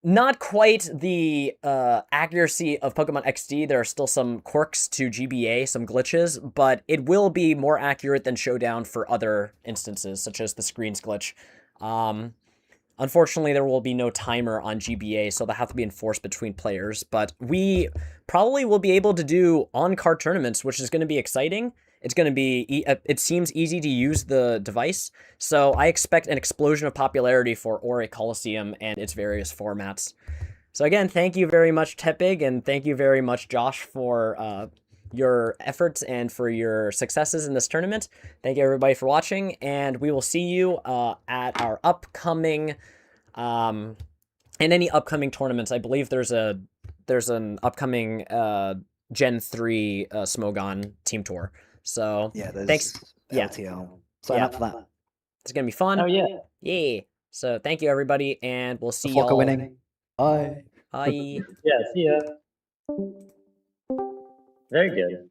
not quite the accuracy of Pokemon XD. There are still some quirks to GBA, some glitches, but it will be more accurate than Showdown for other instances, such as the screens glitch. Unfortunately, there will be no timer on GBA, so they'll have to be enforced between players, but we probably will be able to do on-card tournaments, which is going to be exciting. It's going to be, it seems easy to use the device, so I expect an explosion of popularity for Orre Coliseum and its various formats. So again, thank you very much, Tepig, and thank you very much, Josh, for your efforts and for your successes in this tournament. Thank you, everybody, for watching, and we will see you at our upcoming, in any upcoming tournaments. I believe there's an upcoming Gen 3 Smogon team tour. So Yeah, there's thanks. Yeah. LTL. Sign up for that. It's gonna be fun. Oh yeah. Yeah. So thank you, everybody, and we'll see The Flocker y'all. winning. Bye. Bye. Yeah, see ya. Very good.